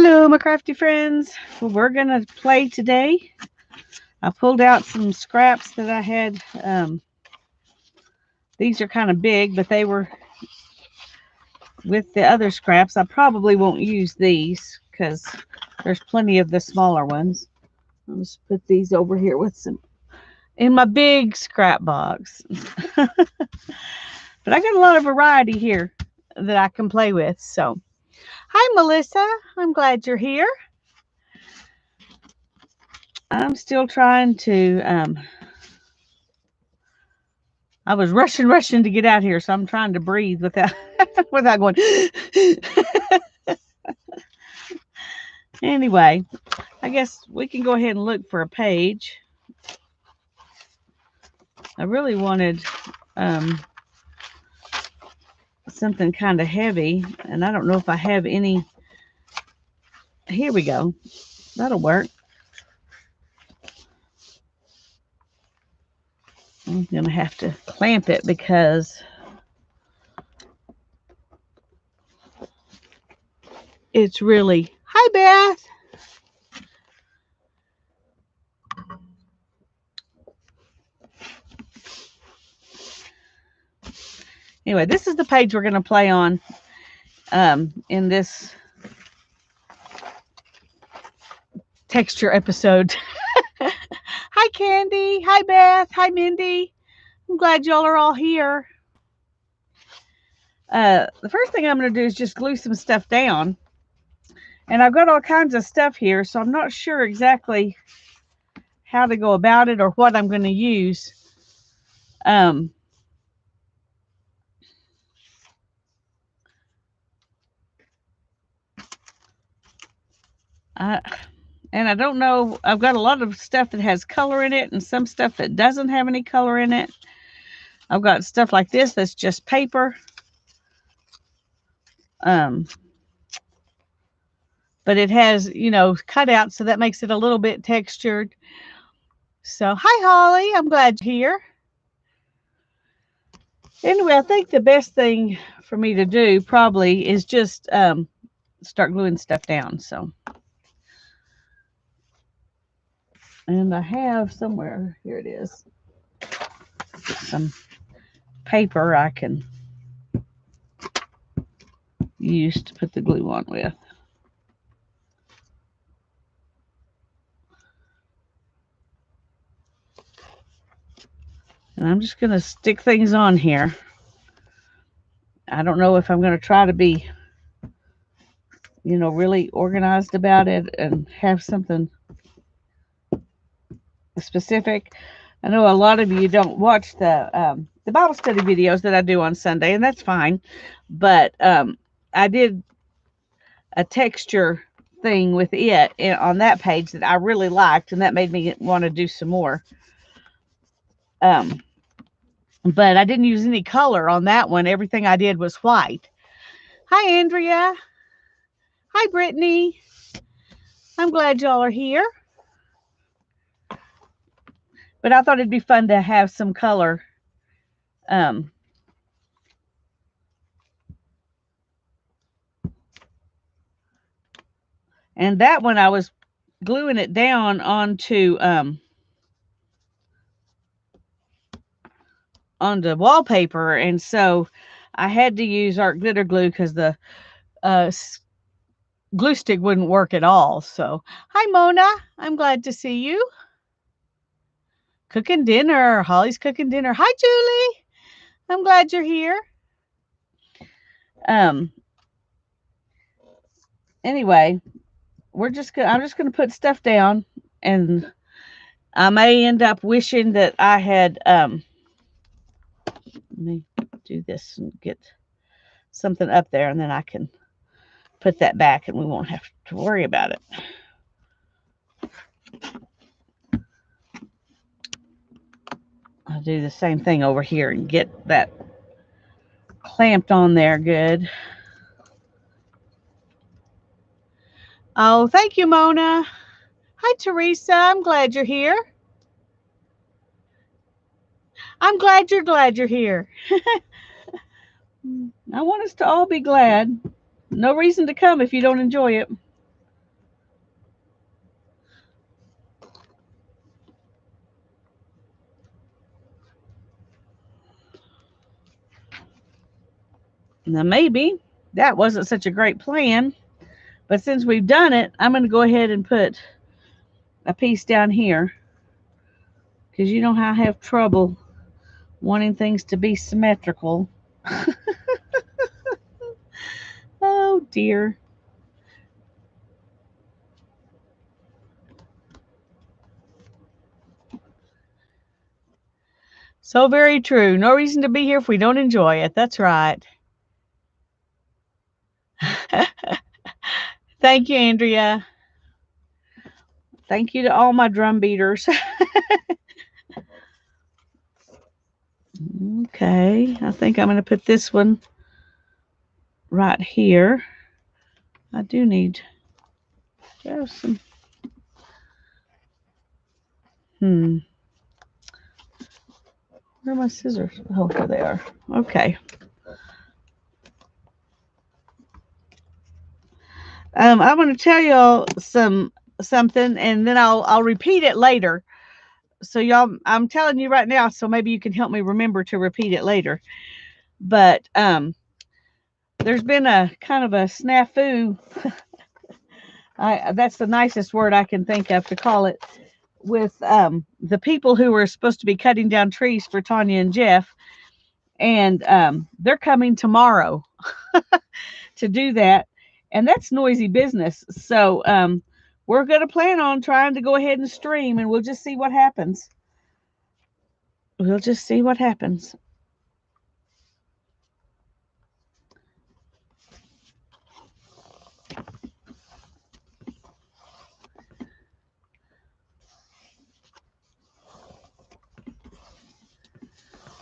Hello, my crafty friends. Well, we're going to play today. I pulled out some scraps that I had. These are kind of big, but they were with the other scraps. I probably won't use these because there's plenty of the smaller ones. I'll just put these over here with some in my big scrap box. But I got a lot of variety here that I can play with. So, hi, Melissa. I'm glad you're here. I'm still trying to. I was rushing to get out here, so I'm trying to breathe without without going. Anyway, I guess we can go ahead and look for a page. I really wanted something kind of heavy, and I don't know if I have any. Here we go. That'll work. I'm going to have to clamp it because it's really... Hi, Beth. Anyway, this is the page we're going to play on in this texture episode. Hi, Candy. Hi, Beth. Hi, Mindy. I'm glad y'all are all here. The first thing I'm going to do is just glue some stuff down. And I've got all kinds of stuff here, so I'm not sure exactly how to go about it or what I'm going to use. And I don't know, I've got a lot of stuff that has color in it and some stuff that doesn't have any color in it. I've got stuff like this that's just paper. But it has, cutouts, so that makes it a little bit textured. So, hi, Holly. I'm glad you're here. Anyway, I think the best thing for me to do probably is just start gluing stuff down. So, and I have somewhere, here it is, some paper I can use to put the glue on with. And I'm just going to stick things on here. I don't know if I'm going to try to be, really organized about it and have something specific. I know a lot of you don't watch the Bible study videos that I do on Sunday, and that's fine. But I did a texture thing with it on that page that I really liked, and that made me want to do some more. But I didn't use any color on that one. Everything I did was white. Hi, Andrea. Hi, Brittany. I'm glad y'all are here. But I thought it'd be fun to have some color. And that one I was gluing it down onto wallpaper, and so I had to use art glitter glue because the glue stick wouldn't work at all. So, hi, Mona. I'm glad to see you. Cooking dinner. Holly's cooking dinner. Hi, Julie. I'm glad you're here. Anyway, I'm just gonna put stuff down, and I may end up wishing that I had let me do this and get something up there, and then I can put that back and we won't have to worry about it. I'll do the same thing over here and get that clamped on there good. Oh, thank you, Mona. Hi, Teresa. I'm glad you're here. I'm glad you're here. I want us to all be glad. No reason to come if you don't enjoy it. Now, maybe that wasn't such a great plan, but since we've done it, I'm going to go ahead and put a piece down here because you know how I have trouble wanting things to be symmetrical. Oh dear. So very true. No reason to be here if we don't enjoy it. That's right. Thank you, Andrea. Thank you to all my drum beaters. Okay, I think I'm going to put this one right here. I do need to have some. Where are my scissors? Oh, here they are. Okay. I'm going to tell y'all something, and then I'll repeat it later. So y'all, I'm telling you right now, so maybe you can help me remember to repeat it later. But there's been a kind of a snafu. That's the nicest word I can think of to call it, with the people who were supposed to be cutting down trees for Tanya and Jeff, and they're coming tomorrow to do that, and that's noisy business. So we're going to plan on trying to go ahead and stream, and we'll just see what happens. We'll just see what happens.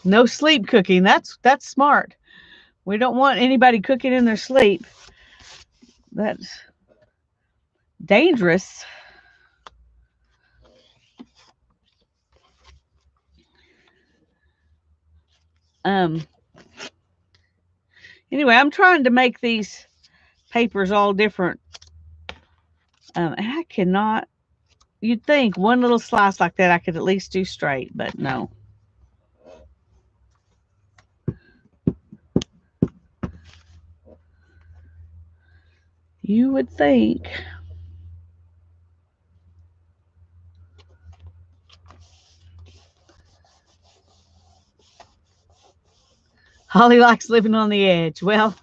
No sleep cooking. That's smart. We don't want anybody cooking in their sleep. That's dangerous. Anyway, I'm trying to make these papers all different. I cannot. You'd think one little slice like that I could at least do straight, but no. You would think. Holly likes living on the edge. Well,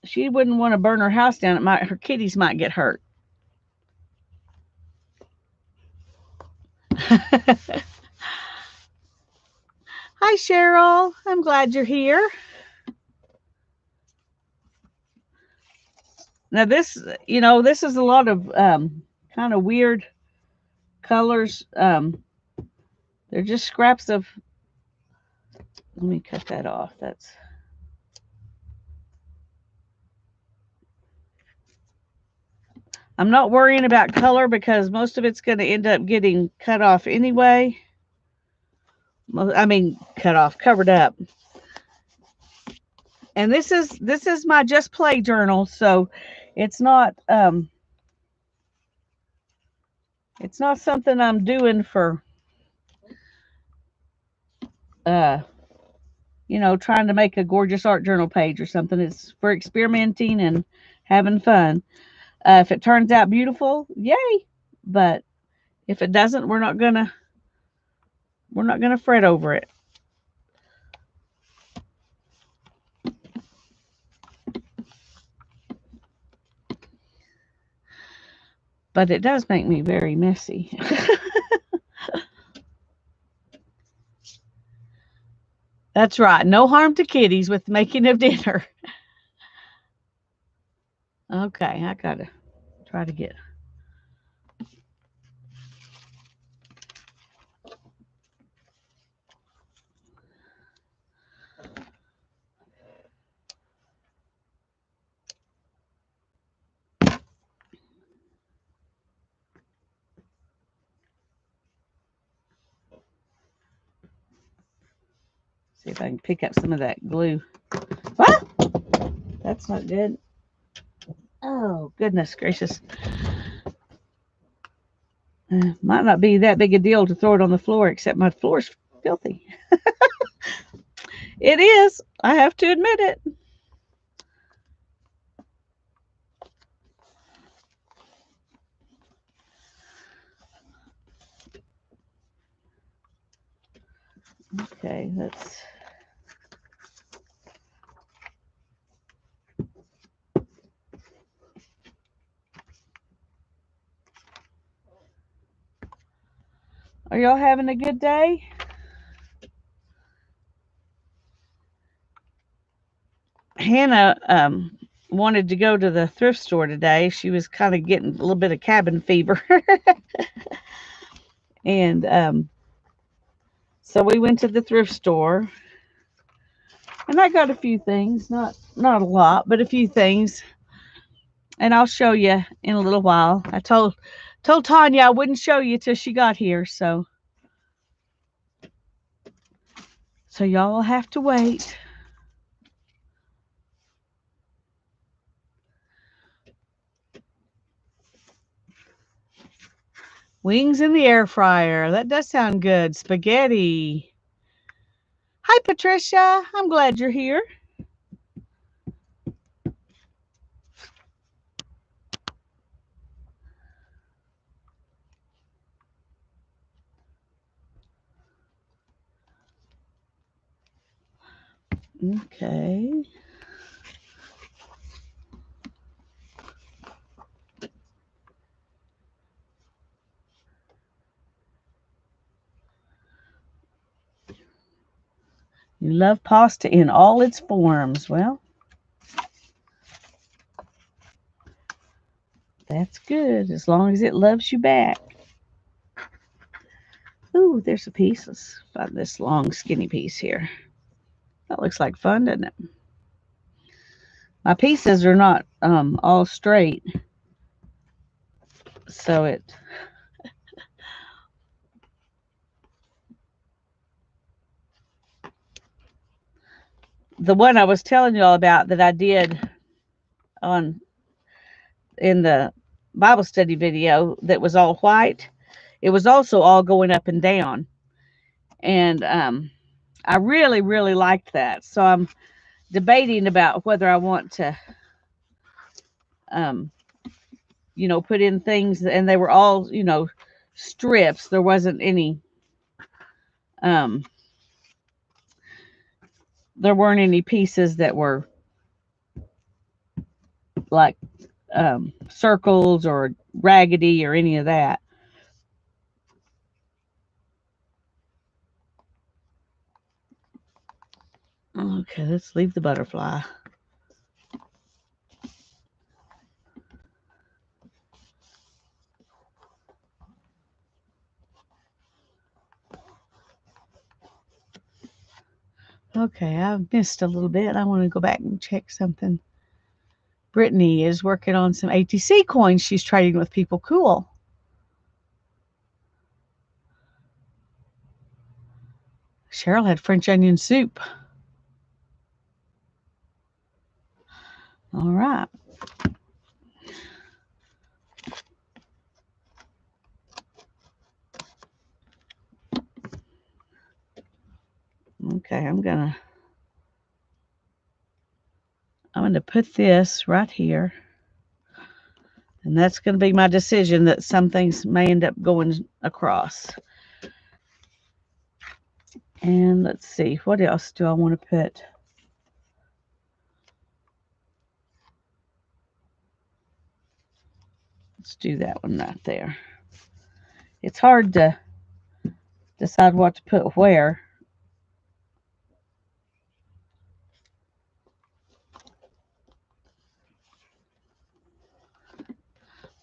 she wouldn't want to burn her house down. Her kitties might get hurt. Hi, Cheryl. I'm glad you're here. Now this, this is a lot of kind of weird colors. They're just scraps of. Let me cut that off. I'm not worrying about color because most of it's going to end up getting cut off anyway. I mean, cut off, covered up. And this is my Just Play journal, so it's not something I'm doing for trying to make a gorgeous art journal page or something. It's for experimenting and having fun. If it turns out beautiful, yay! But if it doesn't, we're not gonna fret over it. But it does make me very messy. That's right. No harm to kitties with making of dinner. Okay, I gotta try to get. See if I can pick up some of that glue. Ah! That's not good. Oh, goodness gracious. Might not be that big a deal to throw it on the floor, except my floor's filthy. It is. I have to admit it. Okay, let's. Are y'all having a good day? Hannah wanted to go to the thrift store today. She was kind of getting a little bit of cabin fever. And so we went to the thrift store, and I got a few things, not a lot, but a few things. And I'll show you in a little while. I told Tanya I wouldn't show you till she got here, so y'all will have to wait. Wings in the air fryer. That does sound good. Spaghetti. Hi, Patricia. I'm glad you're here. Okay. You love pasta in all its forms. Well, that's good as long as it loves you back. Ooh, there's a piece. Let's find this long, skinny piece here. That looks like fun, doesn't it? My pieces are not all straight, so the one I was telling y'all about that I did on in the Bible study video that was all white, it was also all going up and down. And I really, really liked that. So I'm debating about whether I want to, um, put in things, and they were all, strips. There wasn't any, um, there weren't any pieces that were like circles or raggedy or any of that. Okay, let's leave the butterfly. Okay, I've missed a little bit. I want to go back and check something. Brittany is working on some ATC coins she's trading with people. Cool. Cheryl had French onion soup. All right. Okay, I'm gonna put this right here. And that's going to be my decision that some things may end up going across. And let's see, what else do I want to put? Let's do that one right there. It's hard to decide what to put where.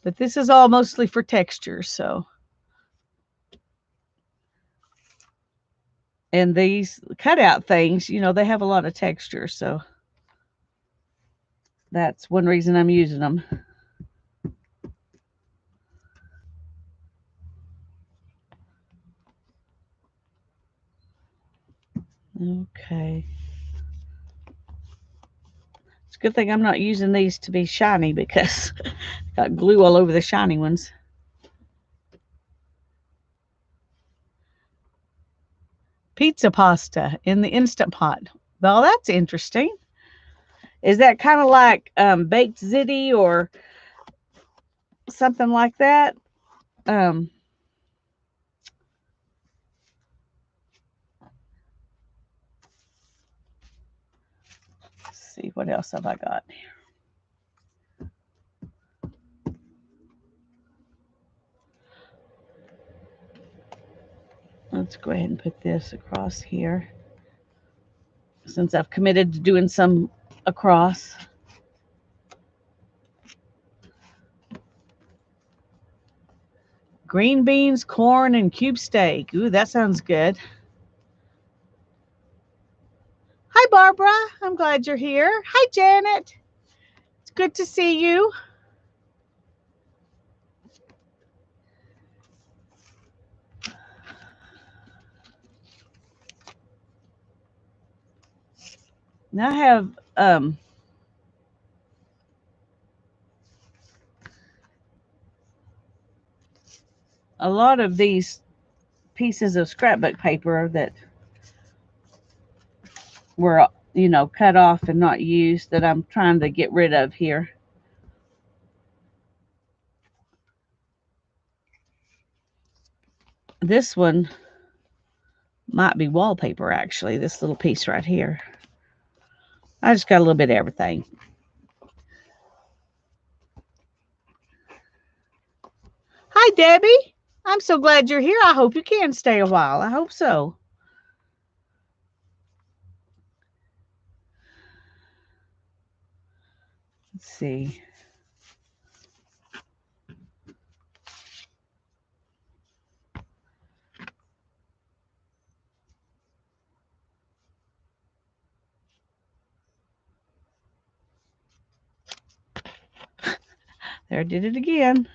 But this is all mostly for texture, so. And these cutout things, they have a lot of texture, so that's one reason I'm using them. Okay. It's a good thing I'm not using these to be shiny because I got glue all over the shiny ones. Pizza pasta in the Instant Pot. Well, that's interesting. Is that kind of like baked ziti or something like that? Um, let's see, what else have I got here? Let's go ahead and put this across here since I've committed to doing some across. Green beans, corn, and cube steak. Ooh, that sounds good. Hi, Barbara. I'm glad you're here. Hi, Janet. It's good to see you. Now I have a lot of these pieces of scrapbook paper that were, cut off and not used that I'm trying to get rid of here. This one might be wallpaper, actually, this little piece right here. I just got a little bit of everything. Hi, Debbie. I'm so glad you're here. I hope you can stay a while. I hope so. Let's see. There, I did it again.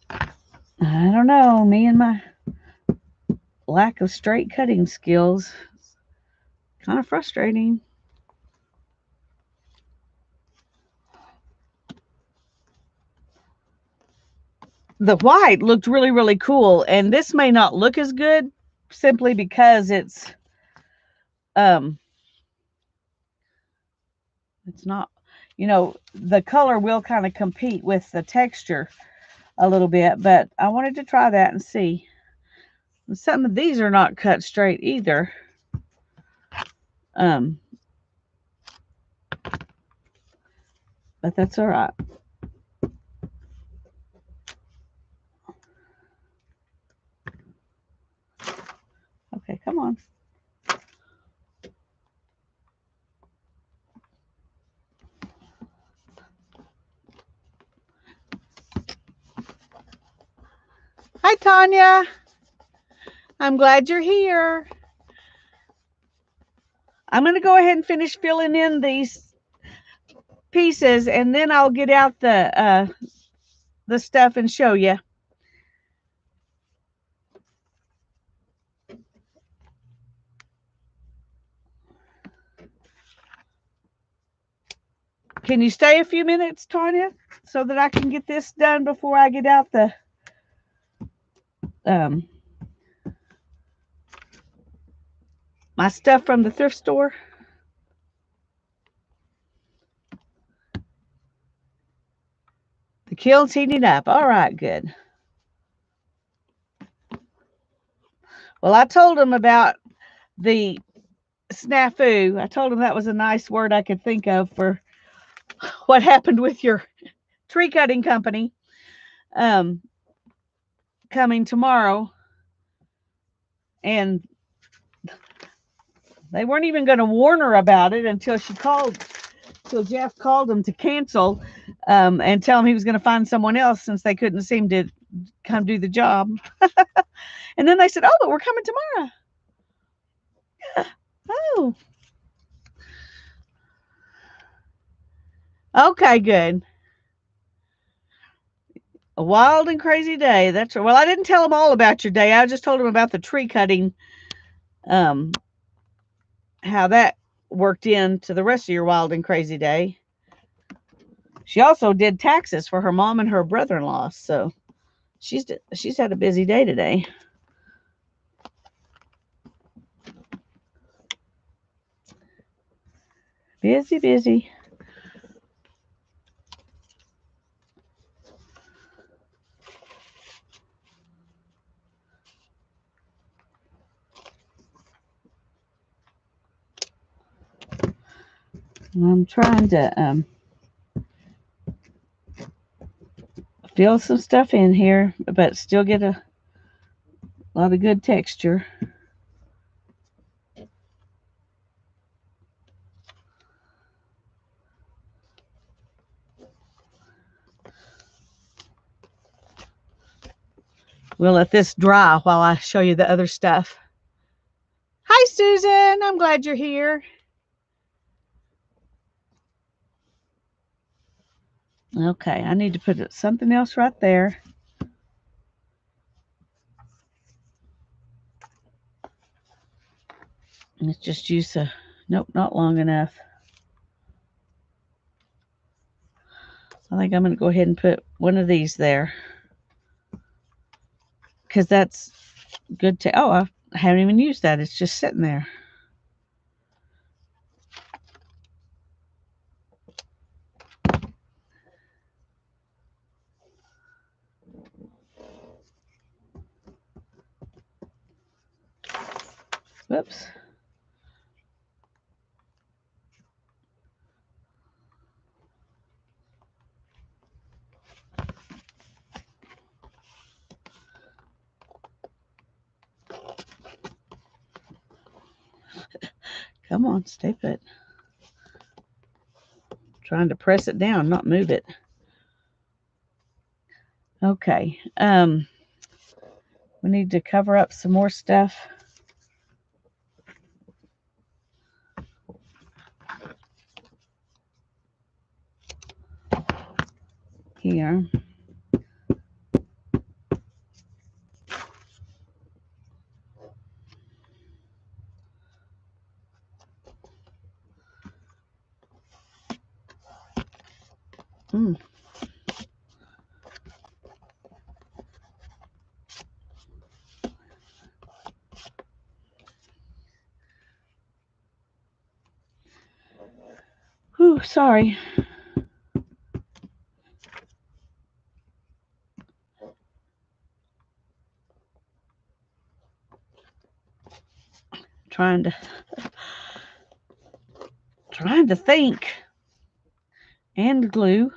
I don't know. Me and my lack of straight cutting skills. Kind of frustrating. The white looked really, really cool. And this may not look as good simply because it's not, the color will kind of compete with the texture a little bit, but I wanted to try that and see. Some of these are not cut straight either. But that's all right. Okay, come on. Hi, Tanya. I'm glad you're here. I'm going to go ahead and finish filling in these pieces, and then I'll get out the stuff and show you. Can you stay a few minutes, Tanya, so that I can get this done before I get out the my stuff from the thrift store? The kiln's heating up. All right, good. Well, I told him about the snafu. I told him that was a nice word I could think of for what happened with your tree cutting company coming tomorrow. And they weren't even going to warn her about it until Jeff called them to cancel and tell him he was going to find someone else since they couldn't seem to come do the job. And then they said, oh, but we're coming tomorrow. Oh. Okay, good. A wild and crazy day. That's right. Well, I didn't tell them all about your day. I just told them about the tree cutting, how that worked into the rest of your wild and crazy day. She also did taxes for her mom and her brother-in-law, so She's had a busy day today. Busy, busy. I'm trying to fill some stuff in here, but still get a lot of good texture. We'll let this dry while I show you the other stuff. Hi, Susan. I'm glad you're here. Okay, I need to put something else right there. Let's just use nope, not long enough. I think I'm going to go ahead and put one of these there. Because that's good to, oh, I haven't even used that. It's just sitting there. Whoops. Come on, stay put. Trying to press it down, not move it. Okay. We need to cover up some more stuff. Here. Whew, sorry. Trying to think. And glue.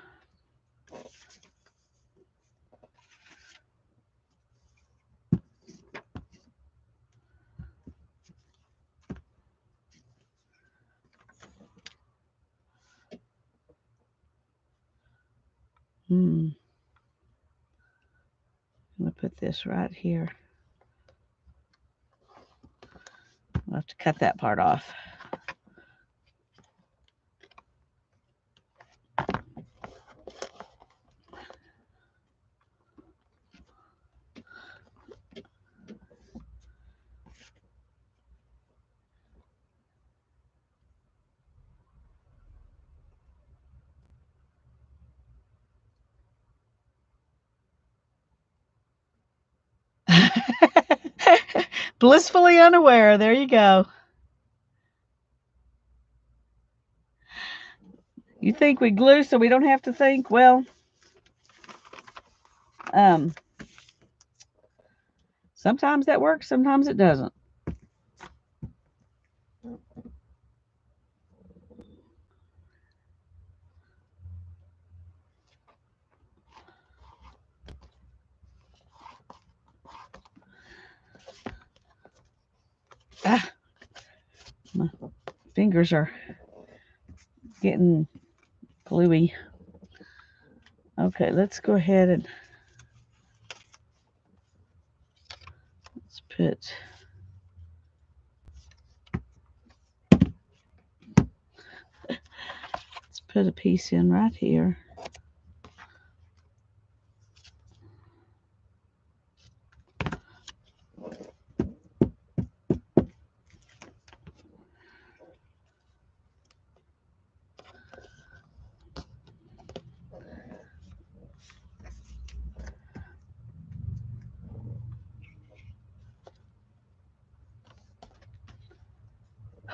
I'm going to put this right here. I'll have to cut that part off. Blissfully unaware. There you go. You think we glue so we don't have to think? Well, sometimes that works, sometimes it doesn't. My fingers are getting gluey. Okay, let's go ahead and let's put a piece in right here.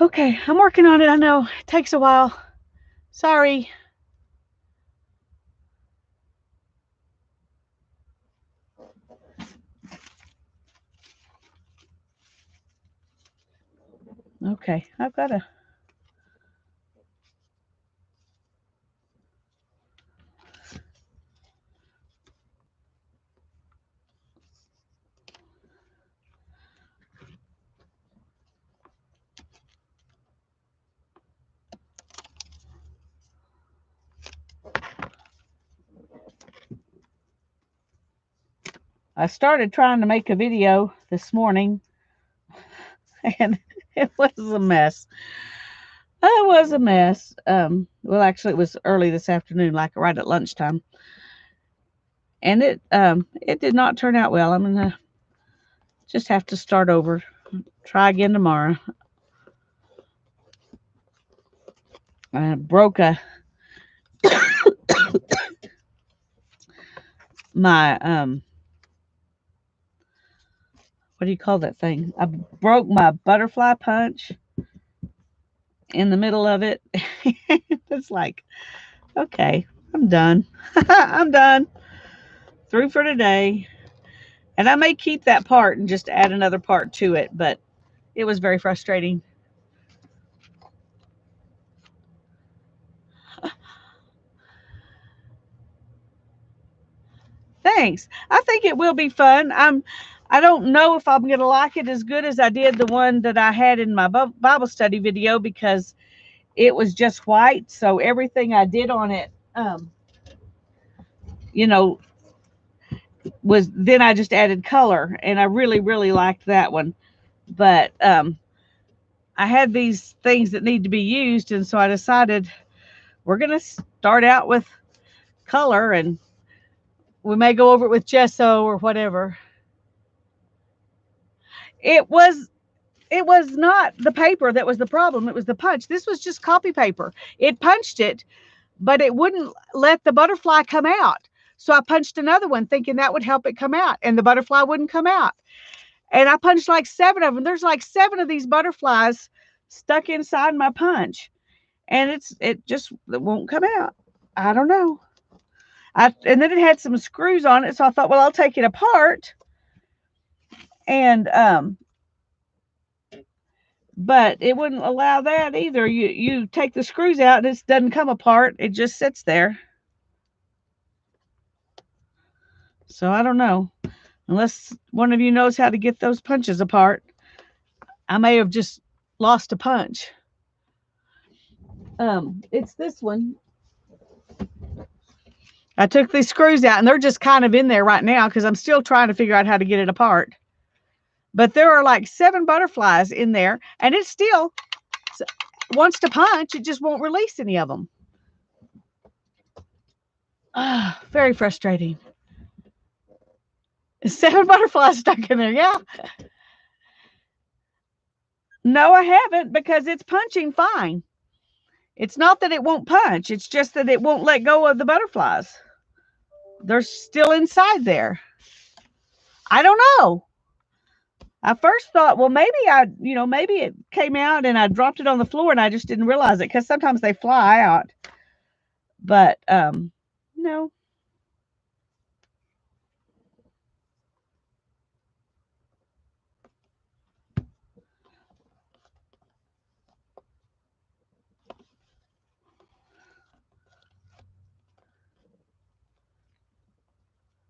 Okay, I'm working on it. I know it takes a while. Sorry. Okay, I've got to. I started trying to make a video this morning and it was a mess. It was a mess. Well, actually, it was early this afternoon, like right at lunchtime, and it did not turn out well. I'm gonna just have to start over, try again tomorrow. I broke my what do you call that thing? I broke my butterfly punch in the middle of it. It's like, okay, I'm done. I'm done. Through for today. And I may keep that part and just add another part to it, but it was very frustrating. Thanks. I think it will be fun. I don't know if I'm going to like it as good as I did the one that I had in my Bible study video because it was just white, so everything I did on it you know was then I just added color, and I really liked that one. But I had these things that need to be used, and so I decided we're going to start out with color, and we may go over it with gesso or whatever. It was not the paper that was the problem. It was the punch. This was just copy paper. It punched it, but it wouldn't let the butterfly come out. So I punched another one thinking that would help it come out, and the butterfly wouldn't come out. And I punched like 7 of them. There's like 7 of these butterflies stuck inside my punch, and it won't come out. I don't know. And then it had some screws on it, so I thought, well, I'll take it apart and but it wouldn't allow that either. You take the screws out and it doesn't come apart. It just sits there. So I don't know. Unless one of you knows how to get those punches apart. I may have just lost a punch. It's this one. I took these screws out and they're just kind of in there right now because I'm still trying to figure out how to get it apart. But there are like 7 butterflies in there and it still wants to punch. It just won't release any of them. Very frustrating. 7 butterflies stuck in there. Yeah. No, I haven't because it's punching fine. It's not that it won't punch. It's just that it won't let go of the butterflies. They're still inside there. I don't know. I first thought, well, maybe it came out and I dropped it on the floor and I just didn't realize it because sometimes they fly out. But no.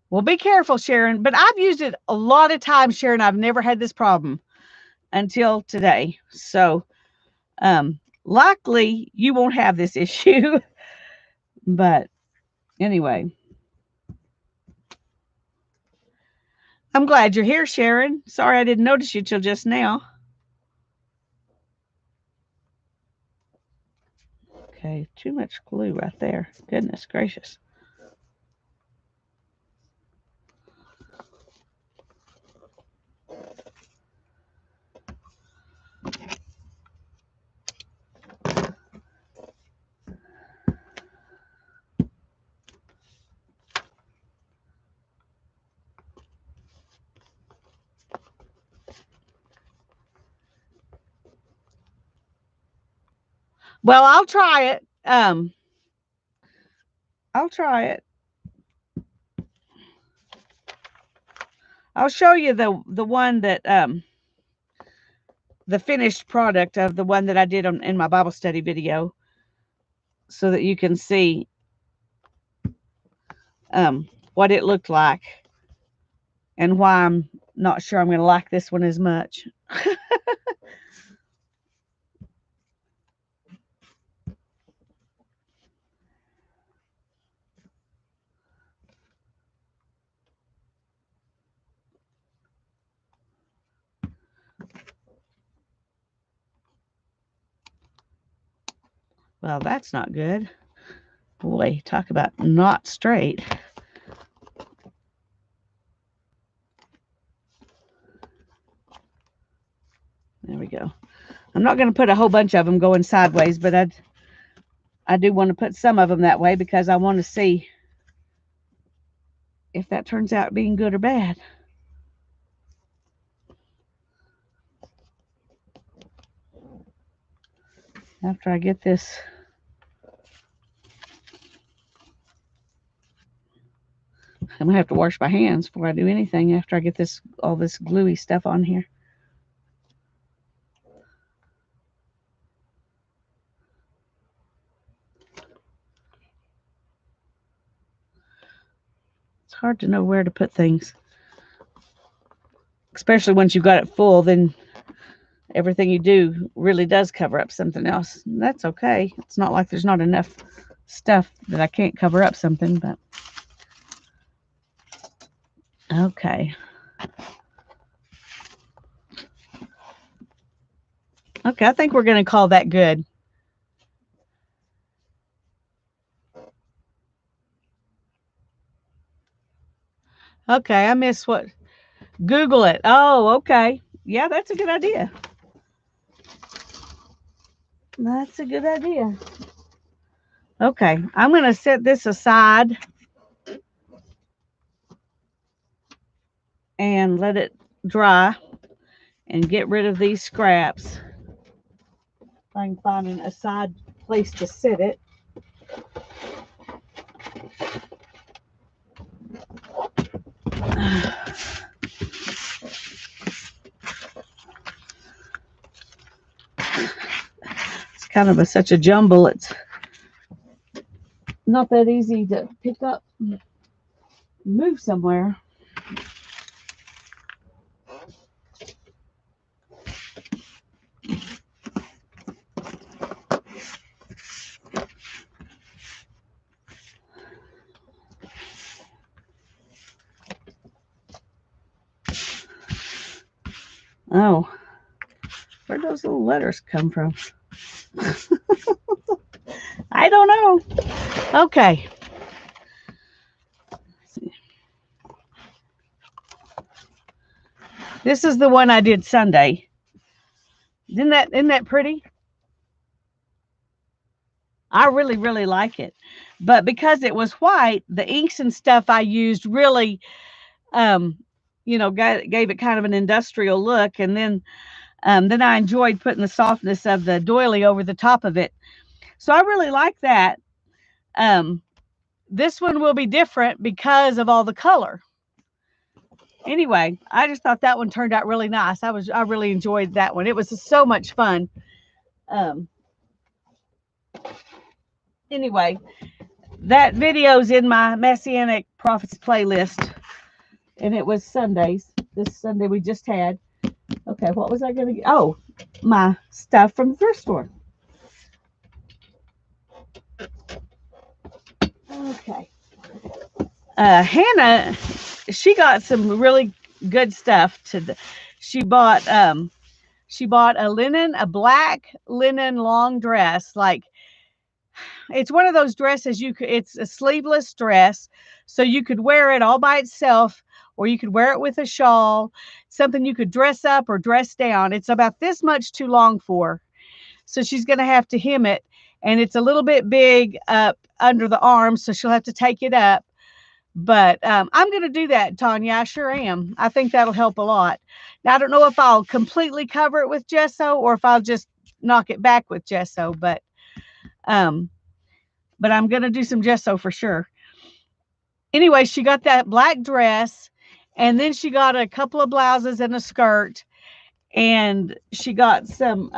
Well, be careful, Sharon. But I've used it a lot of times, Sharon. I've never had this problem until today. So, luckily, you won't have this issue. But anyway, I'm glad you're here, Sharon. Sorry I didn't notice you till just now. Okay, too much glue right there. Goodness gracious. Well, I'll try it. I'll try it. I'll show you the one that the finished product of the one that I did in my Bible study video, so that you can see what it looked like and why I'm not sure I'm going to like this one as much. Well, that's not good. Boy, talk about not straight. There we go. I'm not going to put a whole bunch of them going sideways, but I do want to put some of them that way because I want to see if that turns out being good or bad. After I get this, I'm gonna have to wash my hands before I do anything after I get this all this gluey stuff on here. It's hard to know where to put things, especially once you've got it full. Then everything you do really does cover up something else. And that's okay. It's not like there's not enough stuff that I can't cover up something, but okay. Okay, I think we're going to call that good. Okay, I missed what. Google it. Oh, okay. Yeah, that's a good idea. That's a good idea. Okay, I'm going to set this aside and let it dry and get rid of these scraps. If I can find a side place to sit it. It's kind of such a jumble. It's not that easy to pick up and move somewhere. Oh, where'd those little letters come from? I don't know. Okay. This is the one I did Sunday. Isn't that pretty? I really, really like it. But because it was white, the inks and stuff I used really, gave it kind of an industrial look. And then I enjoyed putting the softness of the doily over the top of it. So I really like that. This one will be different because of all the color. Anyway, I just thought that one turned out really nice. I really enjoyed that one. It was so much fun. Anyway, that video's in my Messianic Prophets playlist, and it was Sundays. This Sunday we just had. Okay, what was I going to get? Oh, my stuff from the thrift store. Okay. Hannah, she got some really good stuff. She bought a black linen long dress. Like, it's one of those dresses it's a sleeveless dress, so you could wear it all by itself, or you could wear it with a shawl, something you could dress up or dress down. It's about this much too long for her. So she's going to have to hem it, and it's a little bit big up under the arms, so she'll have to take it up. But I'm going to do that, Tanya. I sure am. I think that'll help a lot. Now, I don't know if I'll completely cover it with gesso or if I'll just knock it back with gesso, but But I'm going to do some gesso for sure. Anyway, she got that black dress, and then she got a couple of blouses and a skirt, and she got some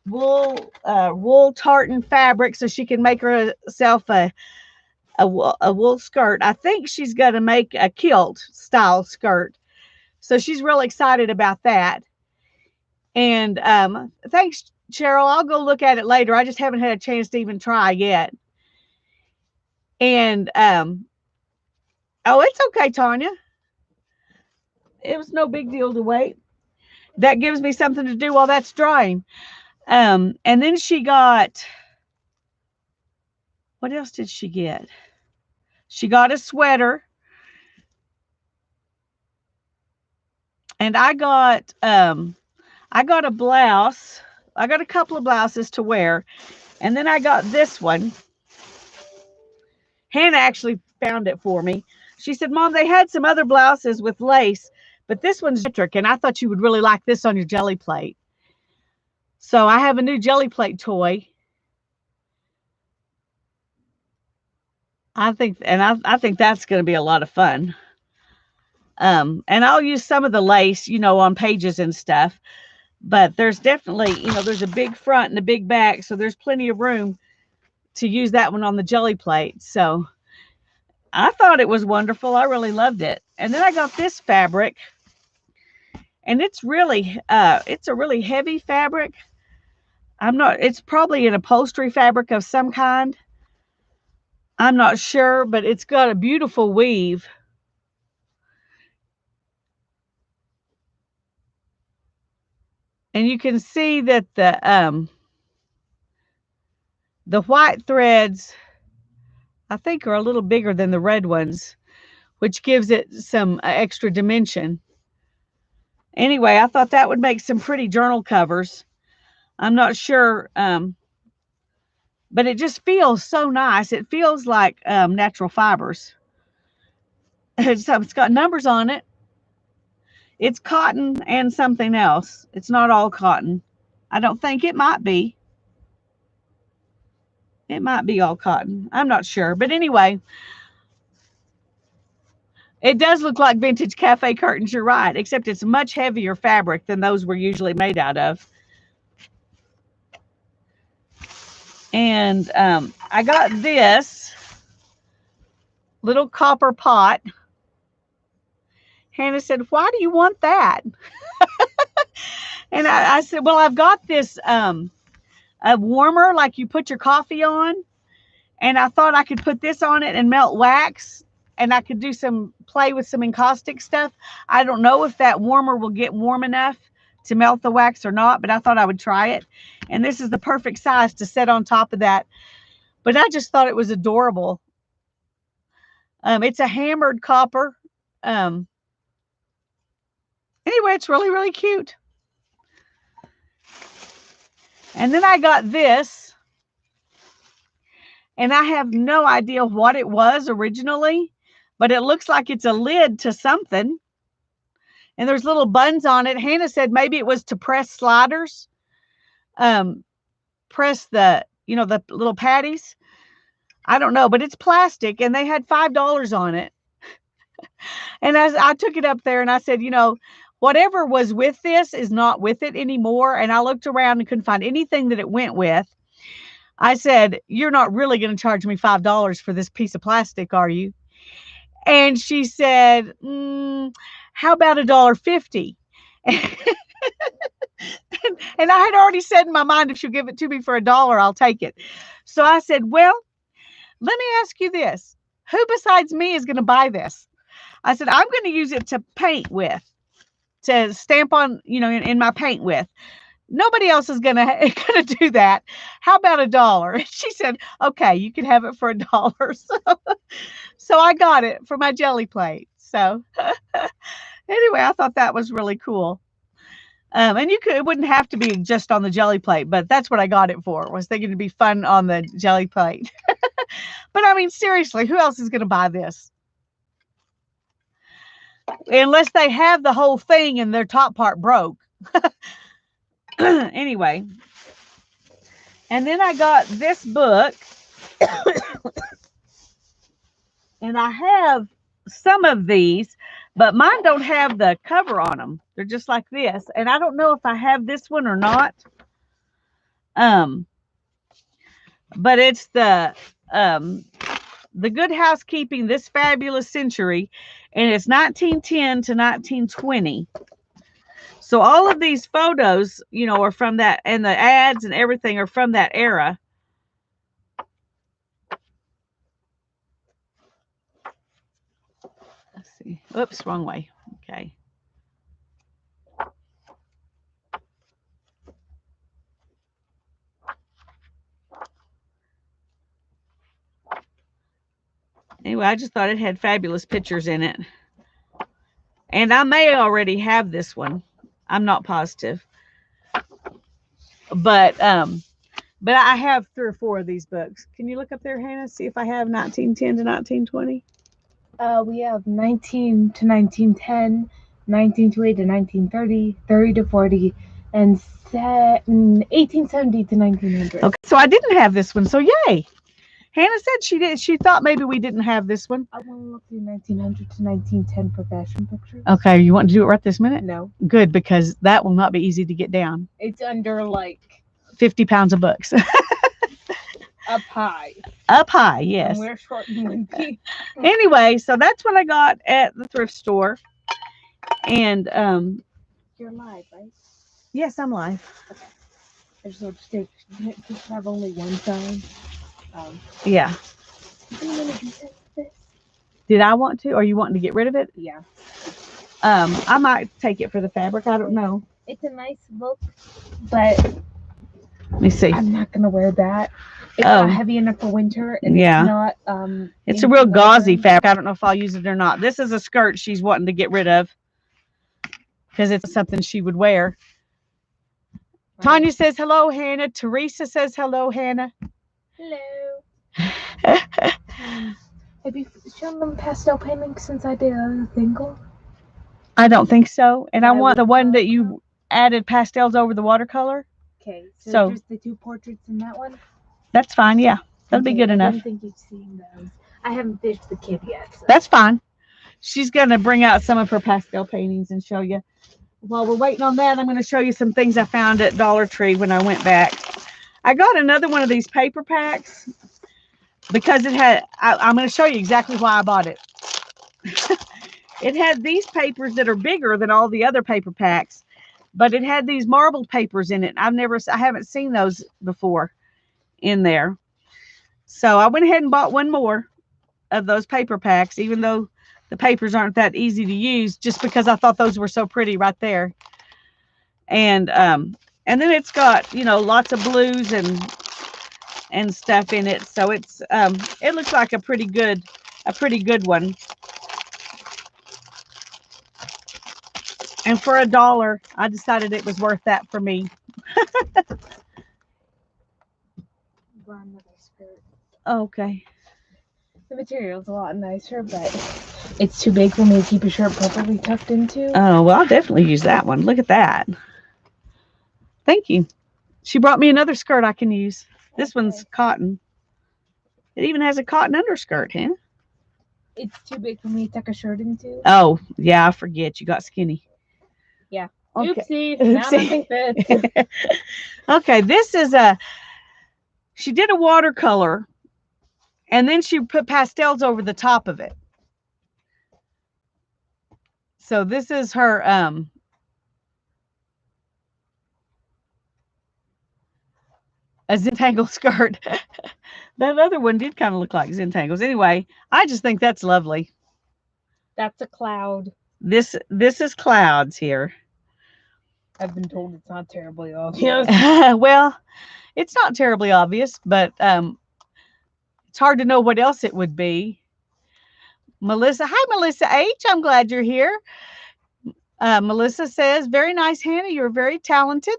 wool tartan fabric so she can make herself a wool skirt. I think she's going to make a kilt style skirt. So she's real excited about that. And thanks, Cheryl. I'll go look at it later. I just haven't had a chance to even try yet. And oh, it's okay, Tanya. It was no big deal to wait. That gives me something to do while that's drying. And then she got, what else did she get? She got a sweater. And I got a blouse. I got a couple of blouses to wear. And then I got this one. Hannah actually found it for me. She said, Mom, they had some other blouses with lace, but this one's geometric, and I thought you would really like this on your jelly plate. So I have a new jelly plate toy. I think that's going to be a lot of fun. And I'll use some of the lace, on pages and stuff. But there's definitely, there's a big front and a big back, so there's plenty of room to use that one on the jelly plate. So I thought it was wonderful. I really loved it. And then I got this fabric, and it's a really heavy fabric. It's probably an upholstery fabric of some kind. I'm not sure, but it's got a beautiful weave. And you can see that the white threads, I think, are a little bigger than the red ones, which gives it some extra dimension. Anyway, I thought that would make some pretty journal covers. I'm not sure, but it just feels so nice. It feels like natural fibers. It's got numbers on it. It's cotton and something else. It's not all cotton. I don't think it might be. It might be all cotton. I'm not sure. But anyway, it does look like vintage cafe curtains. You're right, except it's much heavier fabric than those we're usually made out of. And I got this little copper pot. Hannah said, why do you want that? And I said, well, I've got this a warmer like you put your coffee on. And I thought I could put this on it and melt wax. And I could do play with some encaustic stuff. I don't know if that warmer will get warm enough to melt the wax or not, but I thought I would try it. And this is the perfect size to set on top of that. But I just thought it was adorable. It's a hammered copper. Anyway, it's really, really cute. And then I got this. And I have no idea what it was originally, but it looks like it's a lid to something. And there's little buttons on it. Hannah said maybe it was to press sliders. Press the little patties. I don't know, but it's plastic, and they had $5 on it. And as I took it up there and I said, whatever was with this is not with it anymore. And I looked around and couldn't find anything that it went with. I said, you're not really going to charge me $5 for this piece of plastic, are you? And she said, how about $1.50? And I had already said in my mind, if she'll give it to me for $1, I'll take it. So I said, well, let me ask you this. Who besides me is going to buy this? I said, I'm going to use it to paint with, to stamp on, in my paint with. Nobody else is gonna do that. How about $1? She said, okay, you can have it for $1. So I got it for my jelly plate. So anyway, I thought that was really cool. And it wouldn't have to be just on the jelly plate, but that's what I got it for, was thinking it'd be fun on the jelly plate. But I mean, seriously, who else is going to buy this? Unless they have the whole thing and their top part broke. Anyway. And then I got this book. And I have some of these, but mine don't have the cover on them. They're just like this. And I don't know if I have this one or not. But it's the Good Housekeeping, This Fabulous Century, and it's 1910 to 1920. So all of these photos, you know, are from that, and the ads and everything are from that era. Let's see. Oops, wrong way. Okay. Anyway, I just thought it had fabulous pictures in it. And I may already have this one. I'm not positive. But I have 3 or 4 of these books. Can you look up there, Hannah? See if I have 1910 to 1920? We have 19 to 1910, 1920 to 1930, 30 to 40, and 1870 to 1900. Okay, so I didn't have this one. So yay. Hannah said she did. She thought maybe we didn't have this one. I want to look through 1900 to 1910 for fashion pictures. Okay, you want to do it right this minute? No. Good, because that will not be easy to get down. It's under like 50 pounds of books. up high. Up high, yes. And we're short and wimpy. Anyway, so that's what I got at the thrift store. And You're live, right? yes, I'm live. Okay. I just want to just have only one sign. Yeah. This? Did I want to, or you wanting to get rid of it? Yeah. I might take it for the fabric. I don't know. It's a nice book, but Let me see. I'm not gonna wear that. It's not heavy enough for winter, and Yeah. it's not. It's a real gauzy fabric. I don't know if I'll use it or not. This is a skirt she's wanting to get rid of because it's something she would wear. Tanya says hello, Hannah. Teresa says hello, Hannah. Hello. Have you shown them pastel painting since I did a single? I don't think so. And I want the one that you added pastels over the watercolor. Okay, so just the 2 portraits in that one? That's fine, yeah. That'll be good enough. I don't think you've seen those. I haven't finished the kid yet. So. That's fine. She's going to bring out some of her pastel paintings and show you. While we're waiting on that, I'm going to show you some things I found at Dollar Tree when I went back. I got another one of these paper packs because it had, I'm going to show you exactly why I bought it. It had these papers that are bigger than all the other paper packs, but it had these marbled papers in it. I haven't seen those before in there. So I went ahead and bought one more of those paper packs, even though the papers aren't that easy to use, just because I thought those were so pretty right there. And then it's got, you know, lots of blues and stuff in it. So it's it looks like a pretty good one. And for $1, I decided it was worth that for me. Okay. The material's a lot nicer, but it's too big for me to keep a shirt properly tucked into. Oh, well, I'll definitely use that one. Look at that. Thank you. She brought me another skirt I can use. This one's cotton. It even has a cotton underskirt, huh? It's too big for me to tuck a shirt into. Oh, yeah, I forget. You got skinny. Yeah. Okay. Oopsie. Now nothing fits. Okay, this is she did a watercolor, and then she put pastels over the top of it. So this is her a Zentangle skirt. That other one did kind of look like Zentangles. Anyway, I just think that's lovely. That's a cloud. This is clouds here. I've been told it's not terribly obvious. Well, it's not terribly obvious, but it's hard to know what else it would be. Melissa, hi Melissa H. I'm glad you're here. Melissa says, very nice, Hannah. You're very talented.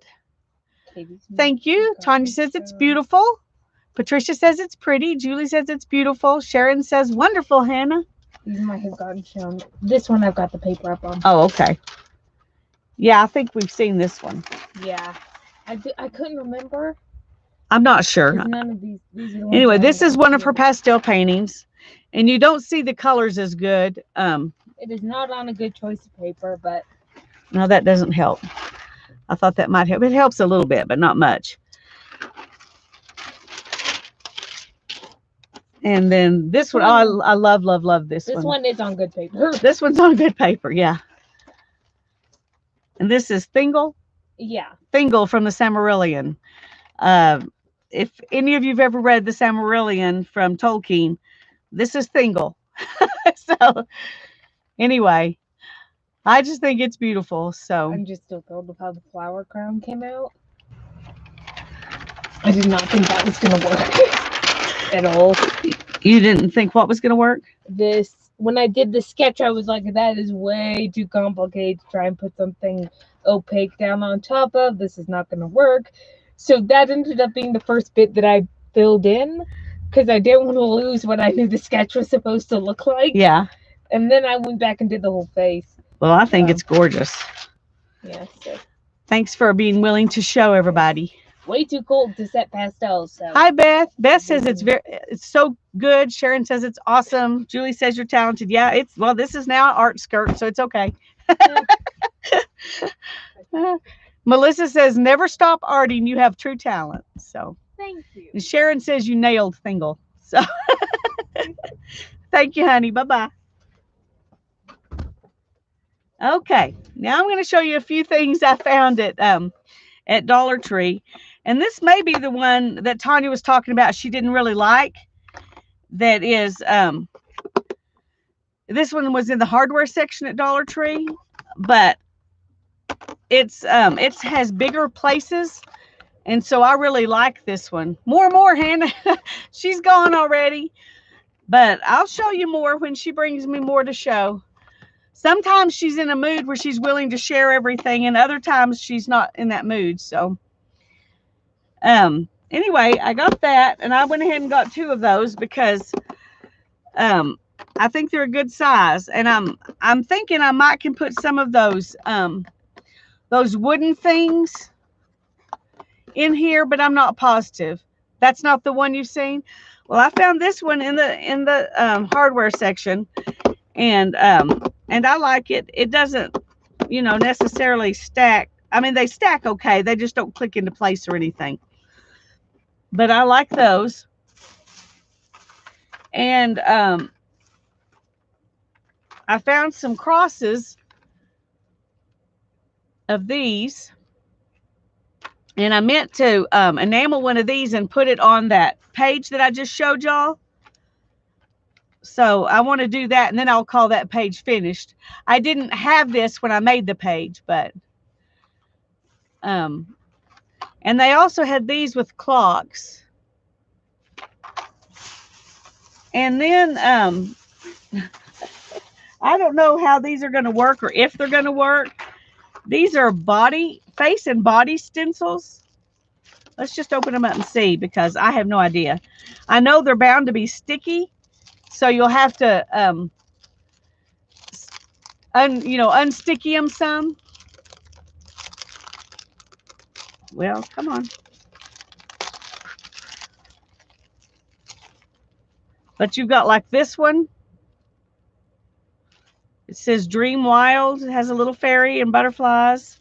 Thank you. Tanya says it's beautiful. Patricia says it's pretty. Julie says it's beautiful. Sharon says, wonderful, Hannah. These might have gotten shown. This one I've got the paper up on. Oh, okay. Yeah, I think we've seen this one. Yeah. I couldn't remember. I'm not sure. 'Cause none of these are the ones Anyway, that this I'm is going one of to her do. pastel paintings, and you don't see the colors as good. It is not on a good choice of paper, but No, that doesn't help. I thought that might help. It helps a little bit, but not much. And then this one, oh, I love, love, love this one. this one is on good paper. This one's on good paper, yeah. And this is Thingol. Yeah. Thingol from the Silmarillion. If any of you've ever read the Silmarillion from Tolkien, this is Thingol. So, anyway, I just think it's beautiful. So I'm just still thrilled with how the flower crown came out. I did not think that was going to work at all. you didn't think what was going to work? When I did the sketch, I was like, that is way too complicated to try and put something opaque down on top of. This is not going to work. So that ended up being the first bit that I filled in because I didn't want to lose what I knew the sketch was supposed to look like. Yeah. And then I went back and did the whole face. Well, I think it's gorgeous. Yeah, so Thanks for being willing to show everybody. way too cold to set pastels. So Hi, Beth. Beth says it's so good. Sharon says it's awesome. Julie says you're talented. Yeah, this is now art skirt, so it's okay. Melissa says never stop arting. You have true talent. So thank you. and Sharon says you nailed Thingol. So thank you, honey. Bye-bye. Okay, now I'm going to show you a few things I found at Dollar Tree. And this may be the one that Tanya was talking about she didn't really like. That is, this one was in the hardware section at Dollar Tree, but it has bigger places, and so I really like this one. More, Hannah. She's gone already, but I'll show you more when she brings me more to show. Sometimes she's in a mood where she's willing to share everything, and other times she's not in that mood. So, anyway, I got that, and I went ahead and got 2 of those because, I think they're a good size, and I'm thinking I might can put some of those wooden things in here, but I'm not positive. That's not the one you've seen. Well, I found this one in the hardware section, and I like it. It doesn't, necessarily stack. I mean, they stack okay. They just don't click into place or anything. But I like those. And I found some crosses of these. And I meant to enamel one of these and put it on that page that I just showed y'all. So I want to do that, and then I'll call that page finished. I didn't have this when I made the page, but and they also had these with clocks. And then I don't know how these are going to work or if they're going to work. These are face and body stencils. Let's just open them up and see, because I have no idea. I know they're bound to be sticky. So you'll have to, unsticky them some. Well, come on. But you've got like this one. It says Dream Wild. It has a little fairy and butterflies.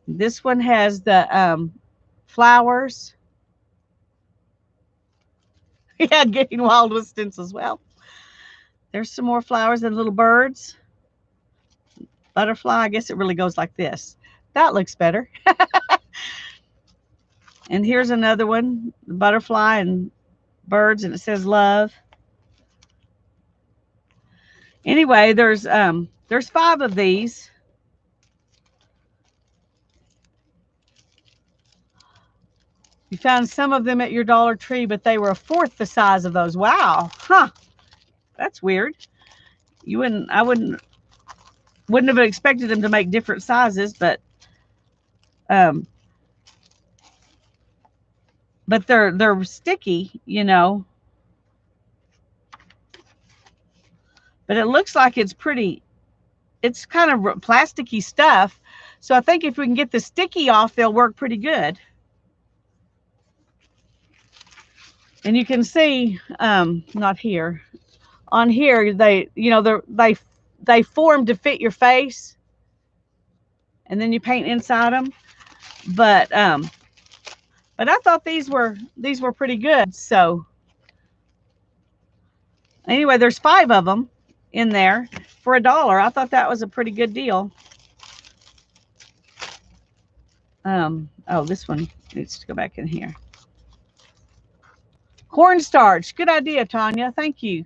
This one has the flowers. Yeah, Getting Wild with stencils. Well, there's some more flowers and little birds. Butterfly. I guess it really goes like this. That looks better. And here's another one. Butterfly and birds, and it says love. Anyway, there's 5 of these. You found some of them at your Dollar Tree, but they were a fourth the size of those. Wow. Huh. That's weird. I wouldn't have expected them to make different sizes, but they're sticky, But it looks like it's kind of plasticky stuff. So I think if we can get the sticky off, they'll work pretty good. And you can see, not here, on here, they, you know, they form to fit your face, and then you paint inside them. But I thought these were pretty good. So anyway, there's 5 of them in there for $1. I thought that was a pretty good deal. Oh, this one needs to go back in here. Cornstarch. Good idea, Tanya. Thank you.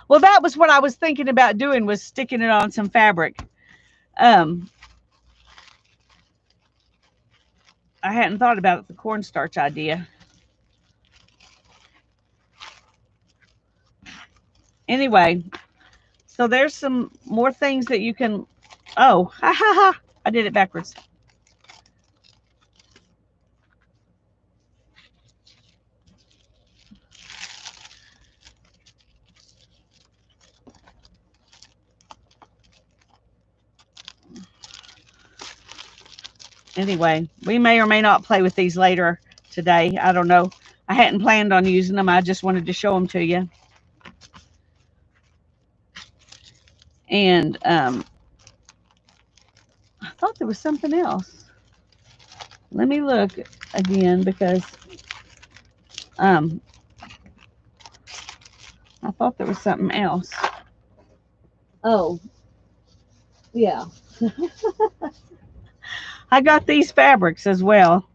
Well, that was what I was thinking about doing, was sticking it on some fabric. I hadn't thought about the cornstarch idea. Anyway, so there's some more things that you can, oh, ha ha ha, I did it backwards. Anyway, we may or may not play with these later today. I don't know. I hadn't planned on using them. I just wanted to show them to you. And I thought there was something else. Let me look again, because I thought there was something else. Oh, yeah. I got these fabrics as well.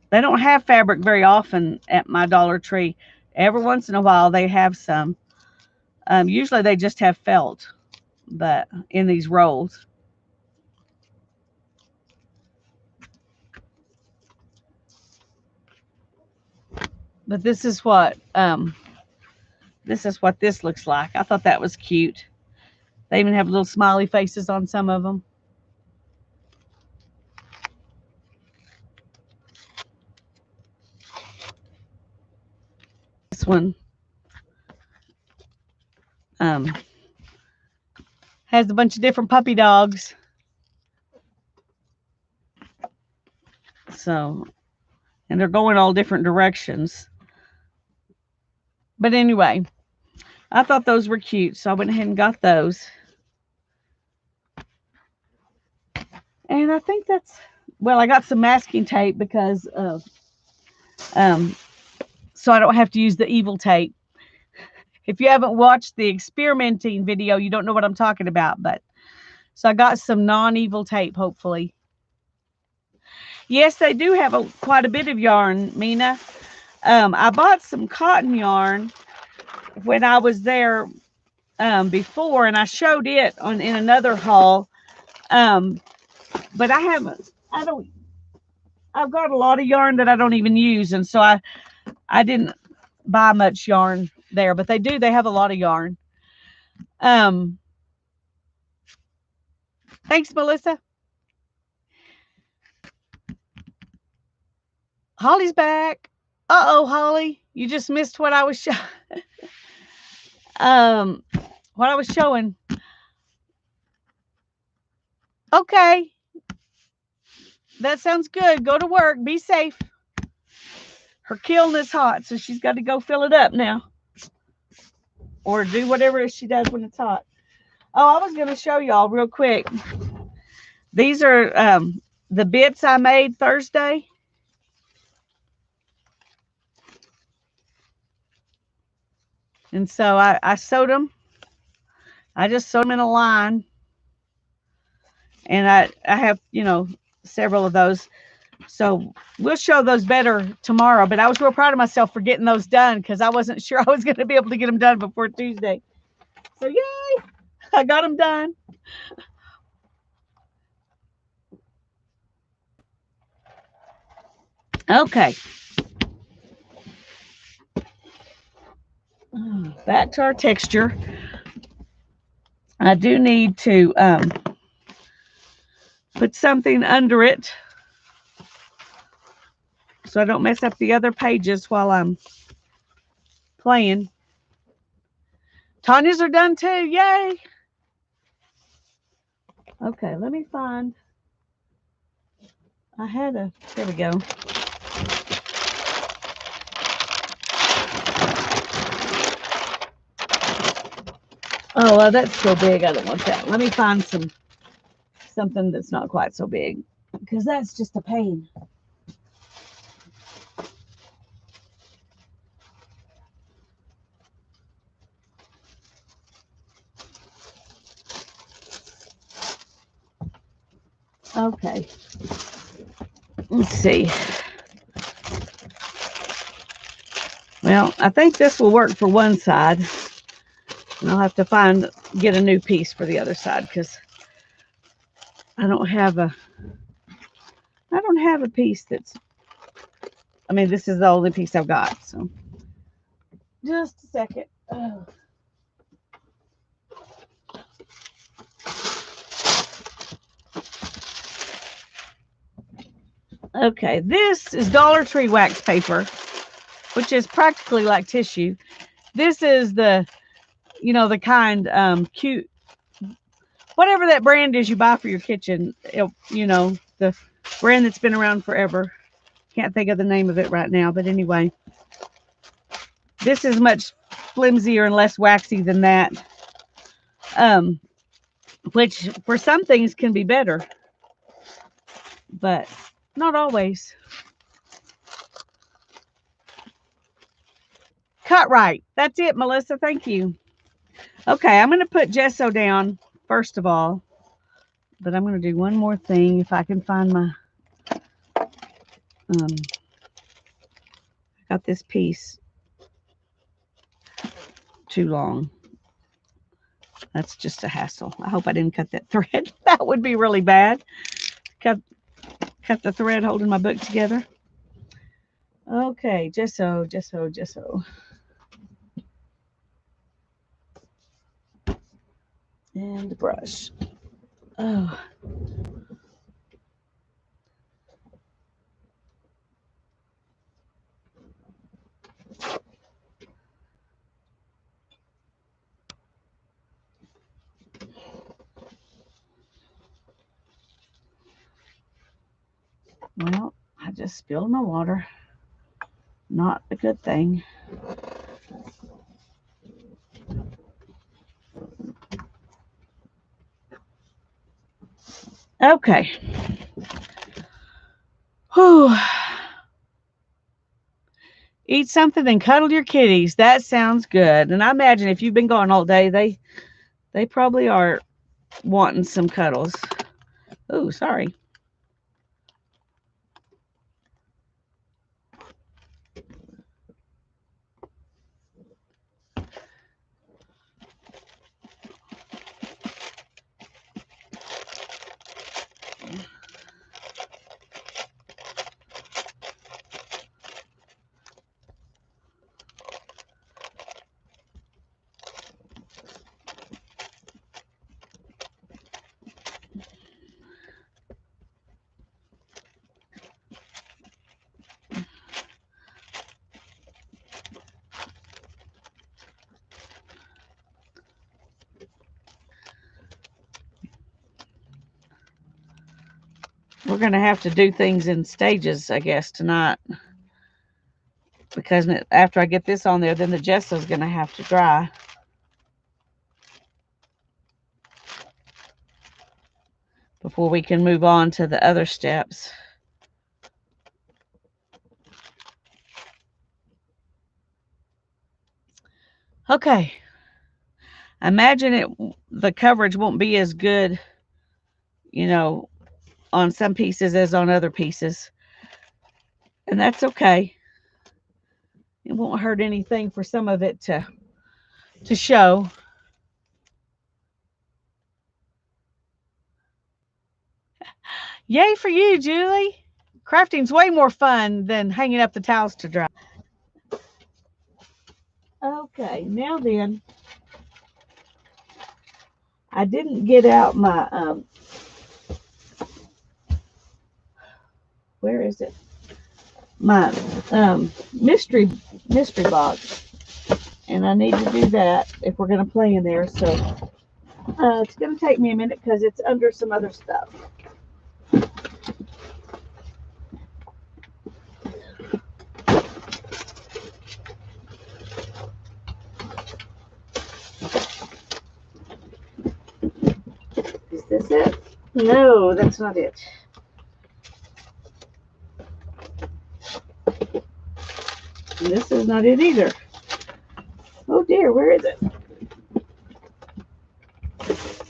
They don't have fabric very often at my Dollar Tree. Every once in a while they have some. Usually they just have felt, but in these rolls. But this is what this looks like. I thought that was cute. They even have little smiley faces on some of them. This one has a bunch of different puppy dogs. So, and they're going all different directions. But anyway, I thought those were cute, so I went ahead and got those. And I think that's, well, I got some masking tape because of, so I don't have to use the evil tape. If you haven't watched the experimenting video, you don't know what I'm talking about. But so I got some non-evil tape, hopefully. Yes, they do have quite a bit of yarn, Mina. I bought some cotton yarn when I was there before, and I showed it in another haul. But I've got a lot of yarn that I don't even use, and so I didn't buy much yarn there, but they have a lot of yarn. Thanks, Melissa. Holly's back. Uh-oh, Holly, you just missed what I was what I was showing. Okay, that sounds good. Go to work. Be safe. Her kiln is hot, so she's got to go fill it up now, or do whatever she does when it's hot. Oh, I was going to show y'all real quick. These are the bits I made Thursday. And so I sewed them. I just sewed them in a line. And I have, several of those. So we'll show those better tomorrow. But I was real proud of myself for getting those done, because I wasn't sure I was going to be able to get them done before Tuesday. So yay, I got them done. Okay. Back to our texture. I do need to put something under it so I don't mess up the other pages while I'm playing. Tanya's are done too. Yay. Okay, let me find. I had a, there we go. Oh, well, that's so big. I don't want that. Let me find something that's not quite so big, because that's just a pain. Okay. Let's see. Well, I think this will work for one side. And I'll have to get a new piece for the other side, because I don't have a piece that's, I mean, this is the only piece I've got. So just a second. Oh. Okay, this is Dollar Tree wax paper, which is practically like tissue. This is the, the kind, cute, whatever that brand is you buy for your kitchen, the brand that's been around forever. Can't think of the name of it right now, but anyway, this is much flimsier and less waxy than that, which for some things can be better, but not always. Cut right. That's it, Melissa. Thank you. Okay, I'm going to put gesso down first of all, but I'm going to do one more thing if I can find my, got this piece too long. That's just a hassle. I hope I didn't cut that thread. That would be really bad. Cut the thread holding my book together. Okay, gesso. And the brush. Oh. Well, I just spilled my water. Not a good thing. Okay. Whew. Eat something and cuddle your kitties. That sounds good. And I imagine if you've been gone all day, they probably are wanting some cuddles. Oh, sorry. We're going to have to do things in stages, I guess, tonight. Because after I get this on there, then the gesso is going to have to dry. Before we can move on to the other steps. Okay. I imagine the coverage won't be as good, on some pieces as on other pieces. And that's okay. It won't hurt anything for some of it to show. Yay for you, Julie. Crafting's way more fun than hanging up the towels to dry. Okay, now then, I didn't get out my, where is it? My mystery box. and I need to do that if we're going to play in there. So it's going to take me a minute because it's under some other stuff. Is this it? No, that's not it. And this is not it either. Oh dear, where is it?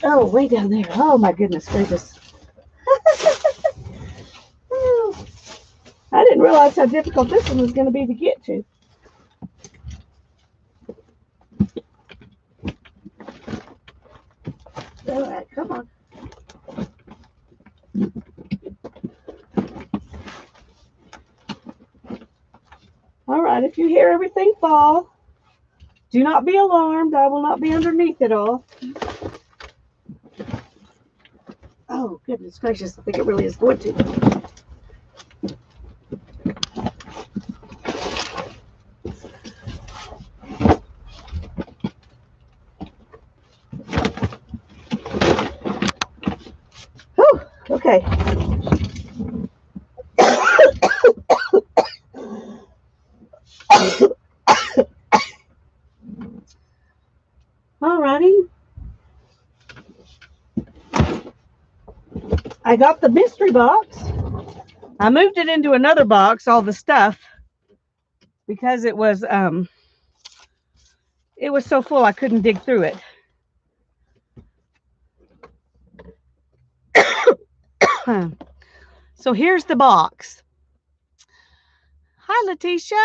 Oh, way down there. Oh my goodness gracious. I didn't realize how difficult this one was going to be to get to. All right, come on. All right, if you hear everything fall, do not be alarmed. I will not be underneath it all. Oh, goodness gracious. I think it really is going to. Whew, okay. All righty. I got the mystery box. I moved it into another box, all the stuff, because it was so full I couldn't dig through it. So here's the box. Hi, Letitia.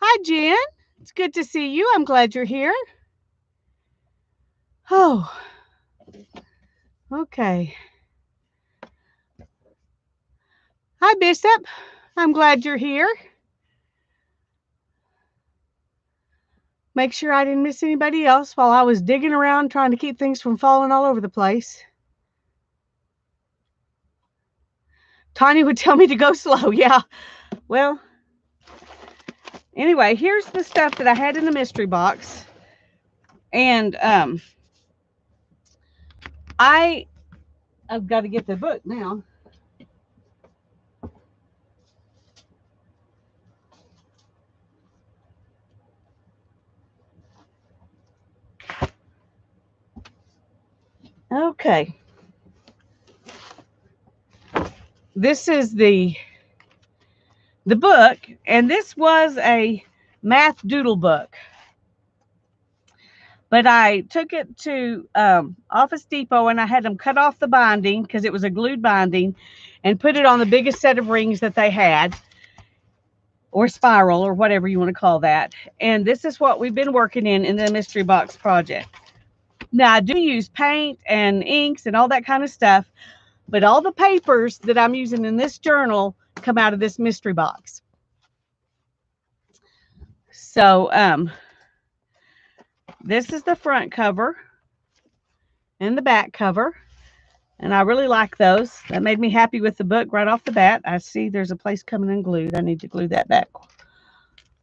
Hi, Jen. It's good to see you. I'm glad you're here. Oh, okay. Hi, Bishop. I'm glad you're here. Make sure I didn't miss anybody else while I was digging around trying to keep things from falling all over the place. Tanya would tell me to go slow. Yeah. Well, anyway, here's the stuff that I had in the mystery box. And I've got to get the book now. Okay. This is the book, and this was a math doodle book. But I took it to Office Depot, and I had them cut off the binding because it was a glued binding and put it on the biggest set of rings that they had, or spiral, or whatever you want to call that. And this is what we've been working in the mystery box project. Now, I do use paint and inks and all that kind of stuff, but all the papers that I'm using in this journal come out of this mystery box. So this is the front cover and the back cover, and I really like those. That made me happy with the book right off the bat. I see there's a place coming unglued. I need to glue that back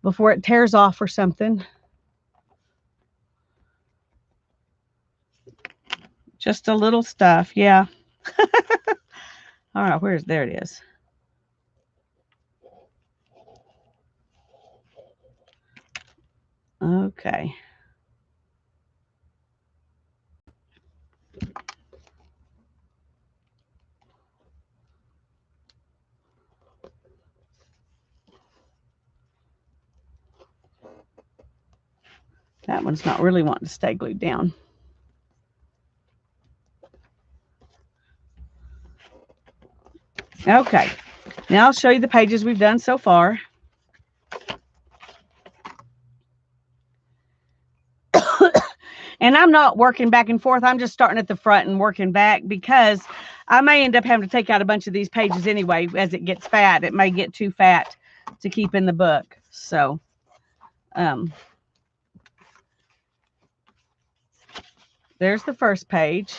before it tears off or something. Just a little stuff, yeah. All right, there it is. Okay. That one's not really wanting to stay glued down. Okay, now I'll show you the pages we've done so far. And I'm not working back and forth. I'm just starting at the front and working back because I may end up having to take out a bunch of these pages anyway as it gets fat. It may get too fat to keep in the book. So, there's the first page.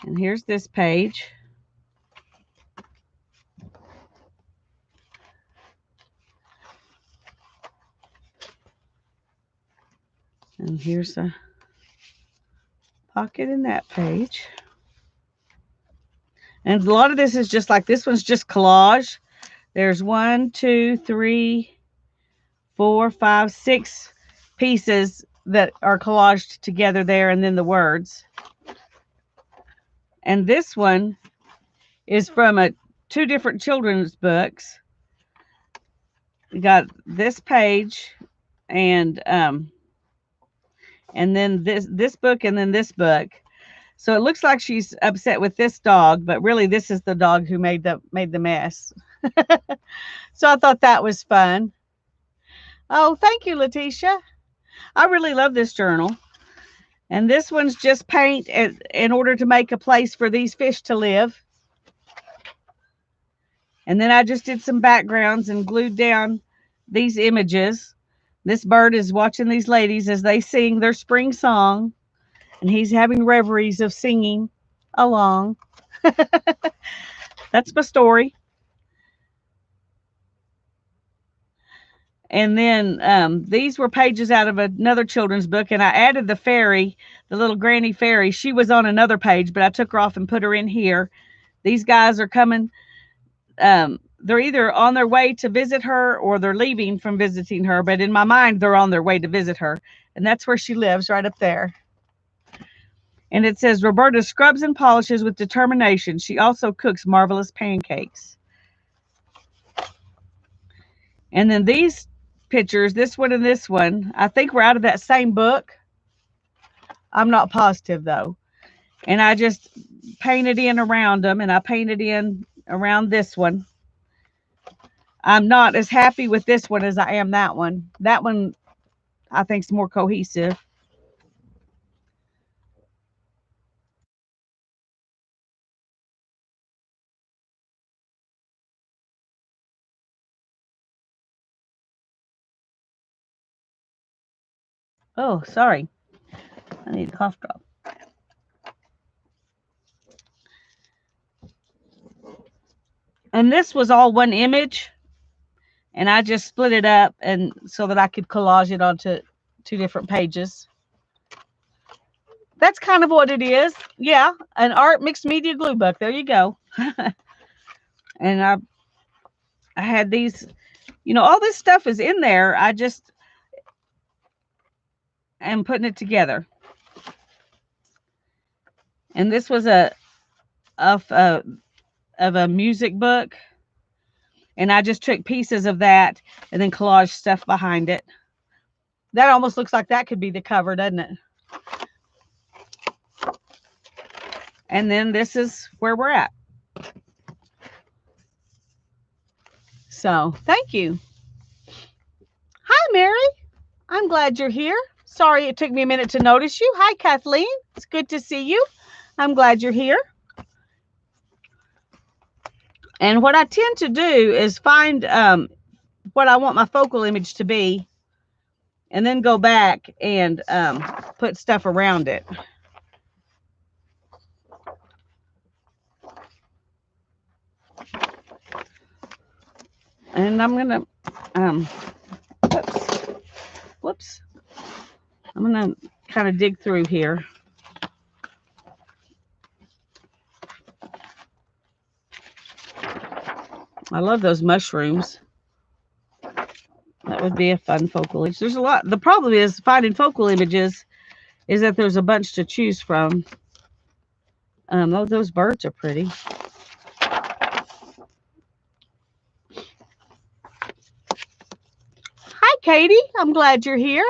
And here's this page. And here's a pocket in that page. And a lot of this is just like, this one's just collage. There's 1, 2, 3, 4, 5, 6 pieces that are collaged together there, and then the words. And this one is from two different children's books. We got this page and then this book and then this book. So it looks like she's upset with this dog, but really this is the dog who made the mess. So I thought that was fun. Oh, thank you, Letitia. I really love this journal. And this one's just paint in order to make a place for these fish to live. And then I just did some backgrounds and glued down these images. This bird is watching these ladies as they sing their spring song. And he's having reveries of singing along. That's my story. And then these were pages out of another children's book. And I added the fairy, the little granny fairy. She was on another page, but I took her off and put her in here. These guys are coming. They're either on their way to visit her or they're leaving from visiting her. But in my mind, they're on their way to visit her. And that's where she lives, right up there. And it says, Roberta scrubs and polishes with determination. She also cooks marvelous pancakes. And then these pictures, this one and this one, I think we're out of that same book. I'm not positive, though. And I just painted in around them, and I painted in around this one. I'm not as happy with this one as I am that one. That one, I think, is more cohesive. Oh, sorry. I need a cough drop. And this was all one image. And I just split it up and so that I could collage it onto 2 different pages. That's kind of what it is. Yeah, an art mixed media glue book. There you go. And I had these, all this stuff is in there. I just am putting it together. And this was of a music book. And I just took pieces of that and then collaged stuff behind it. That almost looks like that could be the cover, doesn't it? And then this is where we're at. So, thank you. Hi, Mary. I'm glad you're here. Sorry it took me a minute to notice you. Hi, Kathleen. It's good to see you. I'm glad you're here. And what I tend to do is find what I want my focal image to be and then go back and put stuff around it. And I'm going to, whoops. I'm going to kind of dig through here. I love those mushrooms. That would be a fun focal image. There's a lot. The problem is finding focal images is that there's a bunch to choose from. Oh, those birds are pretty. Hi, Katie. I'm glad you're here.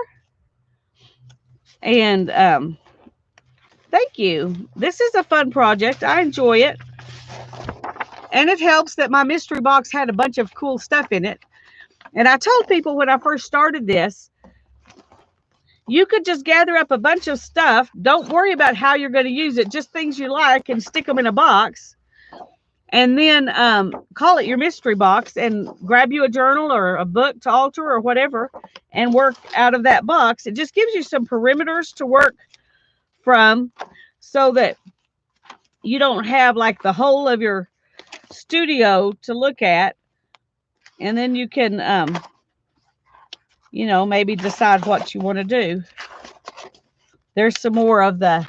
And thank you. This is a fun project. I enjoy it. And it helps that my mystery box had a bunch of cool stuff in it. And I told people when I first started this, you could just gather up a bunch of stuff. Don't worry about how you're going to use it. Just things you like and stick them in a box. And then call it your mystery box and grab you a journal or a book to alter or whatever and work out of that box. It just gives you some perimeters to work from so that you don't have like the whole of your studio to look at. And then you can, maybe decide what you want to do. There's some more of the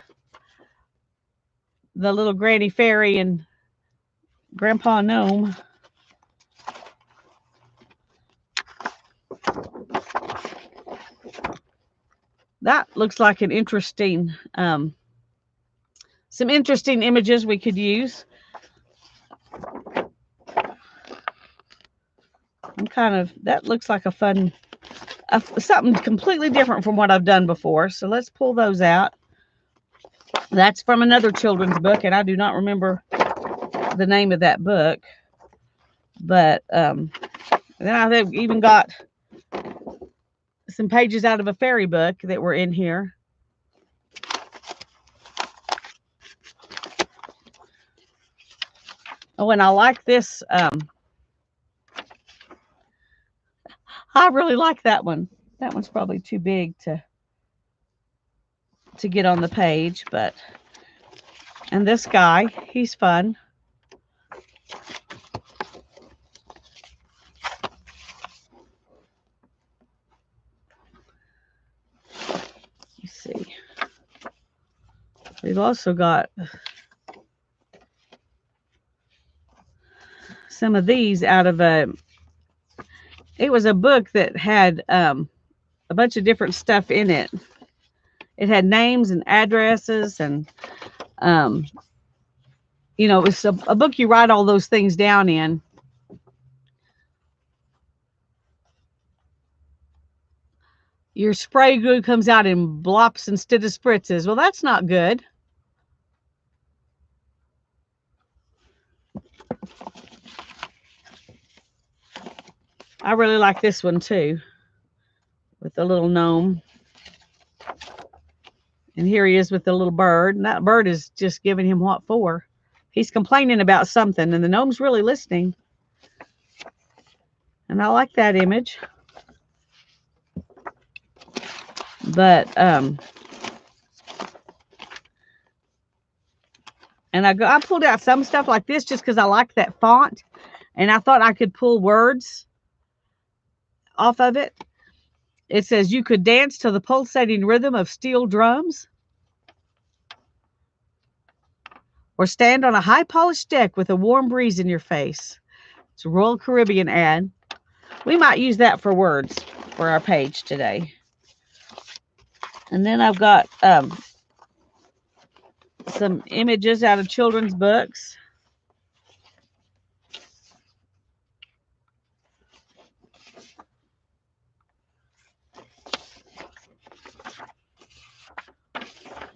little Granny Fairy and Grandpa Gnome. That looks like an interesting, some interesting images we could use. That looks like a fun, something completely different from what I've done before. So let's pull those out. That's from another children's book, and I do not remember the name of that book. But then I've even got some pages out of a fairy book that were in here. Oh, and I like this. I really like that one. That one's probably too big to get on the page, but and this guy, he's fun. Let's see. We've also got some of these out of it was a book that had a bunch of different stuff in it. It had names and addresses and, you know, it was a book you write all those things down in. Your spray glue comes out in blops instead of spritzes. Well, that's not good. I really like this one too, with the little gnome. And here he is with the little bird. And that bird is just giving him what for. He's complaining about something, and the gnome's really listening. And I like that image. But, and I pulled out some stuff like this just because I like that font. And I thought I could pull words off of it. It says, you could dance to the pulsating rhythm of steel drums, or stand on a high polished deck with a warm breeze in your face. It's a Royal Caribbean ad. We might use that for words for our page today. And then I've got some images out of children's books.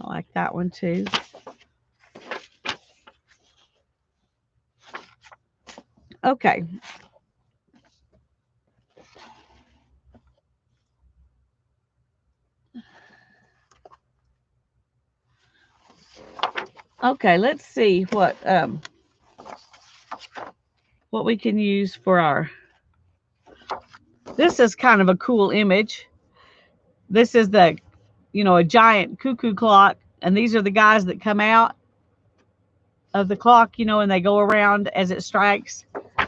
I like that one too. Okay. Okay, let's see what we can use for our. This is kind of a cool image. This is the, you know, a giant cuckoo clock, and these are the guys that come out of the clock, you know, and they go around as it strikes. Of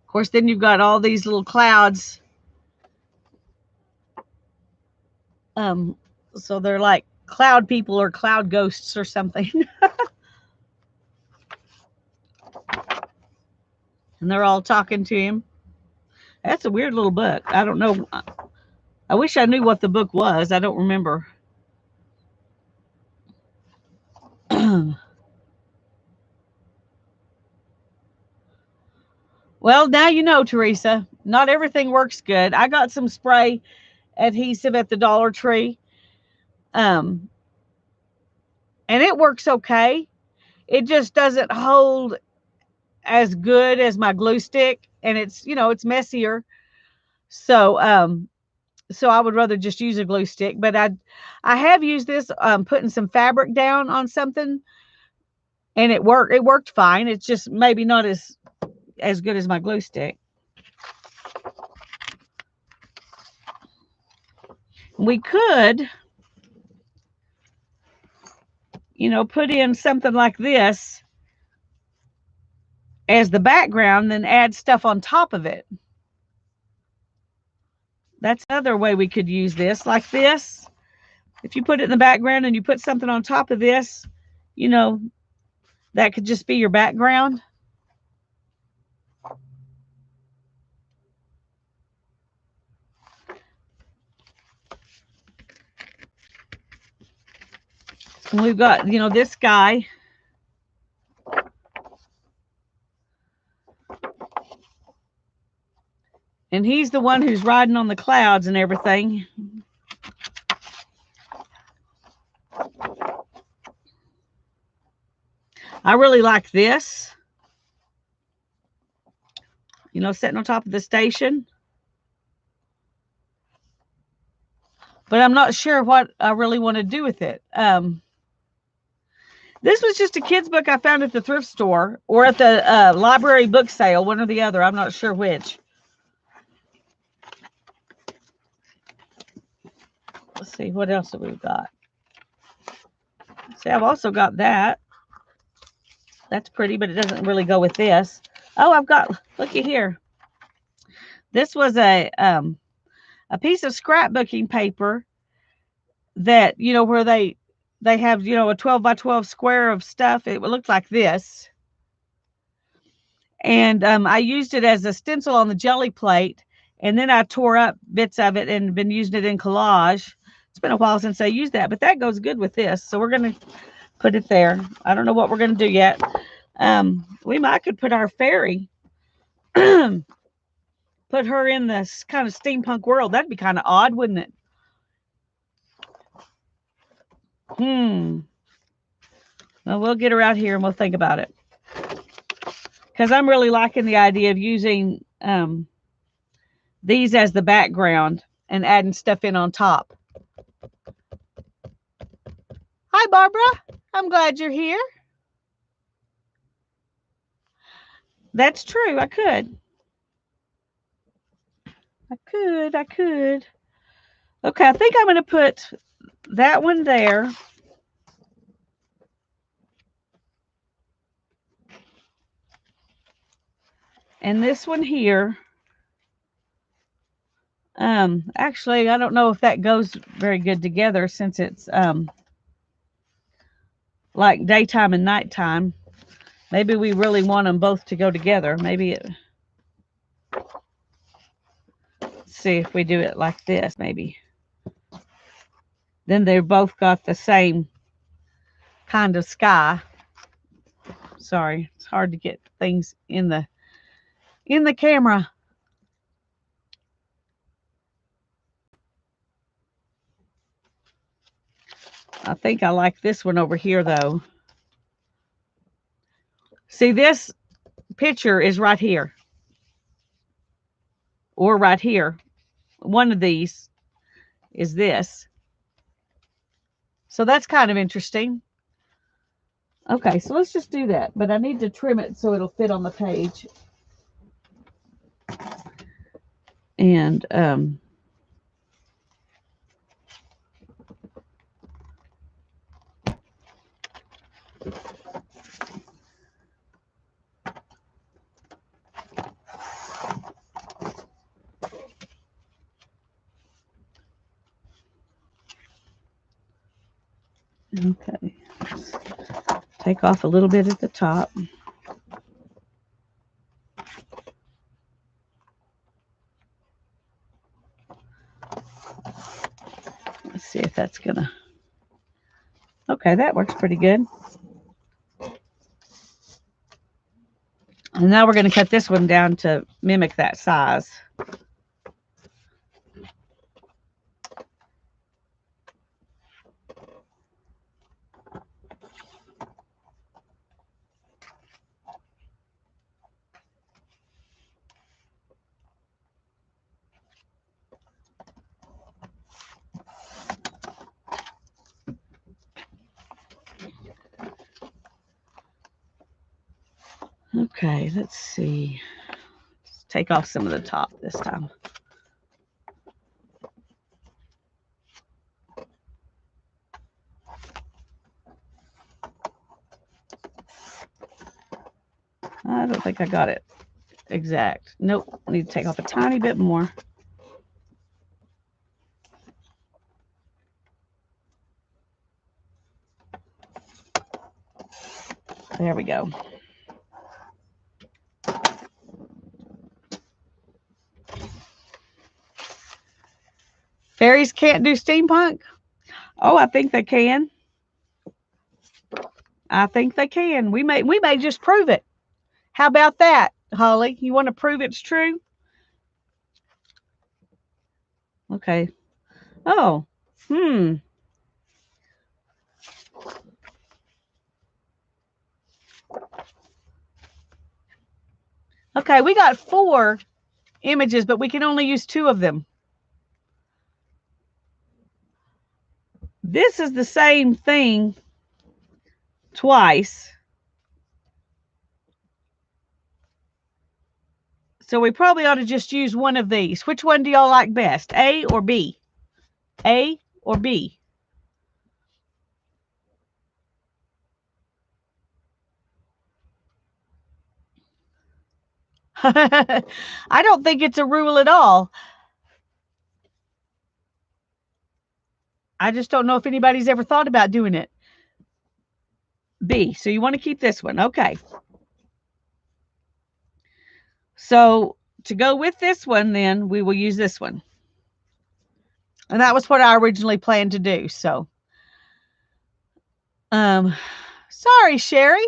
course, then you've got all these little clouds. So they're like cloud people or cloud ghosts or something. And they're all talking to him. That's a weird little book. I don't know. I wish I knew what the book was. I don't remember. Well, now you know, Teresa. Not everything works good. I got some spray adhesive at the Dollar Tree. And it works okay. It just doesn't hold as good as my glue stick, and it's, you know, it's messier. So so I would rather just use a glue stick, but I have used this putting some fabric down on something, and it worked fine. It's just maybe not as good as my glue stick. We could, you know, put in something like this as the background, then add stuff on top of it. That's another way we could use this, like this. If you put it in the background and you put something on top of this, you know, that could just be your background. And we've got, you know, this guy. And he's the one who's riding on the clouds and everything. I really like this. You know, sitting on top of the station. But I'm not sure what I really want to do with it. This was just a kid's book I found at the thrift store or at the library book sale, one or the other. I'm not sure which. Let's see, what else have we got? See, I've also got that. That's pretty, but it doesn't really go with this. Oh, I've got, look at here. This was a piece of scrapbooking paper that, you know, where they have, you know, a 12 by 12 square of stuff. It looked like this. And I used it as a stencil on the jelly plate. And then I tore up bits of it and been using it in collage. It's been a while since I used that, but that goes good with this. So we're going to put it there. I don't know what we're going to do yet. We might could put our fairy, put her in this kind of steampunk world. That'd be kind of odd, wouldn't it? Well, we'll get her out here and we'll think about it. Because I'm really liking the idea of using these as the background and adding stuff in on top. Hi, Barbara. I'm glad you're here. That's true. I could. Okay, I think I'm going to put that one there. And this one here. Actually, I don't know if that goes very good together since it's like daytime and nighttime. Maybe we really want them both to go together. Maybe it. Let's see if we do it like this, maybe. Then they're both got the same kind of sky. Sorry, it's hard to get things in the camera. I think I like this one over here, though. See, this picture is right here. Or right here. One of these is this. So that's kind of interesting. Okay, so let's just do that. But I need to trim it so it'll fit on the page. And okay. Take off a little bit at the top. Let's see if that's gonna. Okay, that works pretty good. And now we're going to cut this one down to mimic that size. Okay, let's see. Let's take off some of the top this time. I don't think I got it exact. Nope, I need to take off a tiny bit more. There we go. Fairies can't do steampunk? Oh, I think they can. I think they can. We may just prove it. How about that, Holly? You want to prove it's true? Okay. Oh. Okay, we got 4 images, but we can only use 2 of them. This is the same thing twice. So we probably ought to just use one of these. Which one do y'all like best? A or B? A or B? I don't think it's a rule at all. I just don't know if anybody's ever thought about doing it. B. So you want to keep this one. Okay. So to go with this one, then we will use this one. And that was what I originally planned to do. So, sorry, Sherry.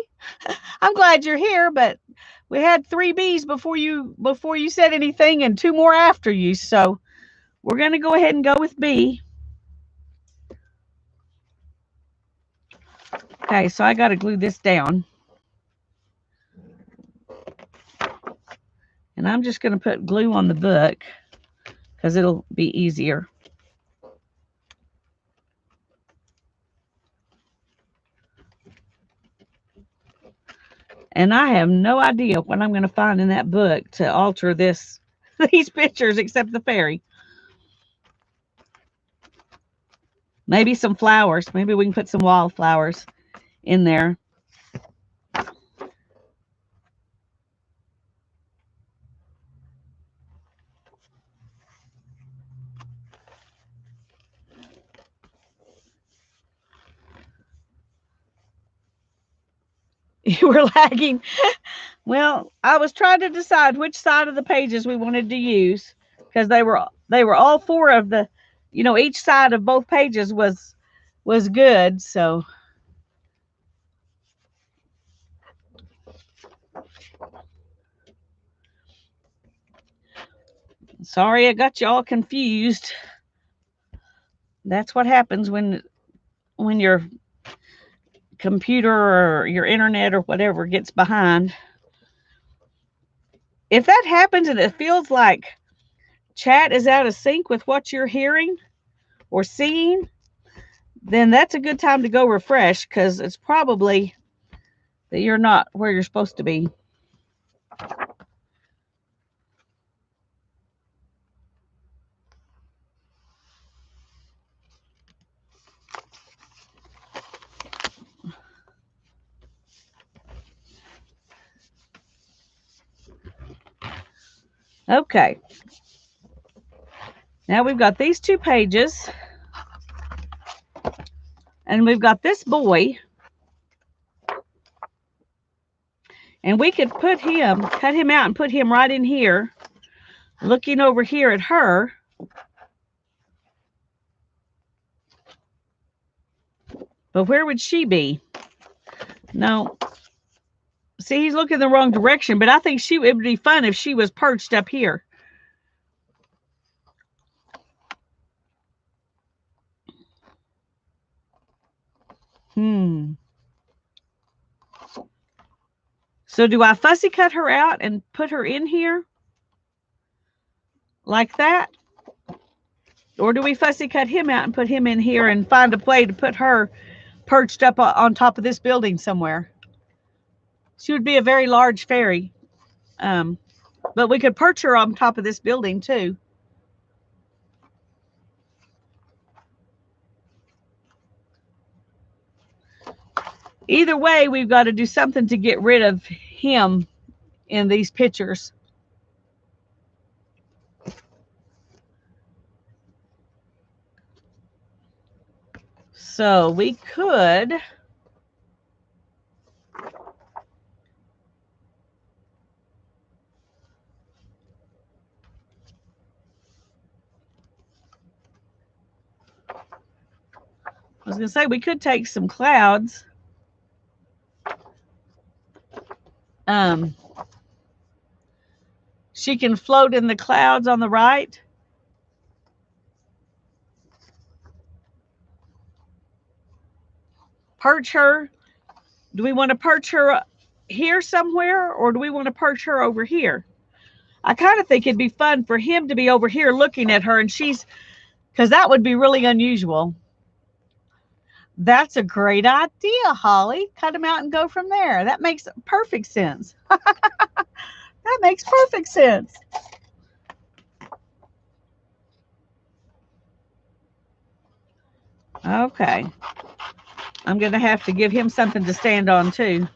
I'm glad you're here, but we had 3 B's before you said anything and 2 more after you. So we're going to go ahead and go with B. Okay, so I got to glue this down. And I'm just going to put glue on the book because it'll be easier. And I have no idea what I'm going to find in that book to alter these pictures except the fairy. Maybe some flowers. Maybe we can put some wildflowers in there. You were lagging. Well, I was trying to decide which side of the pages we wanted to use because they were all 4 of the, each side of both pages was good. So sorry I got you all confused. That's what happens when your computer or your internet or whatever gets behind. If that happens and it feels like chat is out of sync with what you're hearing or seeing, then that's a good time to go refresh because it's probably that you're not where you're supposed to be. Okay. Now we've got these 2 pages. And we've got this boy. And we could cut him out and put him right in here, looking over here at her. But where would she be? No. See, he's looking the wrong direction, but I think it would be fun if she was perched up here. So do I fussy cut her out and put her in here? Like that? Or do we fussy cut him out and put him in here and find a way to put her perched up on top of this building somewhere? She would be a very large fairy. But we could perch her on top of this building too. Either way, we've got to do something to get rid of him in these pictures. So we could was going to say we could take some clouds. She can float in the clouds on the right. Perch her. Do we want to perch her here somewhere, or do we want to perch her over here? I kind of think it'd be fun for him to be over here looking at her, and she's, because that would be really unusual. That's a great idea, Holly. Cut him out and go from there. That makes perfect sense. That makes perfect sense. Okay. I'm going to have to give him something to stand on too.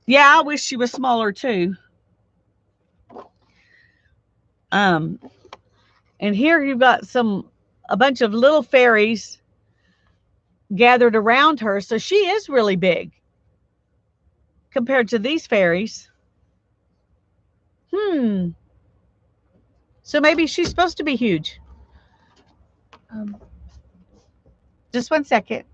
Yeah, I wish she was smaller too. And here you've got a bunch of little fairies gathered around her, so she is really big compared to these fairies. So maybe she's supposed to be huge. Just 1 second.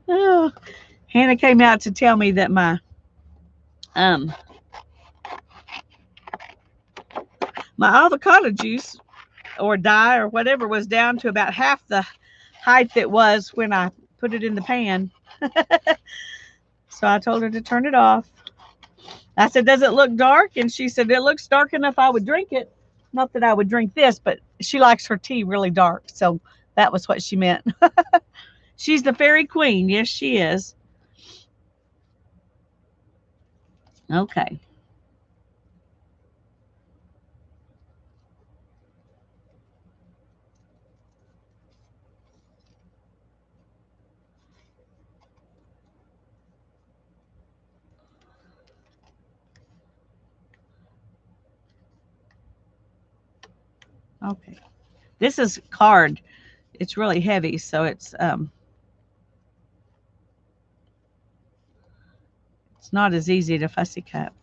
Oh, Hannah came out to tell me that my avocado juice or dye or whatever was down to about half the height it was when I put it in the pan. So I told her to turn it off. I said, does it look dark? And she said, it looks dark enough I would drink it. Not that I would drink this, but she likes her tea really dark. So that was what she meant. She's the fairy queen. Yes, she is. Okay. Okay. This is card. It's really heavy, so it's not as easy to fussy cut.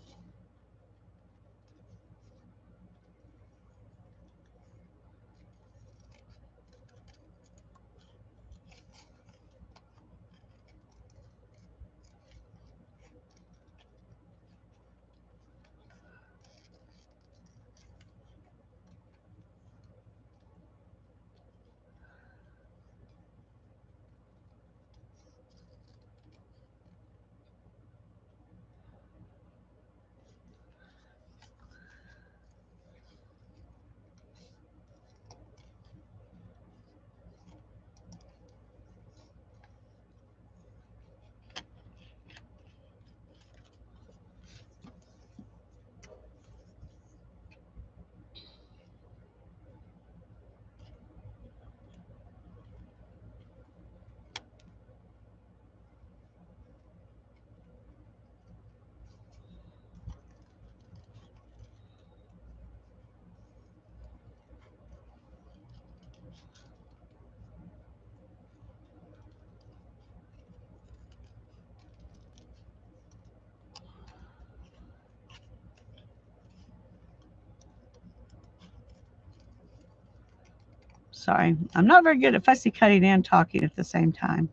Sorry, I'm not very good at fussy cutting and talking at the same time.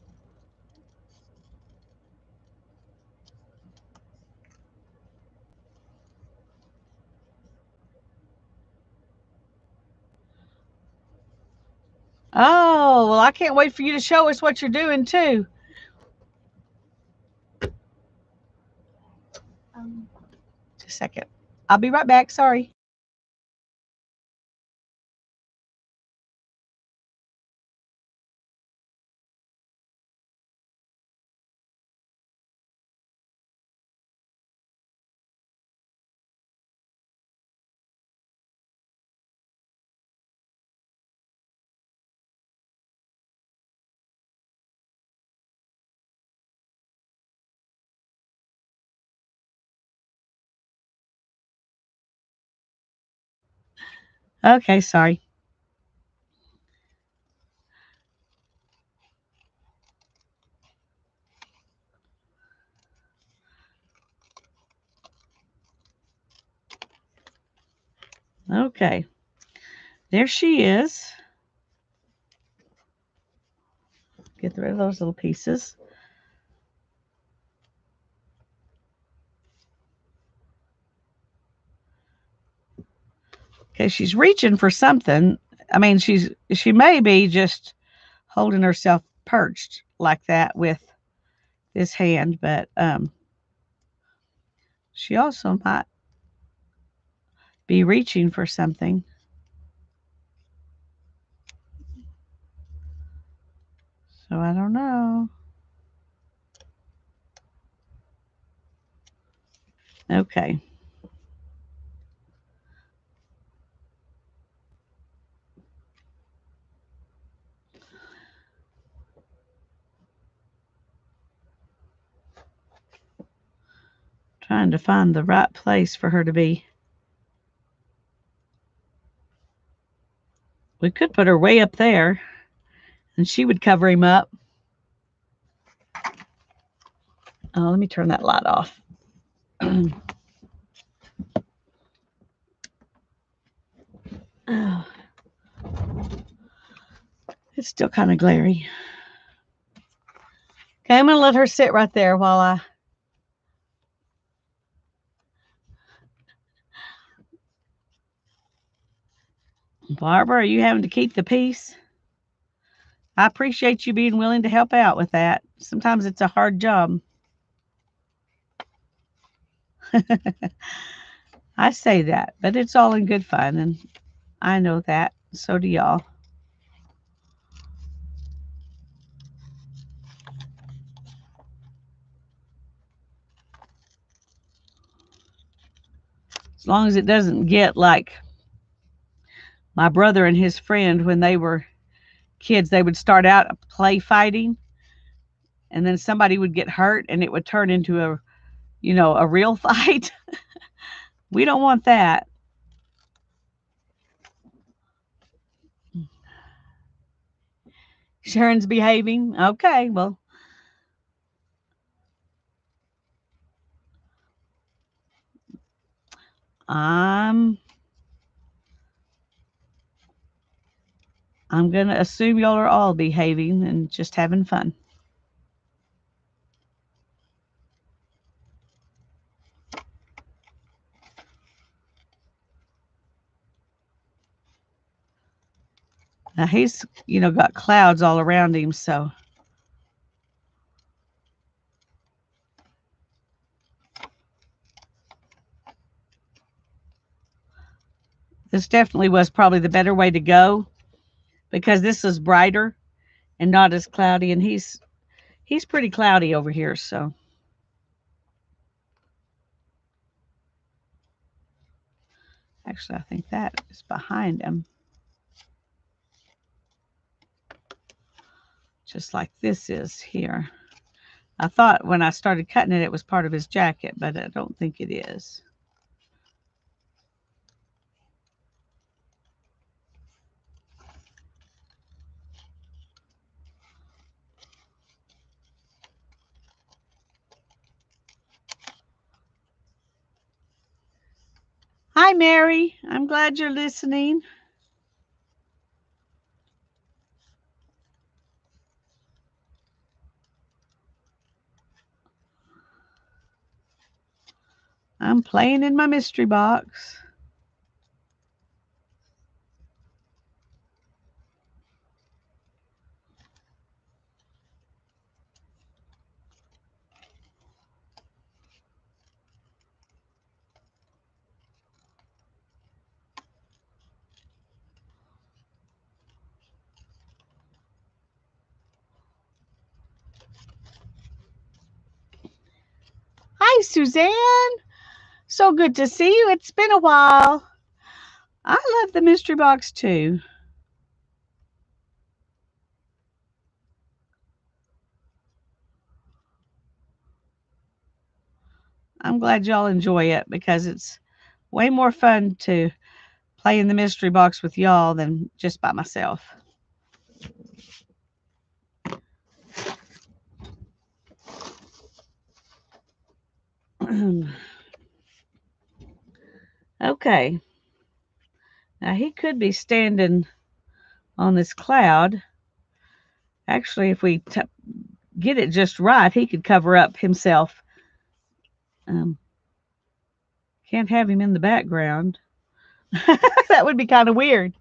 Oh, well, I can't wait for you to show us what you're doing too. Just a second. I'll be right back. Sorry. Okay, sorry. Okay. There she is. Get rid of those little pieces. Okay, she's reaching for something. I mean, she may be just holding herself perched like that with this hand, but she also might be reaching for something. So I don't know. Okay. Trying to find the right place for her to be. We could put her way up there and she would cover him up. Oh, let me turn that light off. Oh, it's still kind of glary. Okay, I'm going to let her sit right there while I... Barbara, are you having to keep the peace? I appreciate you being willing to help out with that. Sometimes it's a hard job. I say that, but it's all in good fun, and I know that. So do y'all. As long as it doesn't get like my brother and his friend when they were kids, they would start out play fighting, and then somebody would get hurt, and it would turn into a real fight. We don't want that. Sharon's behaving. Okay, well, I'm going to assume y'all are all behaving and just having fun. Now he's, got clouds all around him, so this definitely was probably the better way to go because this is brighter and not as cloudy, and he's pretty cloudy over here, so actually I think that is behind him. Just like this is here. I thought when I started cutting it, it was part of his jacket, but I don't think it is. Hi, Mary. I'm glad you're listening. I'm playing in my mystery box. Hi, Suzanne. So good to see you. It's been a while. I love the mystery box too. I'm glad y'all enjoy it because it's way more fun to playing the mystery box with y'all than just by myself. Okay. Now he could be standing on this cloud. Actually, if we get it just right, he could cover up himself. Can't have him in the background. That would be kind of weird.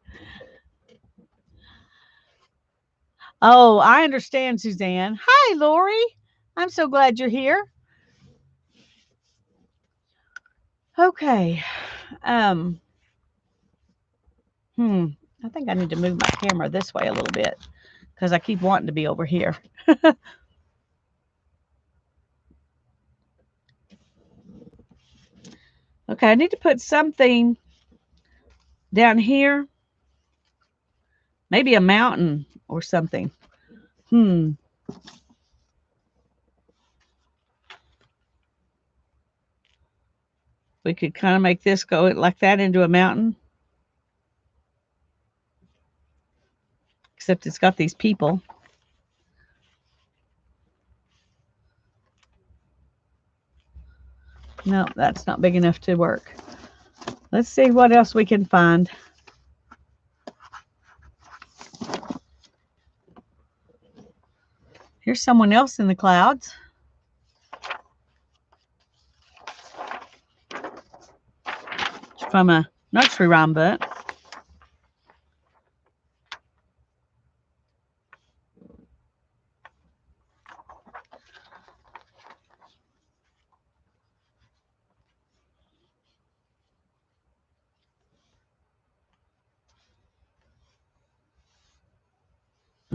Oh, I understand, Suzanne. Hi, Lori. I'm so glad you're here. Okay. I think I need to move my camera this way a little bit because I keep wanting to be over here. Okay, I need to put something down here. Maybe a mountain or something. We could kind of make this go like that into a mountain. Except it's got these people. No, that's not big enough to work. Let's see what else we can find. Here's someone else in the clouds. It's from a nursery rhyme book.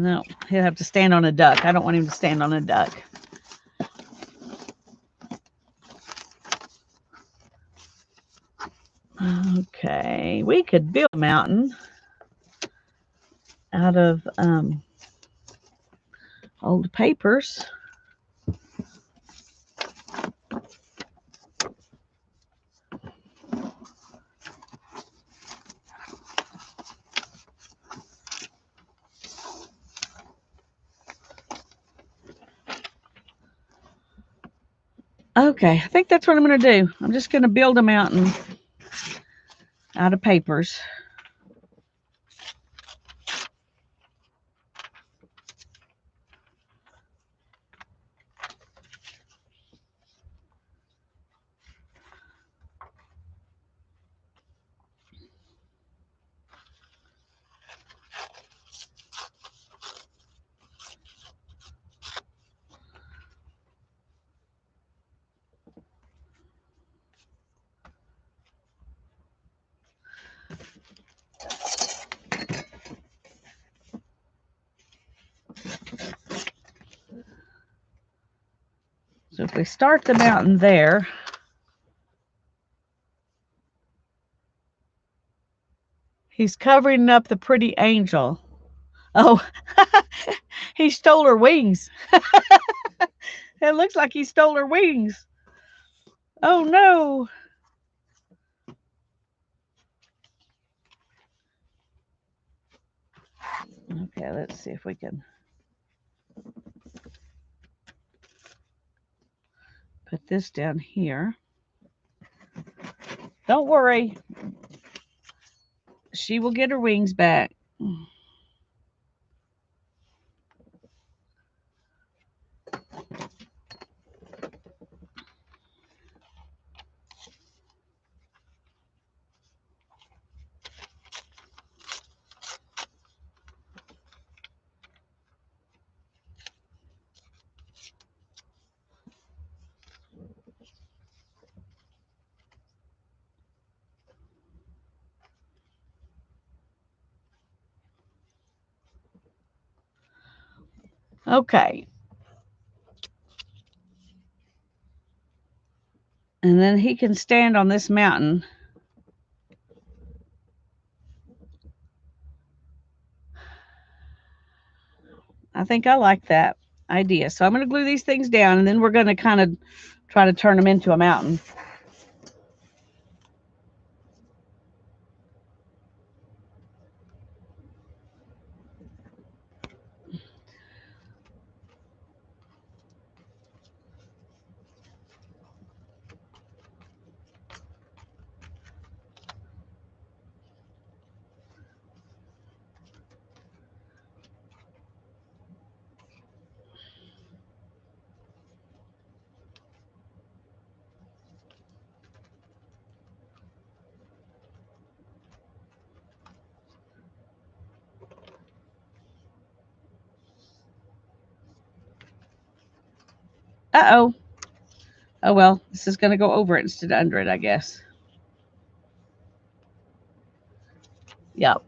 No, he'll have to stand on a duck. I don't want him to stand on a duck. Okay, we could build a mountain out of old papers. Okay, I think that's what I'm going to do. I'm just going to build a mountain out of papers. So if we start the mountain there, he's covering up the pretty angel. Oh, he stole her wings. It looks like he stole her wings. Oh no. Okay, let's see if we can put this down here. Don't worry. She will get her wings back. Okay. And then he can stand on this mountain. I think I like that idea. So I'm going to glue these things down, and then we're going to kind of try to turn them into a mountain. Uh-oh. Oh, well, this is going to go over it instead of under it, I guess. Yep.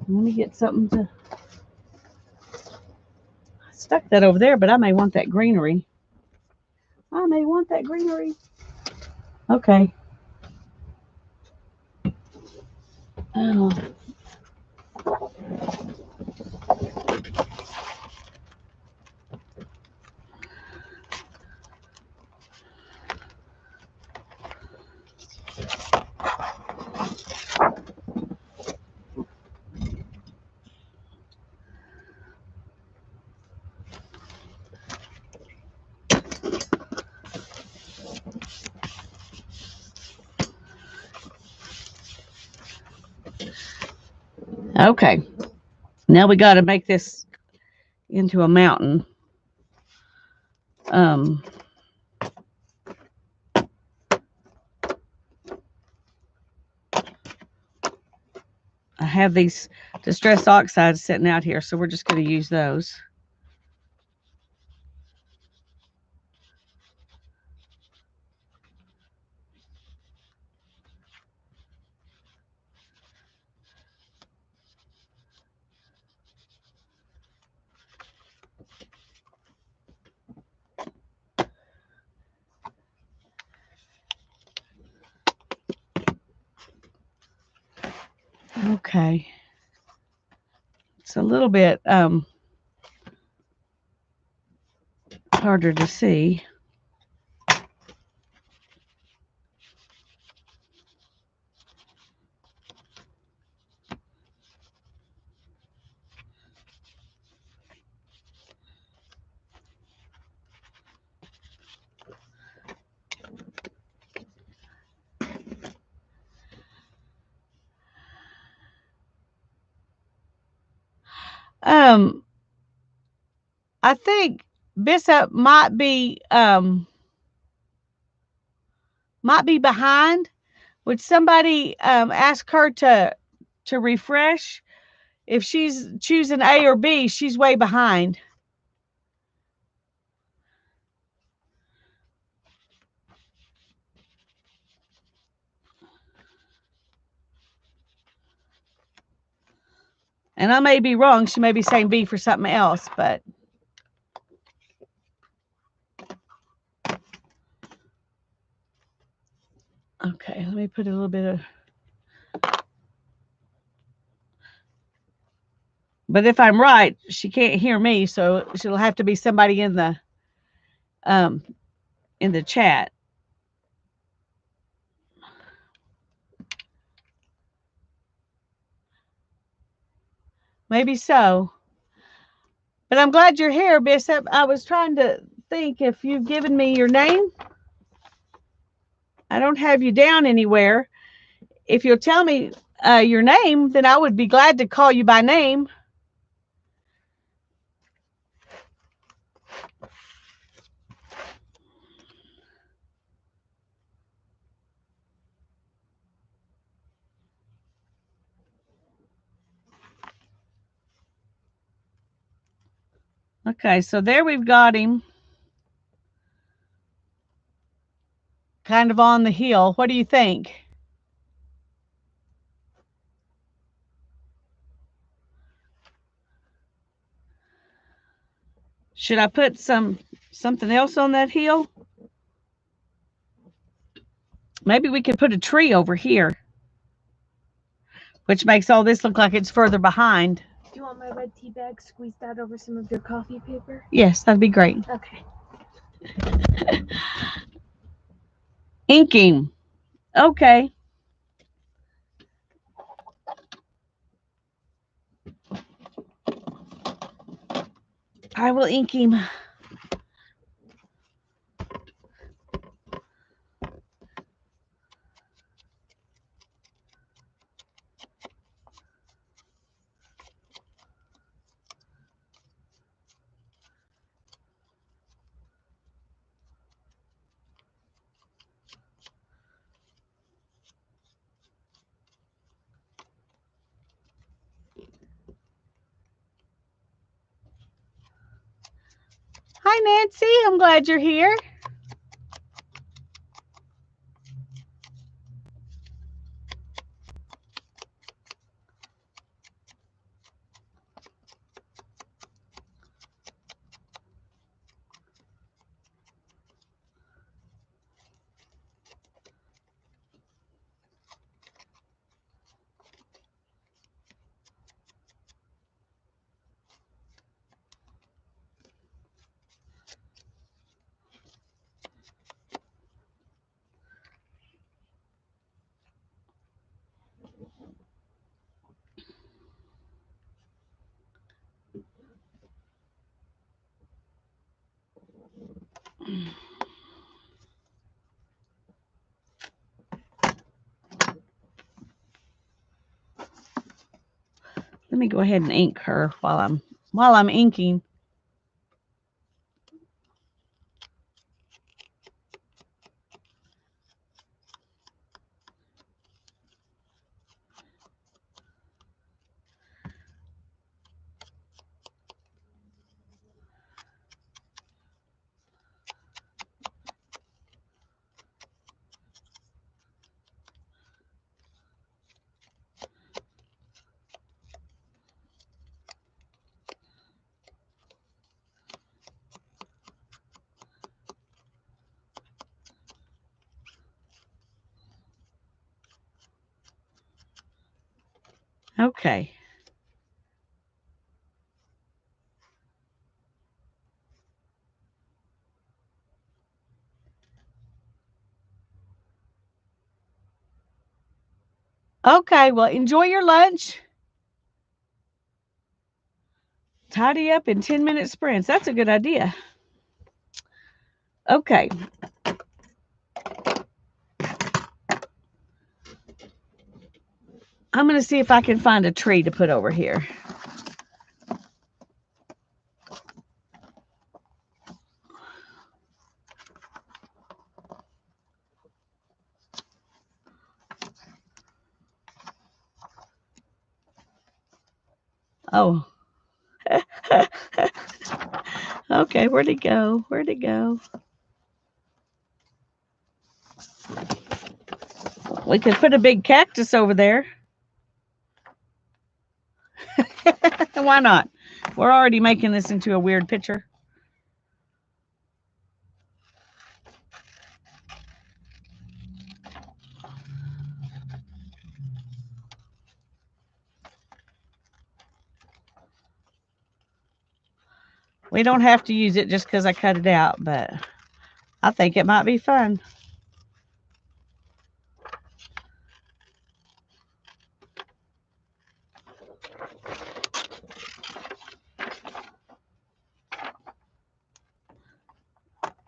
Let me get something to... I stuck that over there, but I may want that greenery. I may want that greenery. Okay. Oh. Okay. Now we got to make this into a mountain. I have these distress oxides sitting out here, so we're just going to use those. Okay. It's a little bit harder to see. I think Bishop might be behind. Would somebody ask her to refresh? If she's choosing A or B, she's way behind. And I may be wrong. She may be saying B for something else, but okay, let me put a little bit of... But if I'm right, she can't hear me, so she'll have to be somebody in the chat. Maybe so. But I'm glad you're here, Bishop. I was trying to think if you've given me your name. I don't have you down anywhere. If you'll tell me your name, then I would be glad to call you by name. Okay, so there we've got him. Kind of on the hill. What do you think? Should I put something else on that hill? Maybe we could put a tree over here, which makes all this look like it's further behind. Do you want my red tea bag squeezed out over some of your coffee paper? Yes, that'd be great. Okay. Inking. Okay. I will ink him. Hi, Nancy. I'm glad you're here. Let me go ahead and ink her while I'm inking. Okay. Okay, well, enjoy your lunch. Tidy up in 10-minute sprints. That's a good idea. Okay. I'm going to see if I can find a tree to put over here. Oh. Okay, where'd it go? Where'd it go? We could put a big cactus over there. Why not? We're already making this into a weird picture. We don't have to use it just because I cut it out, but I think it might be fun.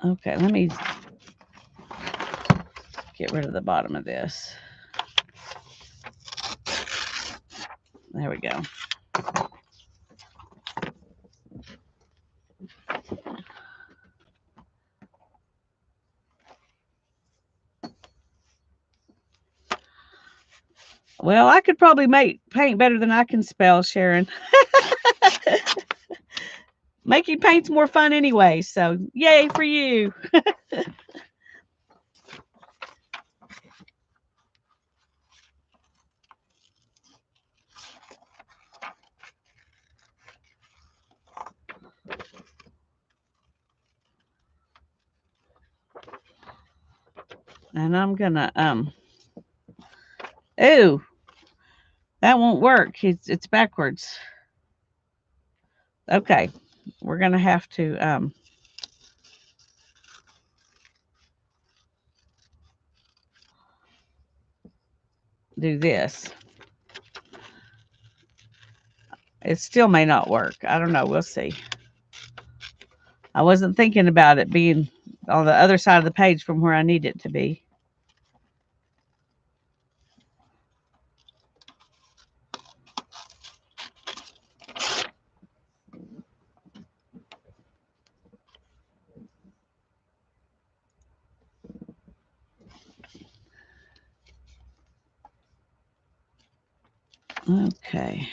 Okay, let me get rid of the bottom of this. There we go. Well, I could probably paint better than I can spell, Sharon. Making paint's more fun anyway, so yay for you. And I'm gonna ooh, that won't work. It's backwards. Okay, we're gonna have to do this. It still may not work. I don't know. We'll see. I wasn't thinking about it being on the other side of the page from where I need it to be. Okay.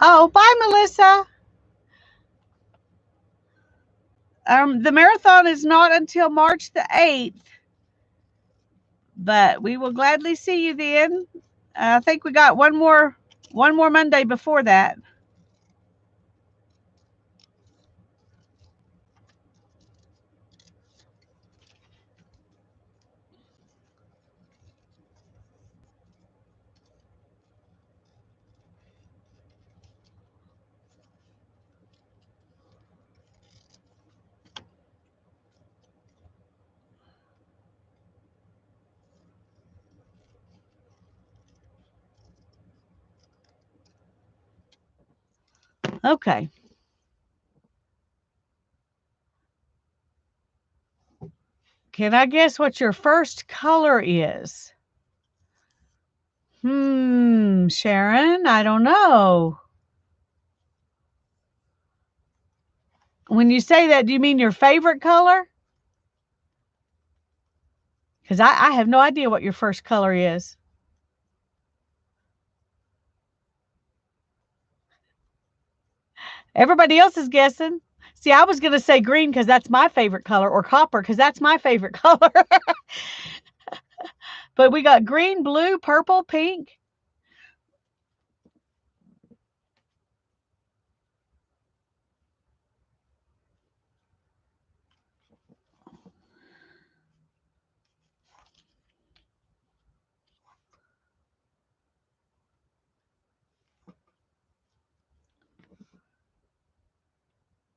Oh, bye, Melissa. The marathon is not until March the 8th, but we will gladly see you then. I think we got one more Monday before that. Okay. Can I guess what your first color is? Sharon, I don't know. When you say that, do you mean your favorite color? Because I have no idea what your first color is. Everybody else is guessing. See, I was going to say green because that's my favorite color, or copper because that's my favorite color. But we got green, blue, purple, pink.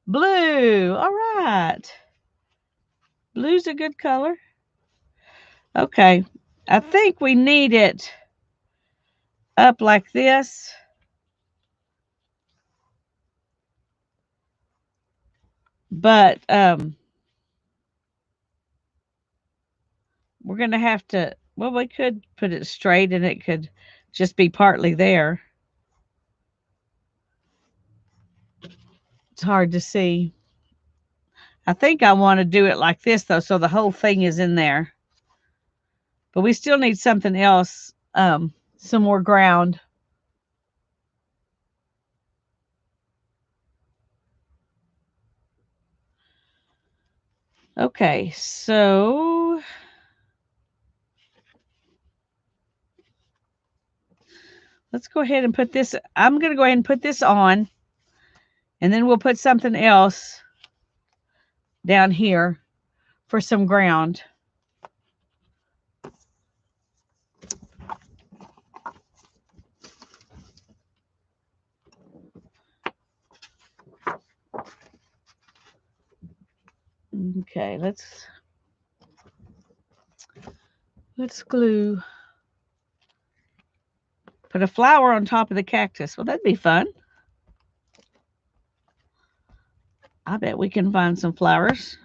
Blue. All right. Blue's a good color. Okay. I think we need it up like this. But we're going to have to, well, we could put it straight and it could just be partly there. It's hard to see. I think I want to do it like this, though, so the whole thing is in there. But we still need something else, some more ground. Okay, so let's go ahead and put this. I'm going to go ahead and put this on, and then we'll put something else down here for some ground. Okay, let's glue. Put a flower on top of the cactus. Well, that'd be fun. I bet we can find some flowers.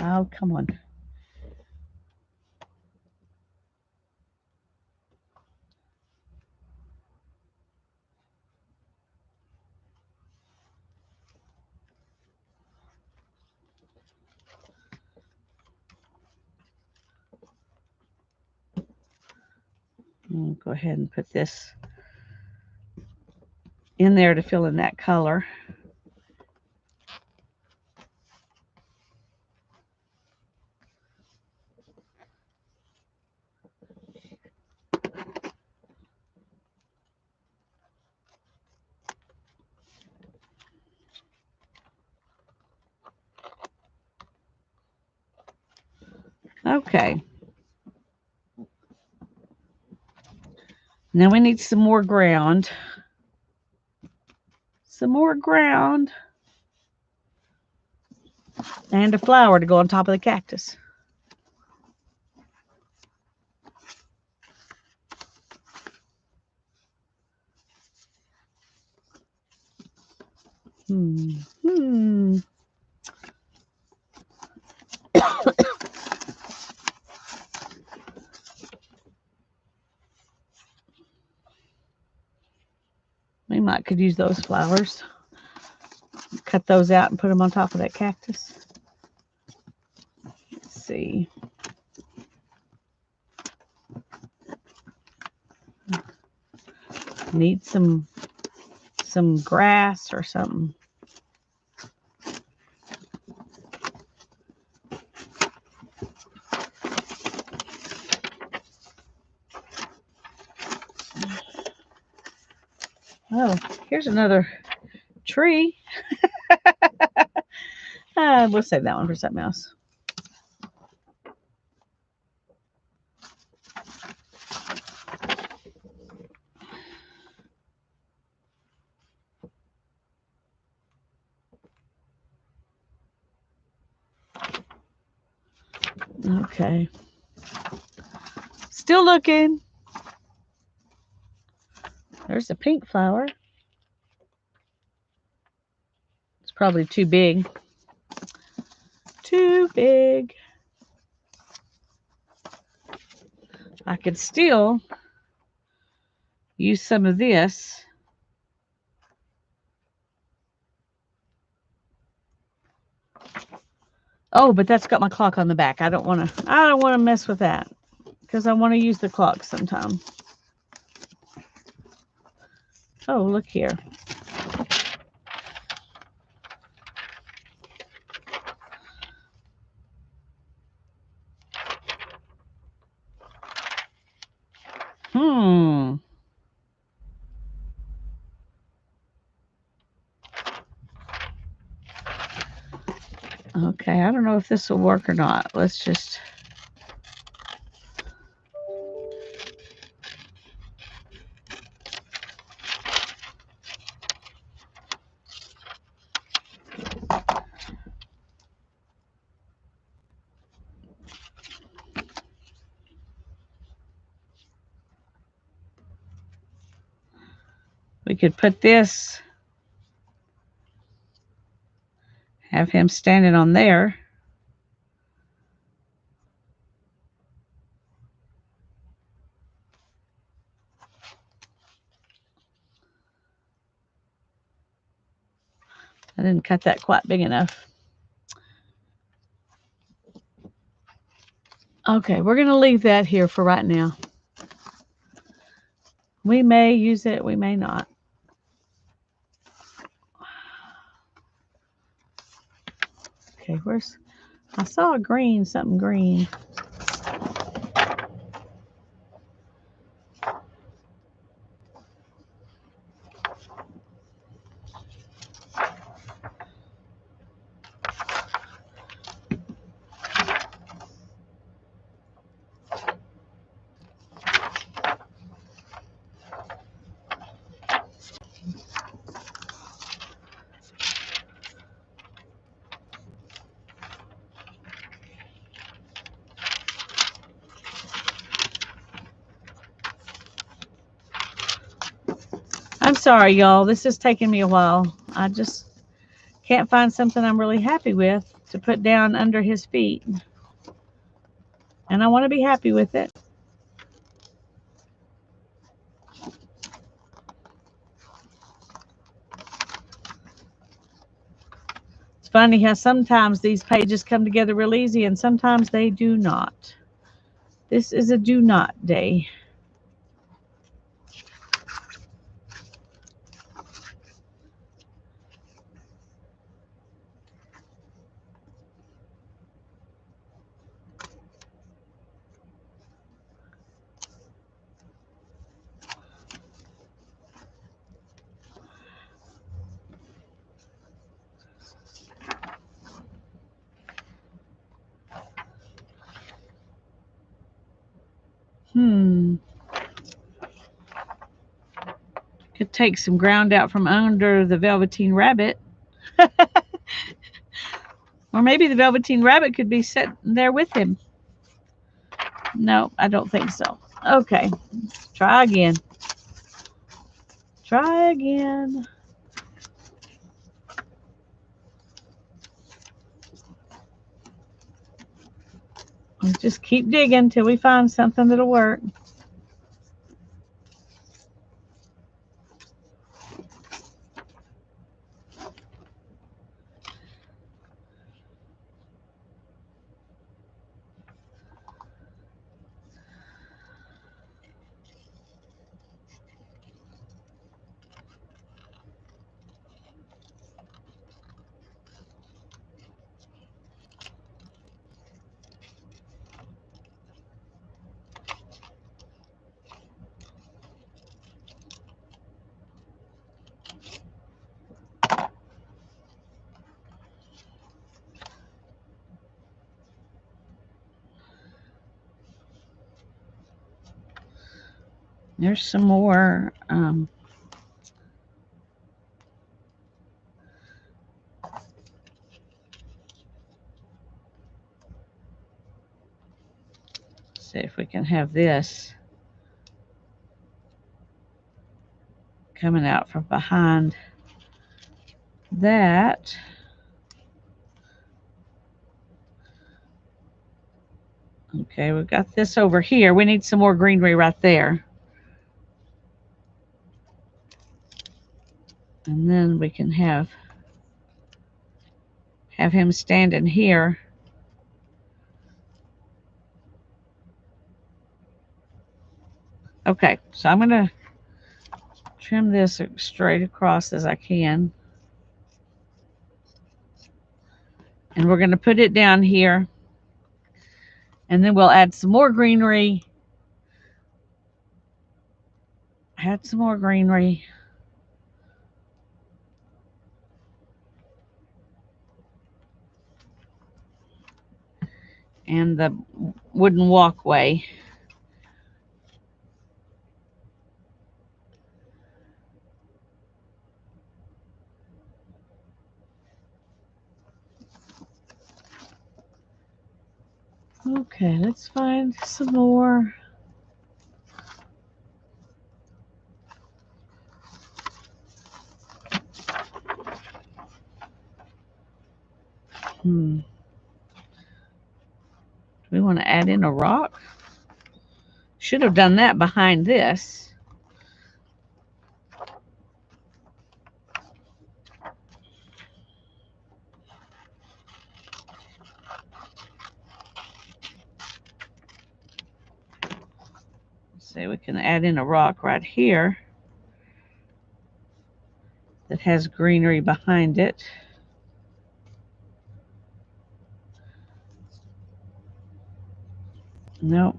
Oh, come on. I'll go ahead and put this in there to fill in that color. Okay. Now we need some more ground. Some more ground. And a flower to go on top of the cactus. We might could use those flowers. Cut those out and put them on top of that cactus. see. Need some grass or something. Oh, here's another tree. We'll save that one for something else. Okay. Still looking. There's a pink flower. It's probably too big. Too big. I could still use some of this. Oh, but that's got my clock on the back. I don't want to mess with that because I want to use the clock sometime. Oh, look here. Okay, I don't know if this will work or not. Let's just... We could put this, have him standing on there. I didn't cut that quite big enough. Okay, we're going to leave that here for right now. We may use it, we may not. Okay, where's... I saw a green, something green. I'm sorry, y'all. This is taking me a while. I just can't find something I'm really happy with to put down under his feet. And I want to be happy with it. It's funny how sometimes these pages come together real easy and sometimes they do not. This is a do not day. Could take some ground out from under the Velveteen Rabbit. Or maybe the Velveteen Rabbit could be sitting there with him. No, I don't think so. Okay, let's try again. Try again. Let's just keep digging till we find something that'll work. There's some more. See if we can have this coming out from behind that. Okay, we've got this over here. We need some more greenery right there. And then we can have him standing here. Okay, so I'm going to trim this straight across as I can. And we're going to put it down here. And then we'll add some more greenery. Add some more greenery. And the wooden walkway. Okay, let's find some more. Do we want to add in a rock? Should have done that behind this. See, we can add in a rock right here that has greenery behind it. Nope.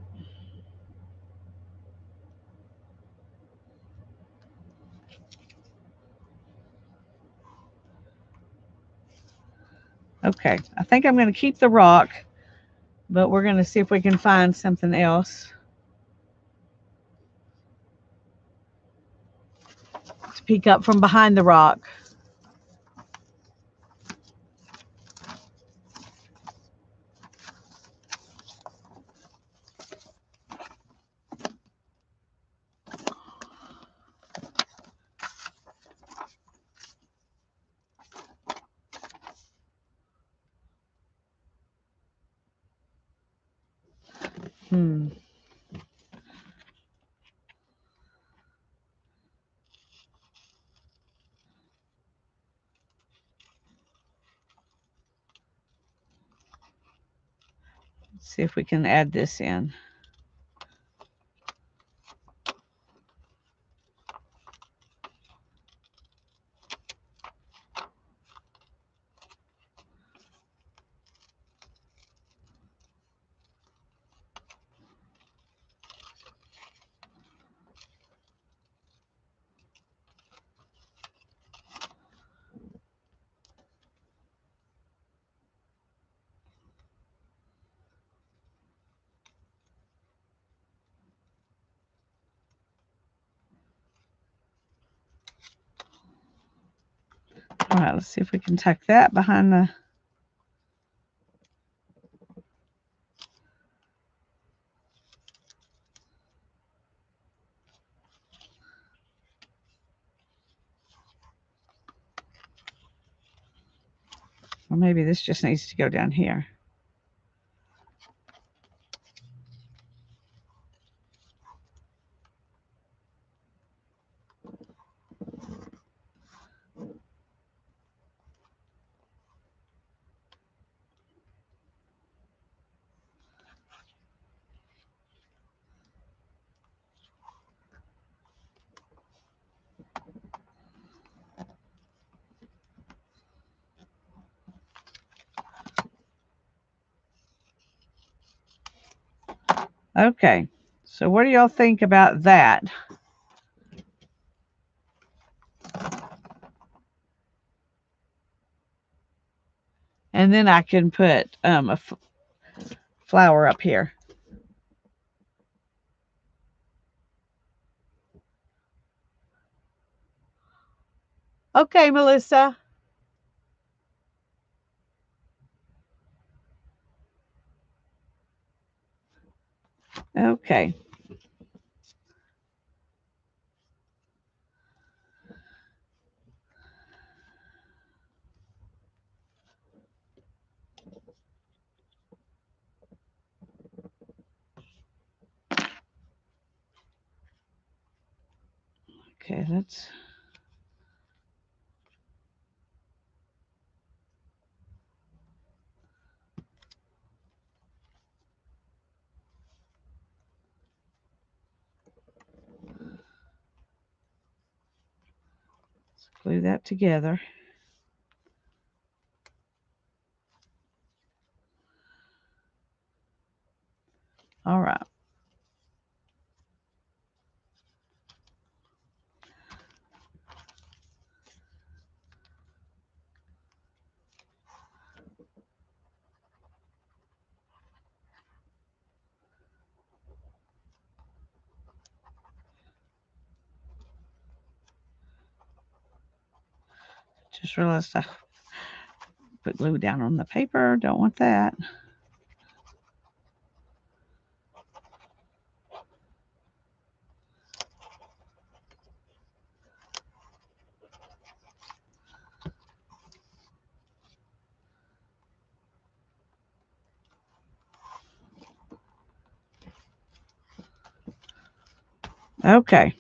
Okay, I think I'm going to keep the rock, but we're going to see if we can find something else to peek up from behind the rock. Let's see if we can add this in. All right, let's see if we can tuck that behind the... Or maybe this just needs to go down here. Okay, so what do y'all think about that? And then I can put a flower up here. Okay, Melissa. Okay. Okay, let's glue that together. All right. Just realized I put glue down on the paper. Don't want that. Okay.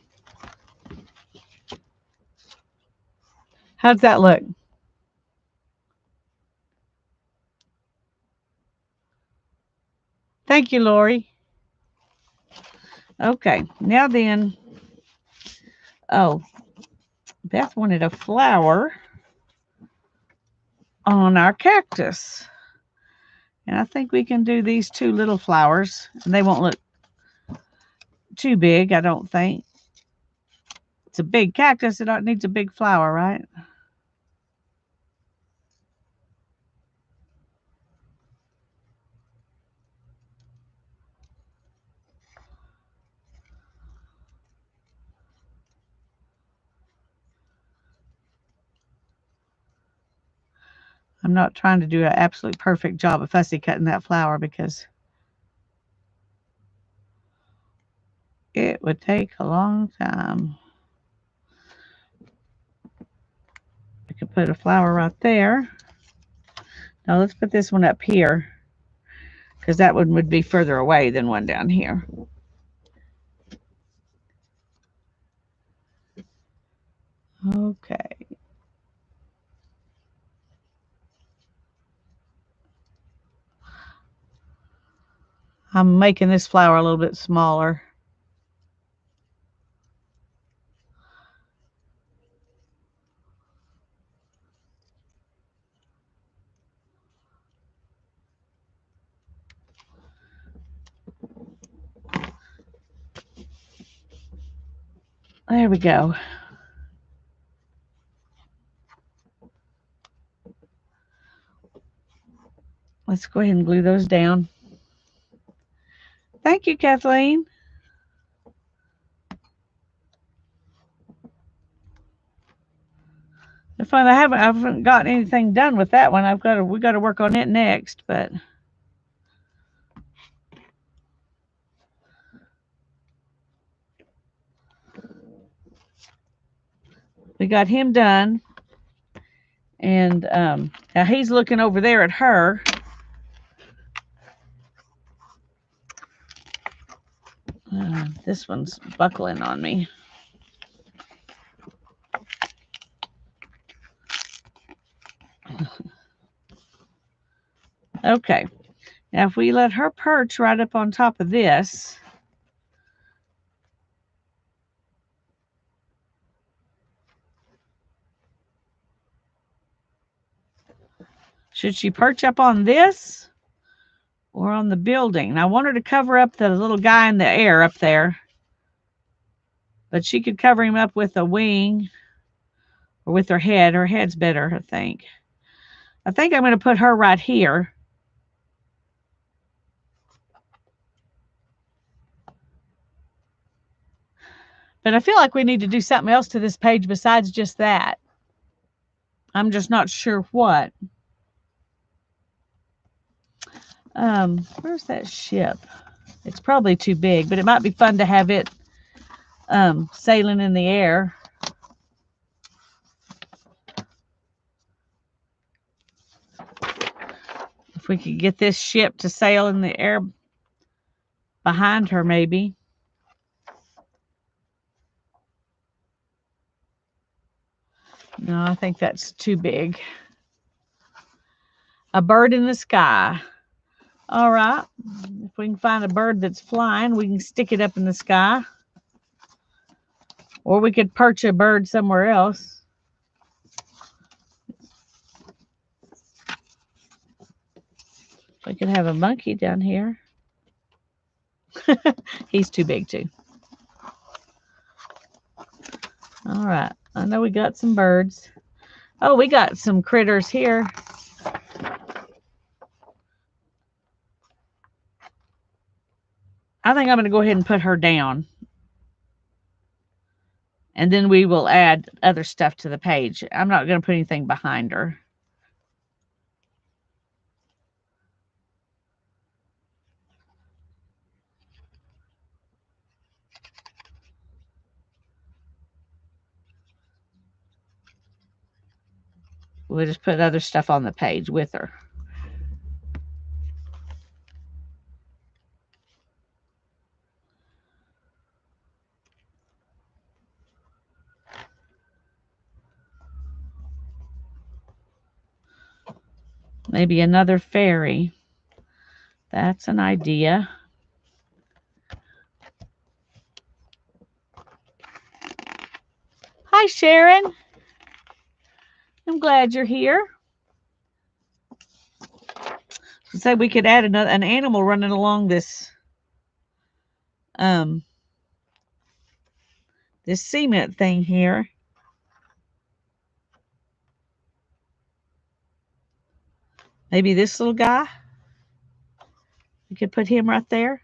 How's that look? Thank you, Lori. Okay. Now then, oh, Beth wanted a flower on our cactus. And I think we can do these two little flowers. And they won't look too big, I don't think. It's a big cactus. It needs a big flower, right? I'm not trying to do an absolute perfect job of fussy cutting that flower because it would take a long time. I could put a flower right there. Now let's put this one up here because that one would be further away than one down here. Okay. I'm making this flower a little bit smaller. There we go. Let's go ahead and glue those down. Thank you, Kathleen. It's fun. I haven't gotten anything done with that one. We got to work on it next, but we got him done. And now he's looking over there at her. This one's buckling on me. Okay. Now if we let her perch right up on top of this, should she perch up on this or on the building? And I want her to cover up the little guy in the air up there, but she could cover him up with a wing or with her head. Her head's better, I think. I think I'm going to put her right here. But I feel like we need to do something else to this page besides just that. I'm just not sure what. Where's that ship? It's probably too big, but it might be fun to have it sailing in the air. If we could get this ship to sail in the air behind her, maybe. No, I think that's too big. A bird in the sky. All right. If we can find a bird that's flying, we can stick it up in the sky. Or we could perch a bird somewhere else. We could have a monkey down here. He's too big too. All right. I know we got some birds. Oh, we got some critters here. I think I'm going to go ahead and put her down. And then we will add other stuff to the page. I'm not going to put anything behind her. We'll just put other stuff on the page with her. Maybe another fairy. That's an idea. Hi, Sharon. I'm glad you're here. So we could add an animal running along this this cement thing here. Maybe this little guy. We could put him right there.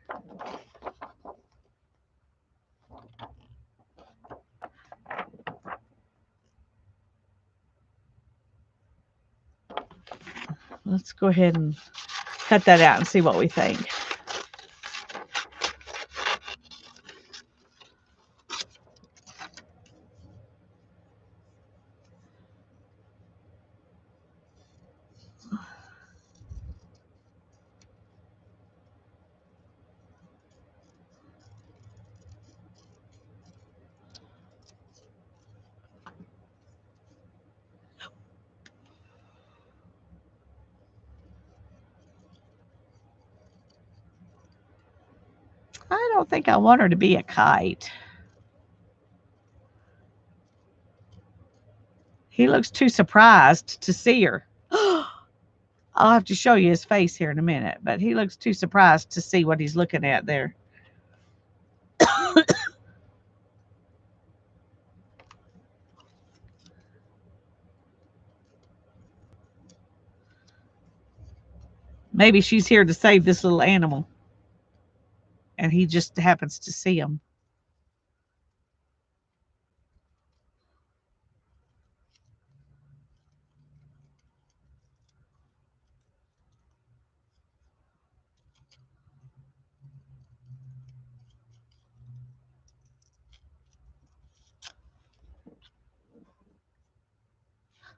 Let's go ahead and cut that out and see what we think. I don't think I want her to be a kite. He looks too surprised to see her. I'll have to show you his face here in a minute, but he looks too surprised to see what he's looking at there. Maybe she's here to save this little animal, and he just happens to see him.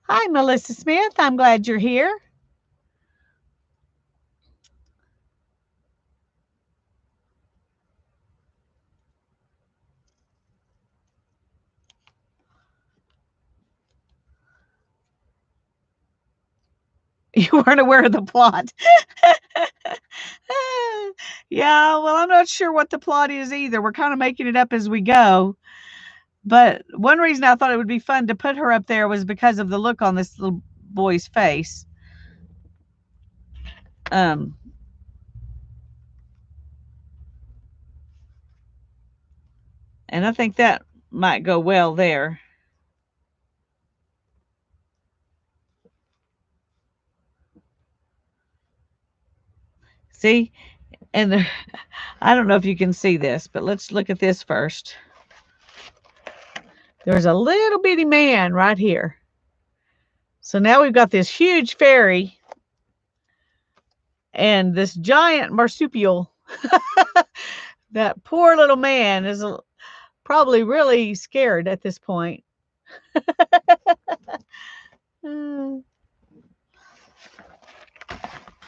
Hi, Melissa Smith. I'm glad you're here. You weren't aware of the plot. Yeah, well, I'm not sure what the plot is either. We're kind of making it up as we go. But one reason I thought it would be fun to put her up there was because of the look on this little boy's face. And I think that might go well there. See? And I don't know if you can see this, but let's look at this first. There's a little bitty man right here. So now we've got this huge fairy and this giant marsupial. That poor little man is probably really scared at this point.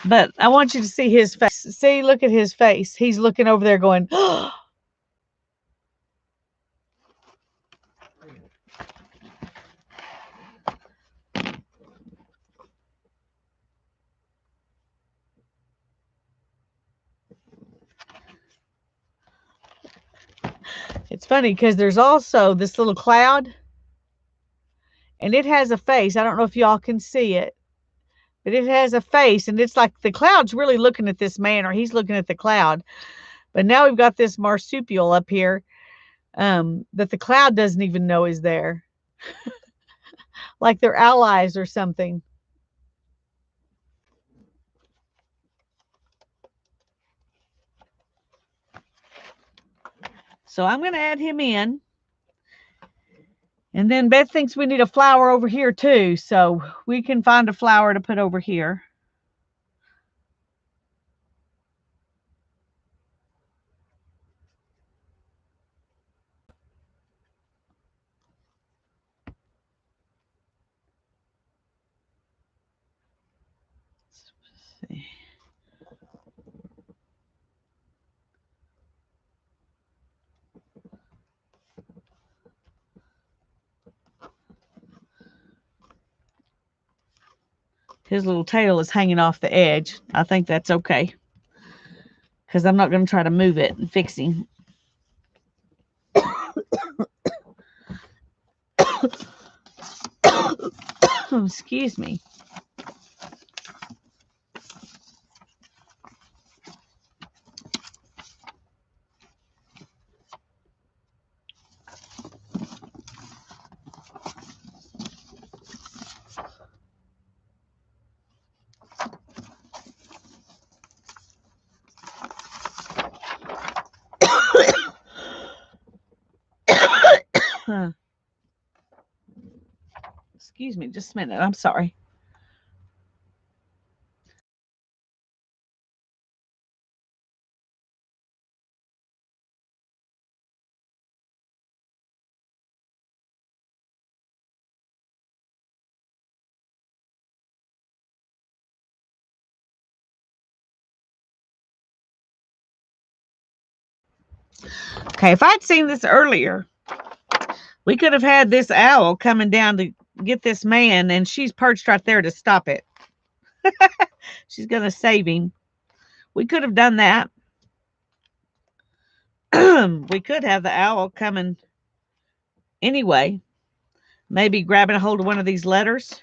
But I want you to see his face. See, look at his face. He's looking over there going, oh. It's funny because there's also this little cloud and it has a face. I don't know if y'all can see it, but it has a face and it's like the cloud's really looking at this man or he's looking at the cloud. But now we've got this marsupial up here that the cloud doesn't even know is there. Like they're allies or something. So I'm going to add him in. And then Beth thinks we need a flower over here too. So we can find a flower to put over here. Let's see. His little tail is hanging off the edge. I think that's okay. Because I'm not going to try to move it and fix him. Excuse me. Excuse me, just a minute. I'm sorry. Okay, if I'd seen this earlier, we could have had this owl coming down to get this man, and she's perched right there to stop it. She's going to save him. We could have done that. We could have the owl coming anyway. Maybe grabbing a hold of one of these letters.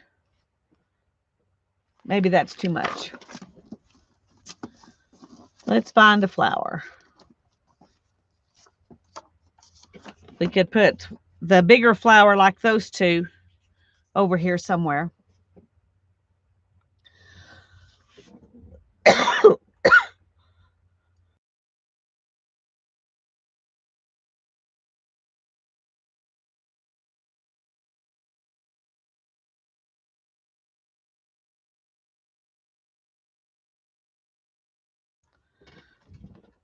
Maybe that's too much. Let's find a flower. We could put the bigger flower like those two over here somewhere.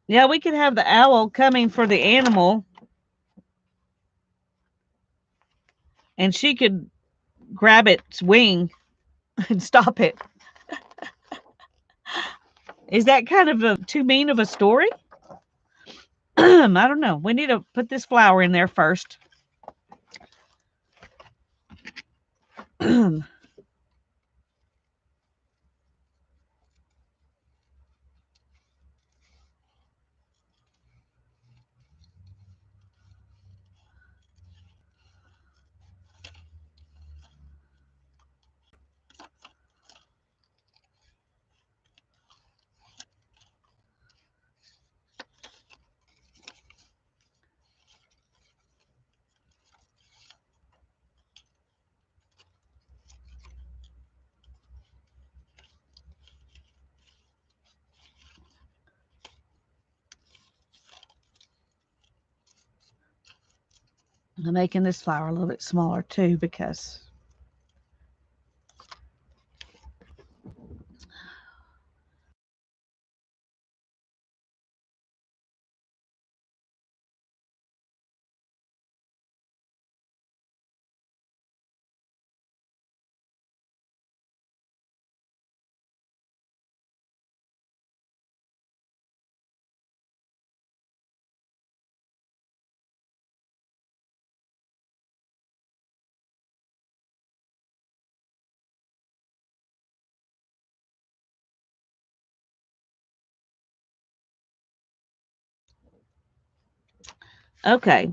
Yeah, we could have the owl coming for the animal. And she could grab its wing and stop it. Is that kind of too mean of a story? I don't know. We need to put this flower in there first. I'm making this flower a little bit smaller too because Okay.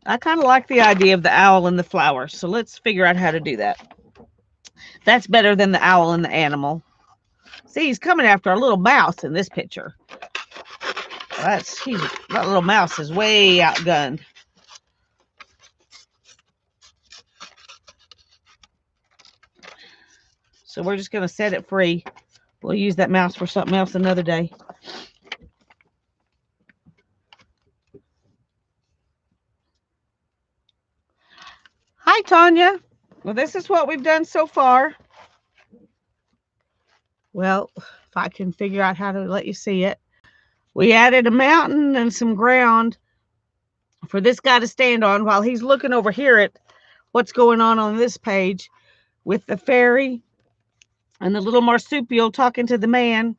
I kind of like the idea of the owl and the flowers, so let's figure out how to do that. That's better than the owl and the animal. See, he's coming after a little mouse in this picture. That little mouse is way outgunned. So we're just going to set it free. We'll use that mouse for something else another day. Hi, Tanya. Well, this is what we've done so far. Well, if I can figure out how to let you see it. We added a mountain and some ground for this guy to stand on while he's looking over here at what's going on this page with the fairy and the little marsupial talking to the man.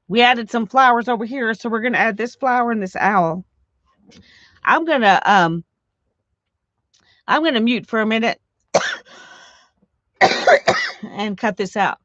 We added some flowers over here, so we're going to add this flower and this owl. I'm going to mute for a minute and cut this out.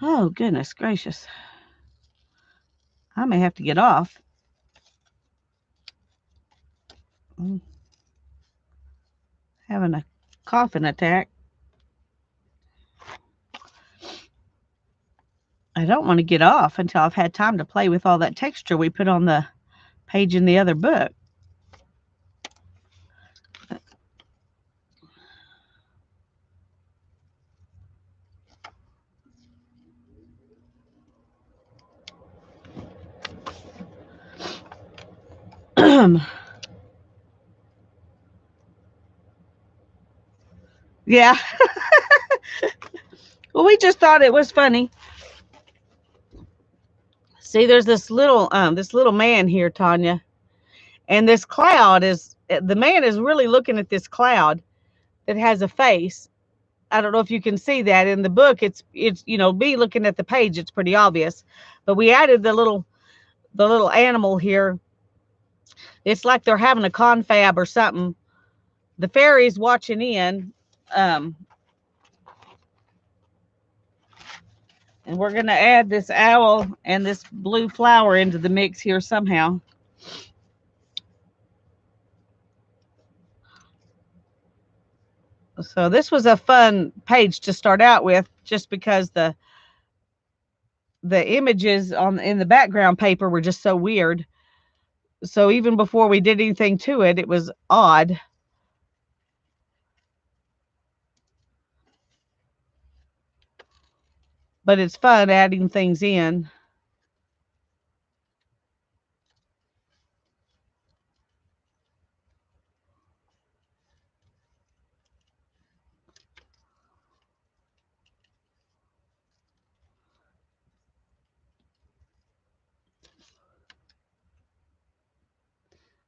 Oh, goodness gracious. I may have to get off. I'm having a coughing attack. I don't want to get off until I've had time to play with all that texture we put on the page in the other book. Yeah. Well, we just thought it was funny. See, there's this little man here, Tanya, and this cloud is the man is really looking at this cloud that has a face. I don't know if you can see that in the book. It's me looking at the page, it's pretty obvious, but we added the little animal here. It's like they're having a confab or something. The fairy's watching in. And we're going to add this owl and this blue flower into the mix here somehow. So this was a fun page to start out with, just because the images in the background paper were just so weird. So even before we did anything to it, it was odd. But it's fun adding things in.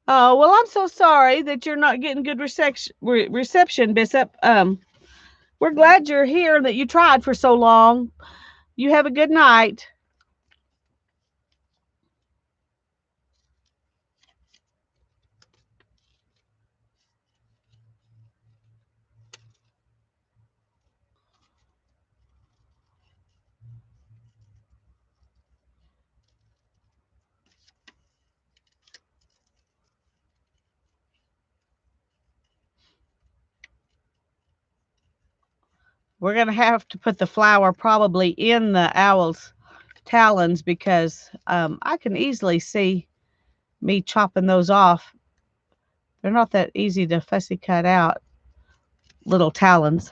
Oh, well, I'm so sorry that you're not getting good reception, Bishop. We're glad you're here, that you tried for so long. You have a good night. we're going to have to put the flower probably in the owl's talons because I can easily see me chopping those off. They're not that easy to fussy cut out, little talons.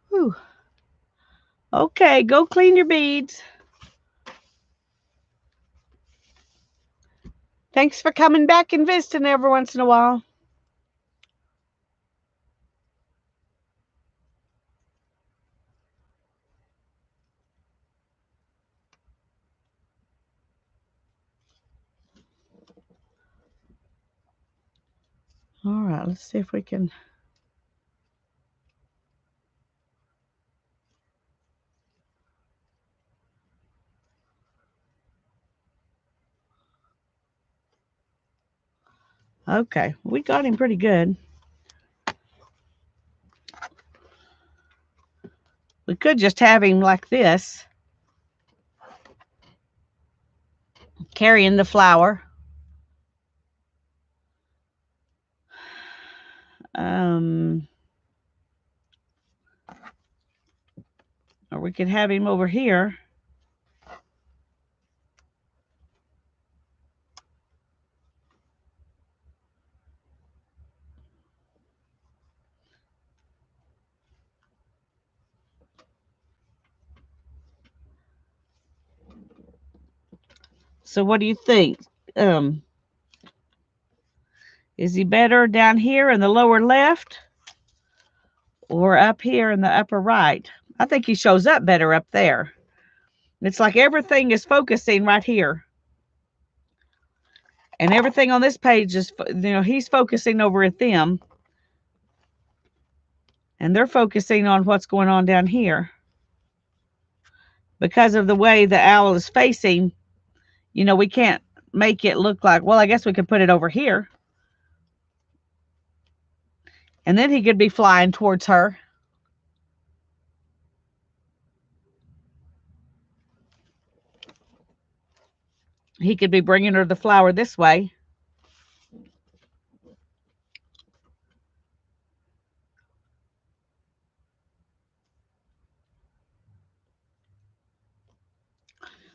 Whew. Okay, go clean your beads. Thanks for coming back and visiting every once in a while. All right, let's see if we can. Okay, we got him pretty good. We could just have him like this, carrying the flower. Or we could have him over here. So what do you think? Is he better down here in the lower left or up here in the upper right? I think he shows up better up there. It's like everything is focusing right here. And everything on this page is, he's focusing over at them. And they're focusing on what's going on down here. Because of the way the owl is facing, we can't make it look like, well, I guess we could put it over here. And then he could be flying towards her. He could be bringing her the flower this way.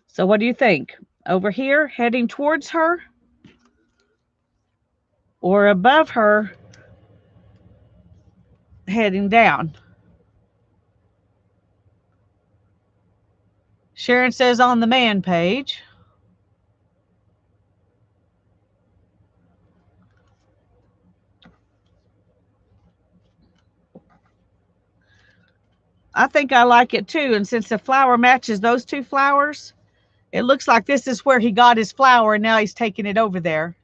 So what do you think? Over here, heading towards her? Or above her, heading down? Sharon says on the man page. I think I like it too. And since the flower matches those two flowers, it looks like this is where he got his flower and now he's taking it over there.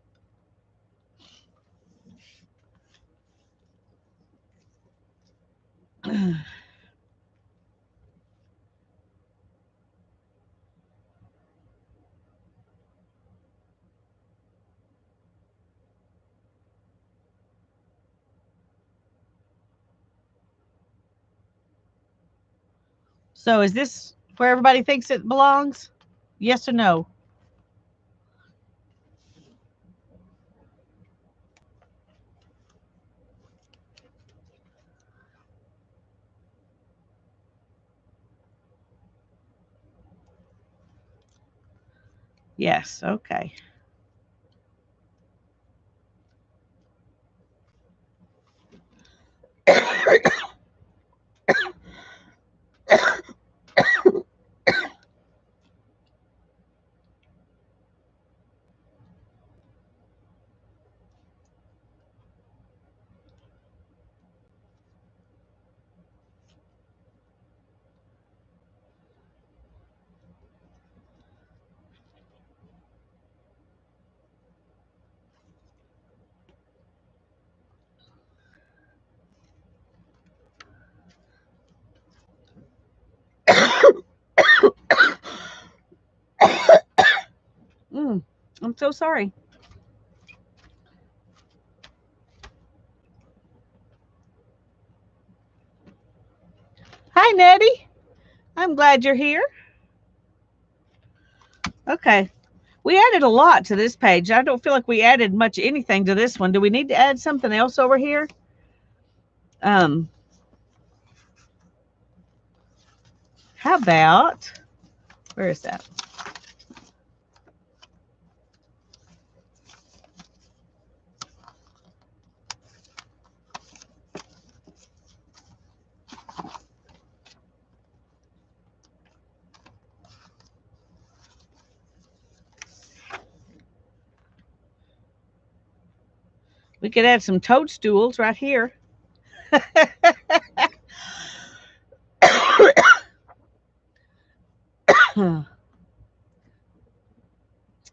So is this where everybody thinks it belongs? Yes or no? Yes, okay. I'm so sorry. Hi, Nettie. I'm glad you're here. Okay. We added a lot to this page. I don't feel like we added much anything to this one. Do we need to add something else over here? How about, where is that? We could add some toadstools right here.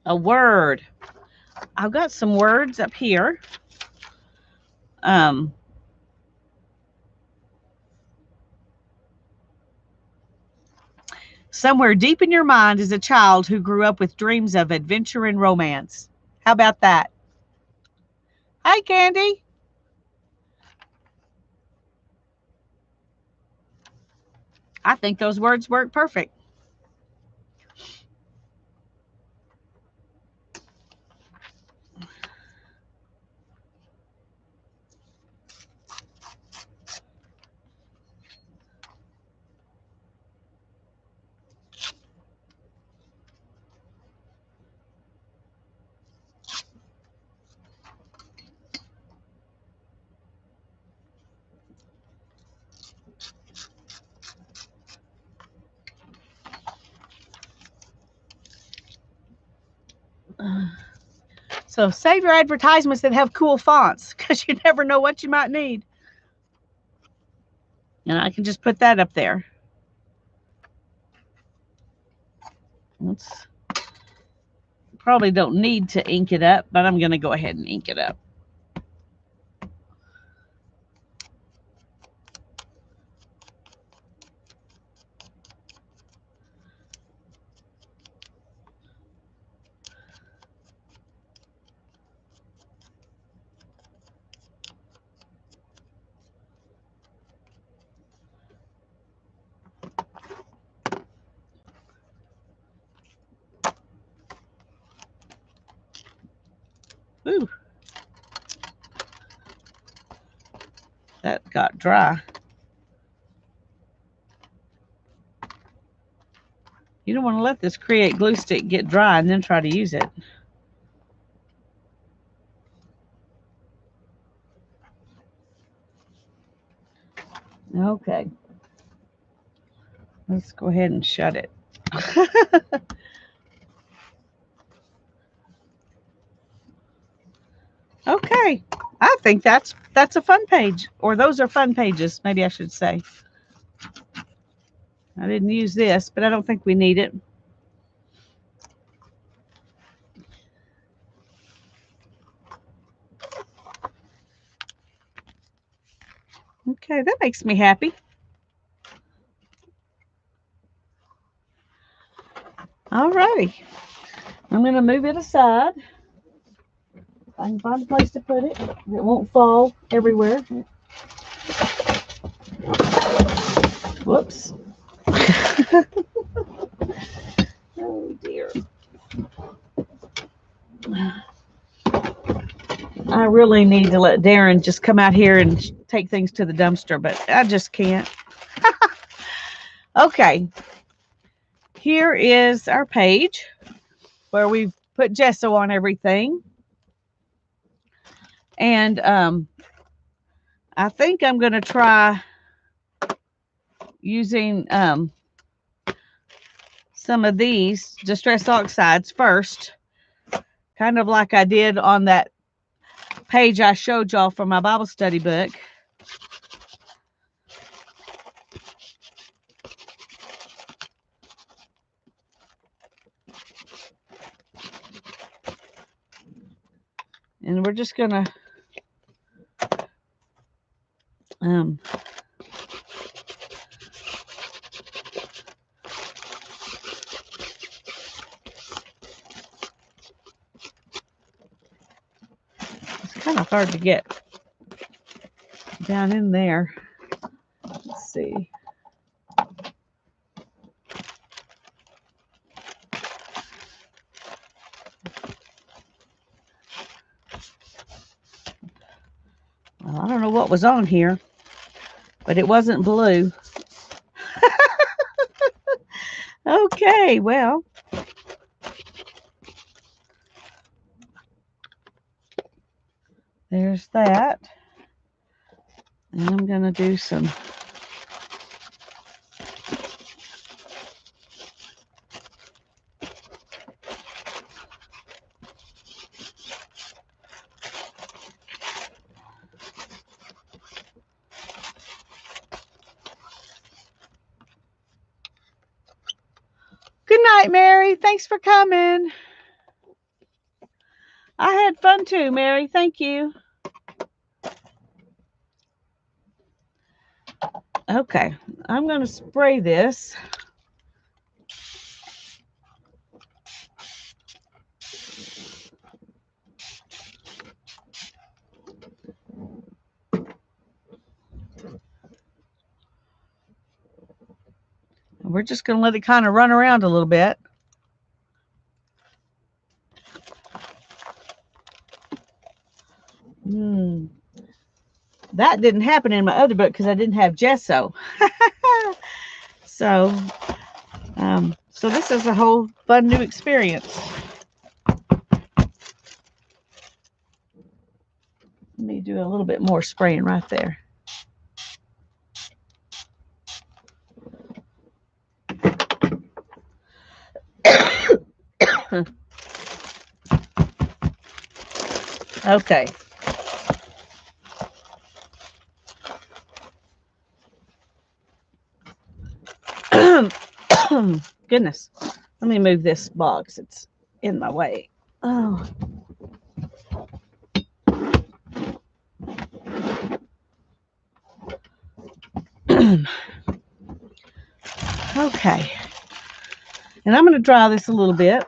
A word. I've got some words up here. Somewhere deep in your mind is a child who grew up with dreams of adventure and romance. How about that? Hi, Candy. I think those words work perfect. So save your advertisements that have cool fonts because you never know what you might need. And I can just put that up there. Probably don't need to ink it up, but I'm going to go ahead and ink it up. Ooh. That got dry. You don't want to let this Create glue stick get dry and then try to use it. Okay. Let's go ahead and shut it. Okay. I think that's a fun page, or those are fun pages, maybe I should say. I didn't use this, but I don't think we need it. Okay, that makes me happy. All righty. I'm going to move it aside. I can find a place to put it. It won't fall everywhere. Whoops. Oh, dear. I really need to let Darren just come out here and take things to the dumpster, but I just can't. Okay. Here is our page where we've put gesso on everything. And I think I'm going to try using some of these Distress Oxides first, kind of like I did on that page I showed y'all from my Bible study book. And we're just going to Kind of hard to get down in there. Let's see. Well, I don't know what was on here, but it wasn't blue. Okay, well. There's that. And I'm going to do some Good night, Mary. Thanks for coming. I had fun too, Mary. Thank you. Okay, I'm going to spray this. We're just going to let it kind of run around a little bit. That didn't happen in my other book because I didn't have gesso. So this is a whole fun new experience. Let me do a little bit more spraying right there. Okay. Goodness. Let me move this box. It's in my way. Oh. Okay. And I'm going to dry this a little bit.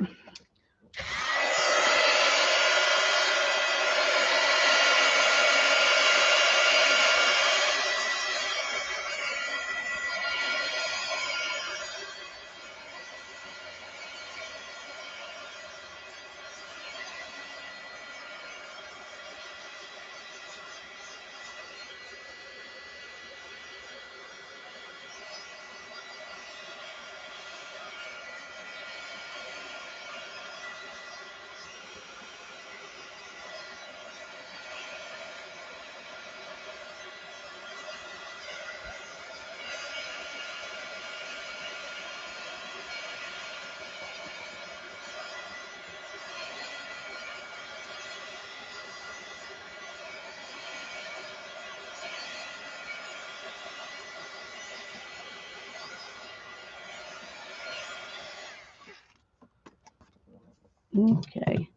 Okay.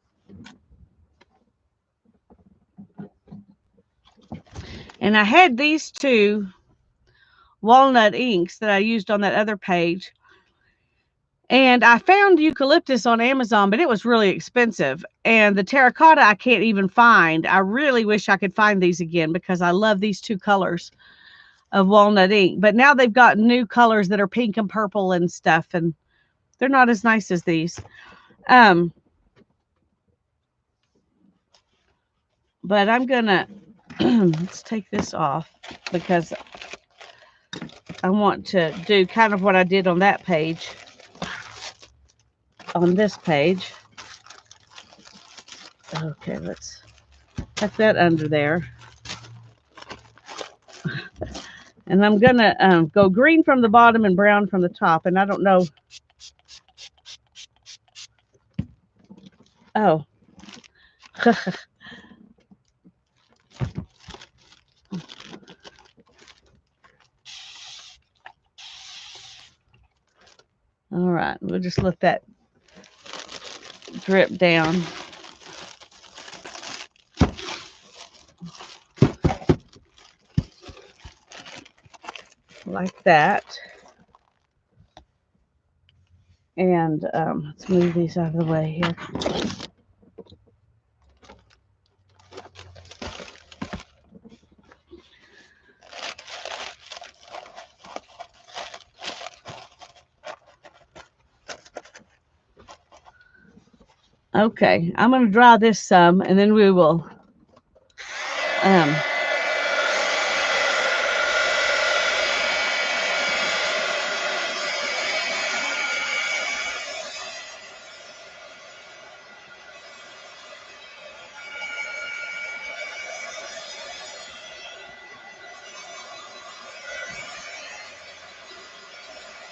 And I had these two walnut inks that I used on that other page. And I found eucalyptus on Amazon, but it was really expensive. And the terracotta I can't even find. I really wish I could find these again because I love these two colors of walnut ink. But now they've got new colors that are pink and purple and stuff, and they're not as nice as these. But I'm gonna let's take this off because I want to do kind of what I did on that page on this page. Okay, let's tuck that under there. And I'm gonna go green from the bottom and brown from the top. And I don't know. Oh. All right, we'll just let that drip down. Like that. And let's move these out of the way here. Okay, I'm going to dry this some, and then we will um,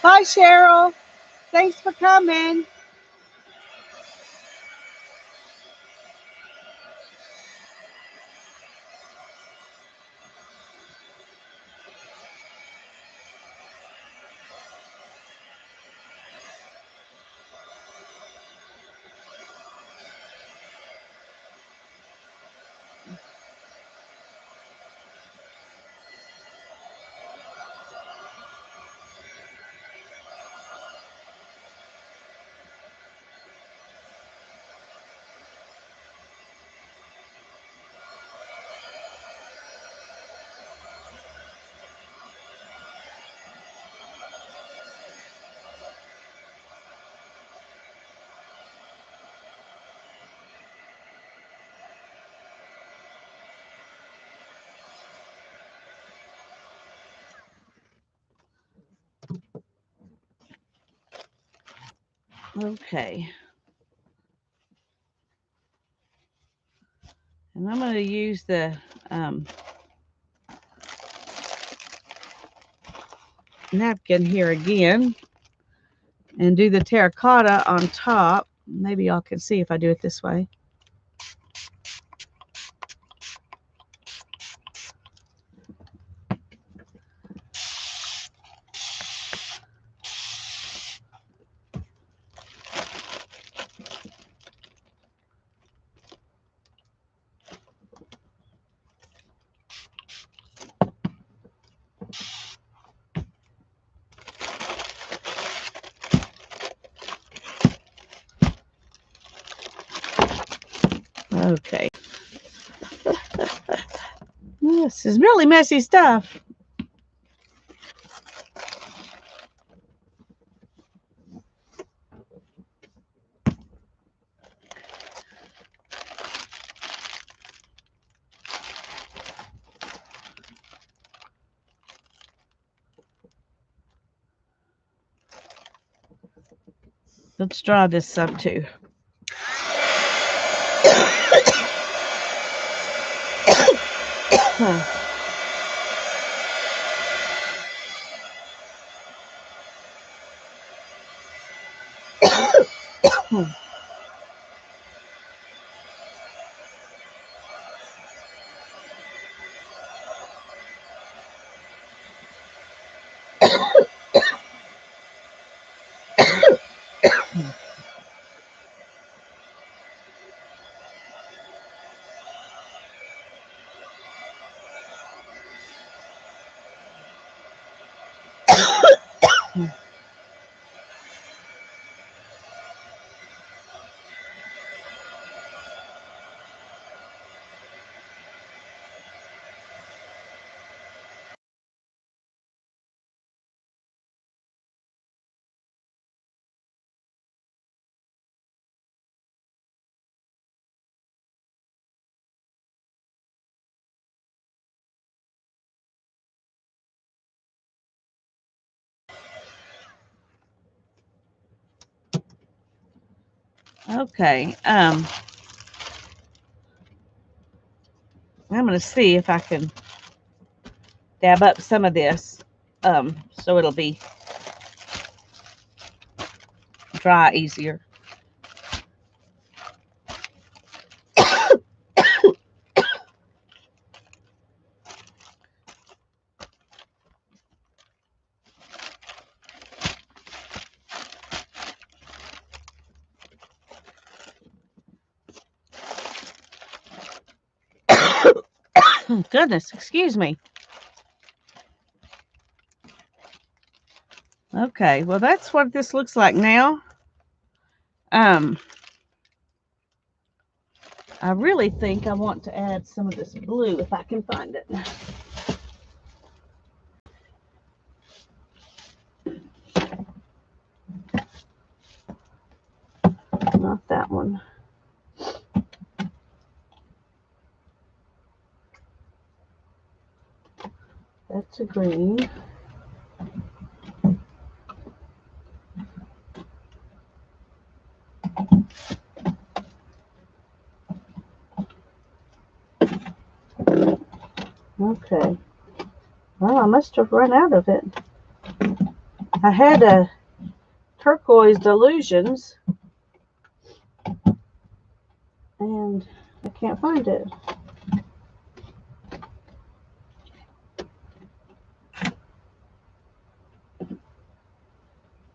bye, Cheryl. Thanks for coming. Okay. And I'm going to use the napkin here again and do the terracotta on top. Maybe y'all can see if I do it this way. Okay. This is really messy stuff. Let's draw this up too. Okay. I'm going to see if I can dab up some of this so it'll be dry easier. Goodness, excuse me. Okay, well that's what this looks like now. I really think I want to add some of this blue if I can find it. Not that one. That's a green. Okay. Well, I must have run out of it. I had a turquoise Delusions, and I can't find it.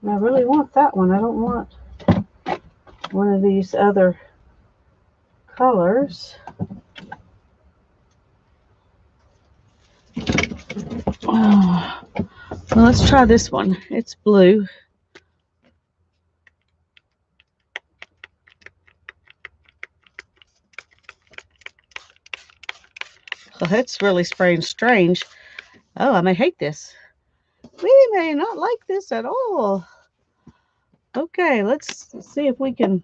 And I really want that one. I don't want one of these other colors. Oh, well, let's try this one. It's blue. Well, it's really spraying strange. Oh, I may hate this. We may not like this at all. Okay, let's see if we can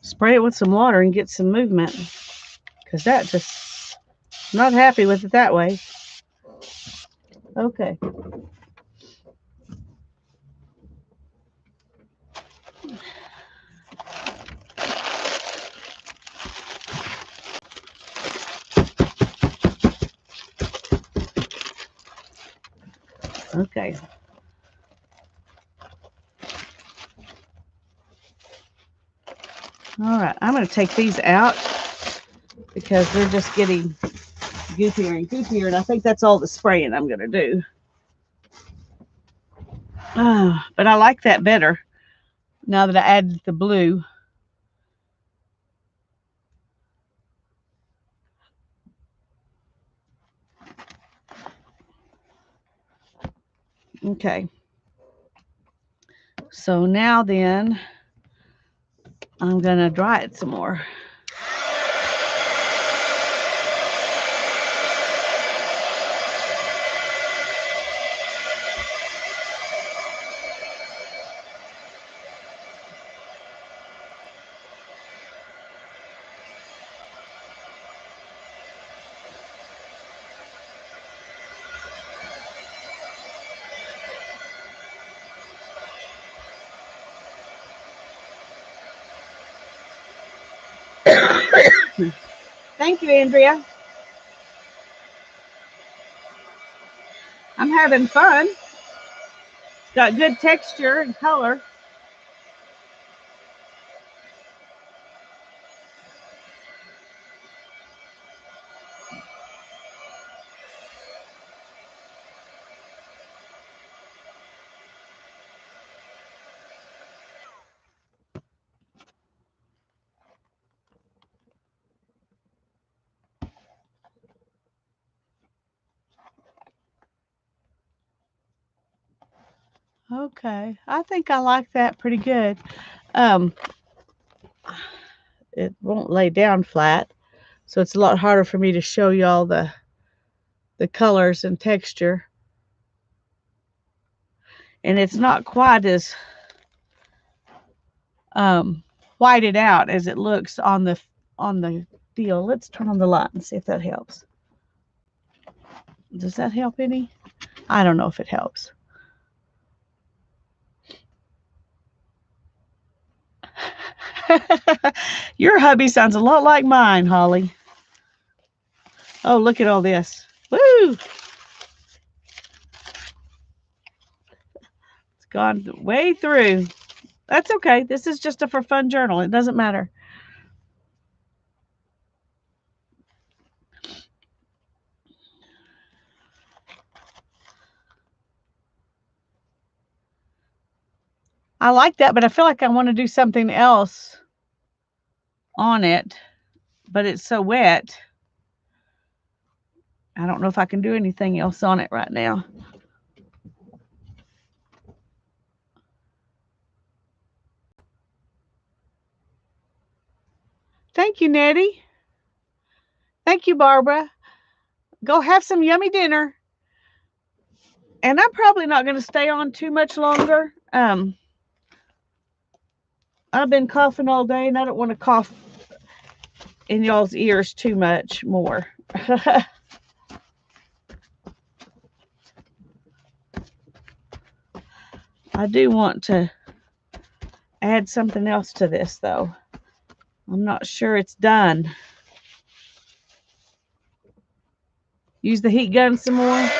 spray it with some water and get some movement. Because that just, not happy with it that way. Okay. Okay. All right, I'm going to take these out because they're just getting goopier and goopier, and I think that's all the spraying I'm going to do. But I like that better now that I added the blue. Okay. So now then, I'm going to dry it some more. Thank you, Andrea. I'm having fun. It's got good texture and color. Okay, I think I like that pretty good. It won't lay down flat, so it's a lot harder for me to show y'all the colors and texture. And it's not quite as whited out as it looks on the deal. Let's turn on the light and see if that helps. Does that help any? I don't know if it helps. Your hubby sounds a lot like mine, Holly. Oh, look at all this. Woo! It's gone way through. That's okay. This is just a for fun journal. It doesn't matter. I like that, but I feel like I want to do something else on it, but it's so wet. I don't know if I can do anything else on it right now. Thank you, Nettie. Thank you, Barbara. Go have some yummy dinner. And I'm probably not going to stay on too much longer. I've been coughing all day, and I don't want to cough in y'all's ears too much more. I do want to add something else to this, though. I'm not sure it's done. Use the heat gun some more.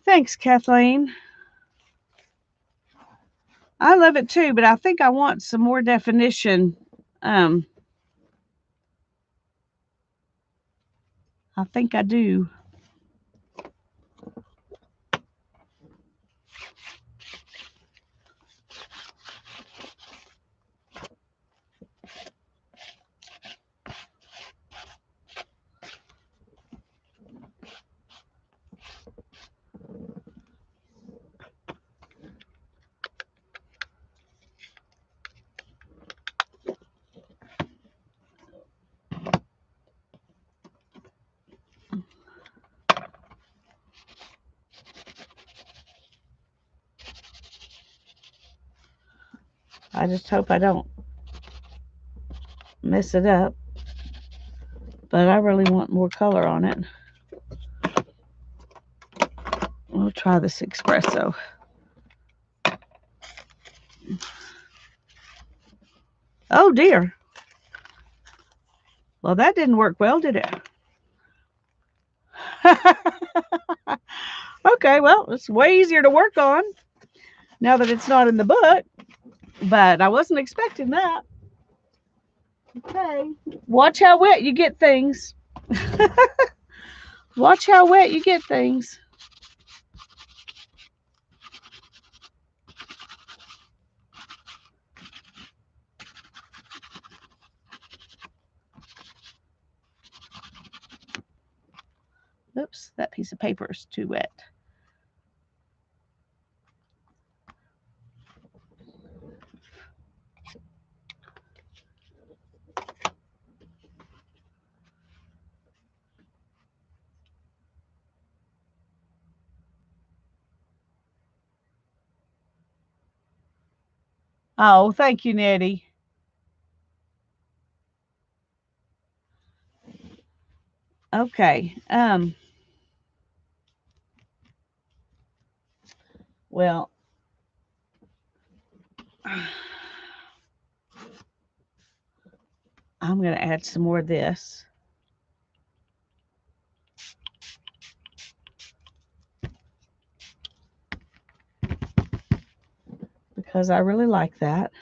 Thanks, Kathleen. I love it too, but I think I want some more definition. I think I do. I just hope I don't mess it up. But I really want more color on it. We'll try this espresso. Oh dear. Well, that didn't work well, did it? Okay, well, it's way easier to work on now that it's not in the book. But I wasn't expecting that. Okay. Watch how wet you get things. Watch how wet you get things. Oops, that piece of paper is too wet. Oh, thank you, Nettie. Okay. Well, I'm going to add some more of this. Because I really like that.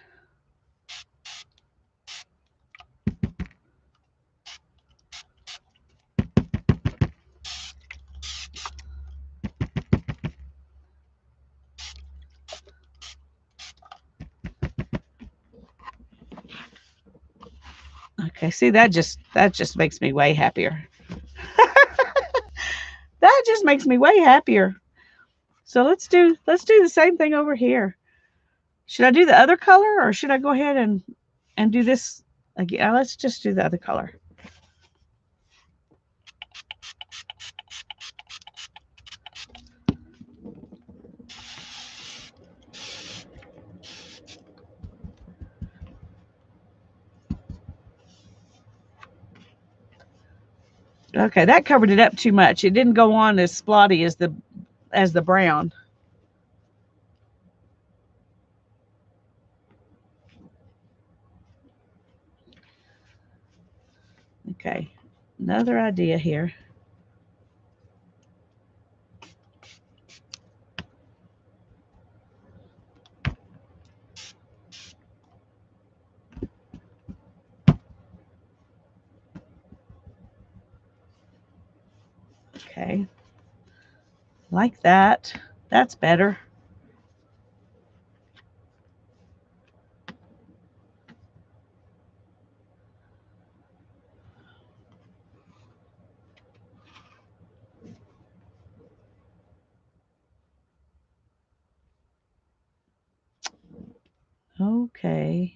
Okay, see that just makes me way happier. That just makes me way happier. So let's do the same thing over here. Should I do the other color or should I go ahead and do this again? Let's just do the other color. Okay, that covered it up too much. It didn't go on as splotty as the brown. Okay, another idea here. Okay, like that. That's better. Okay.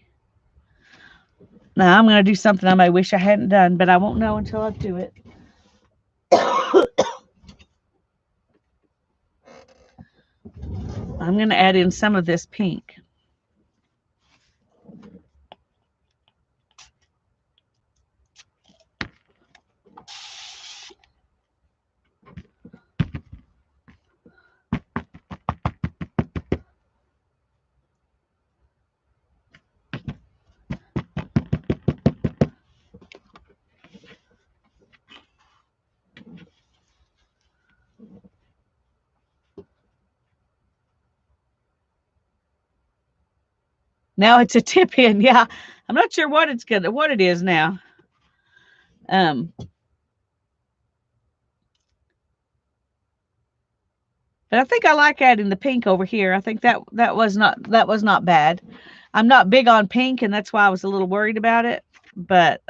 Now I'm going to do something I may wish I hadn't done, but I won't know until I do it. I'm going to add in some of this pink. Now it's a tip in. Yeah. I'm not sure what it is now. But I think I like adding the pink over here. I think that was not bad. I'm not big on pink, and that's why I was a little worried about it. But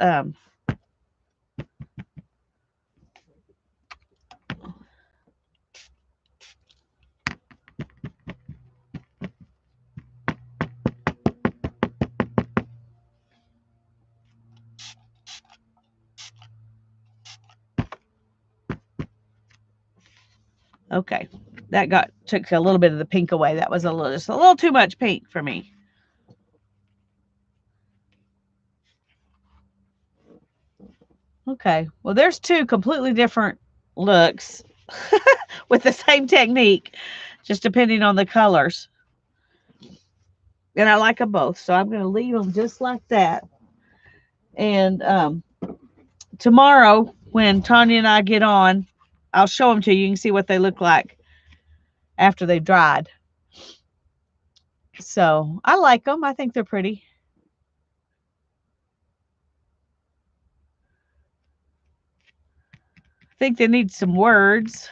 okay, that took a little bit of the pink away. That was just a little too much pink for me. Okay, well, there's two completely different looks with the same technique, just depending on the colors. And I like them both, so I'm going to leave them just like that. And tomorrow, when Tanya and I get on, I'll show them to you. You can see what they look like after they've dried. So I like them. I think they're pretty. I think they need some words,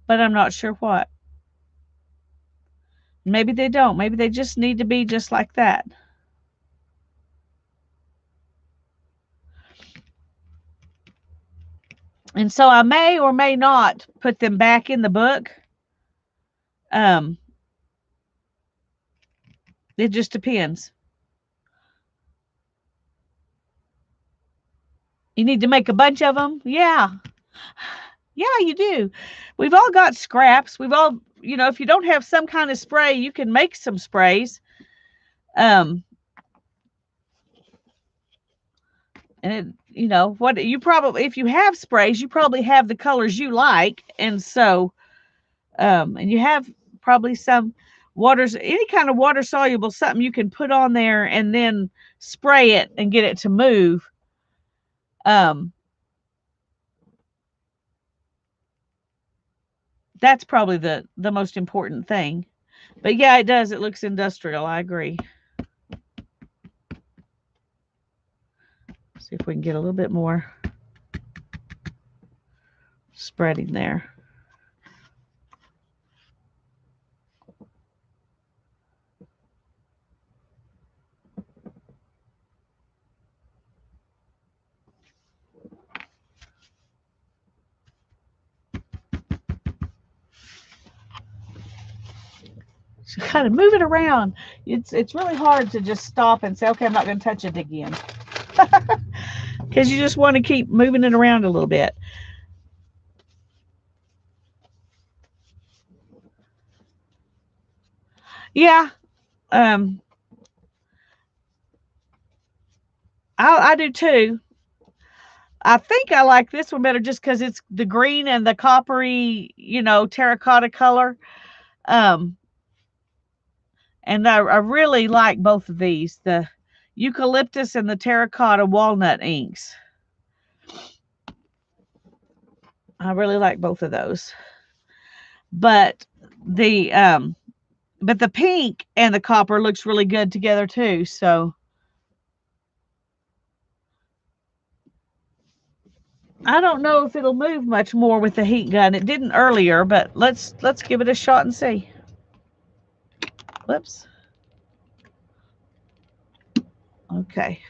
but I'm not sure what. Maybe they don't. Maybe they just need to be just like that. And so I may or may not put them back in the book. It just depends. You need to make a bunch of them? Yeah. Yeah, you do. We've all got scraps. We've all, if you don't have some kind of spray, you can make some sprays. And what you probably, if you have sprays, you probably have the colors you like. And so, and you have probably some any kind of water soluble, something you can put on there and then spray it and get it to move. That's probably the most important thing. But yeah, it does. It looks industrial. I agree. See if we can get a little bit more spreading there. So kind of move it around. It's really hard to just stop and say, okay, I'm not going to touch it again. Because you just want to keep moving it around a little bit. Yeah. I do too. I think I like this one better just because it's the green and the coppery, terracotta color. And I really like both of these, the eucalyptus and the terracotta walnut inks. I really like both of those. But the pink and the copper looks really good together too. So I don't know if it'll move much more with the heat gun. It didn't earlier, but let's give it a shot and see. Whoops. Okay.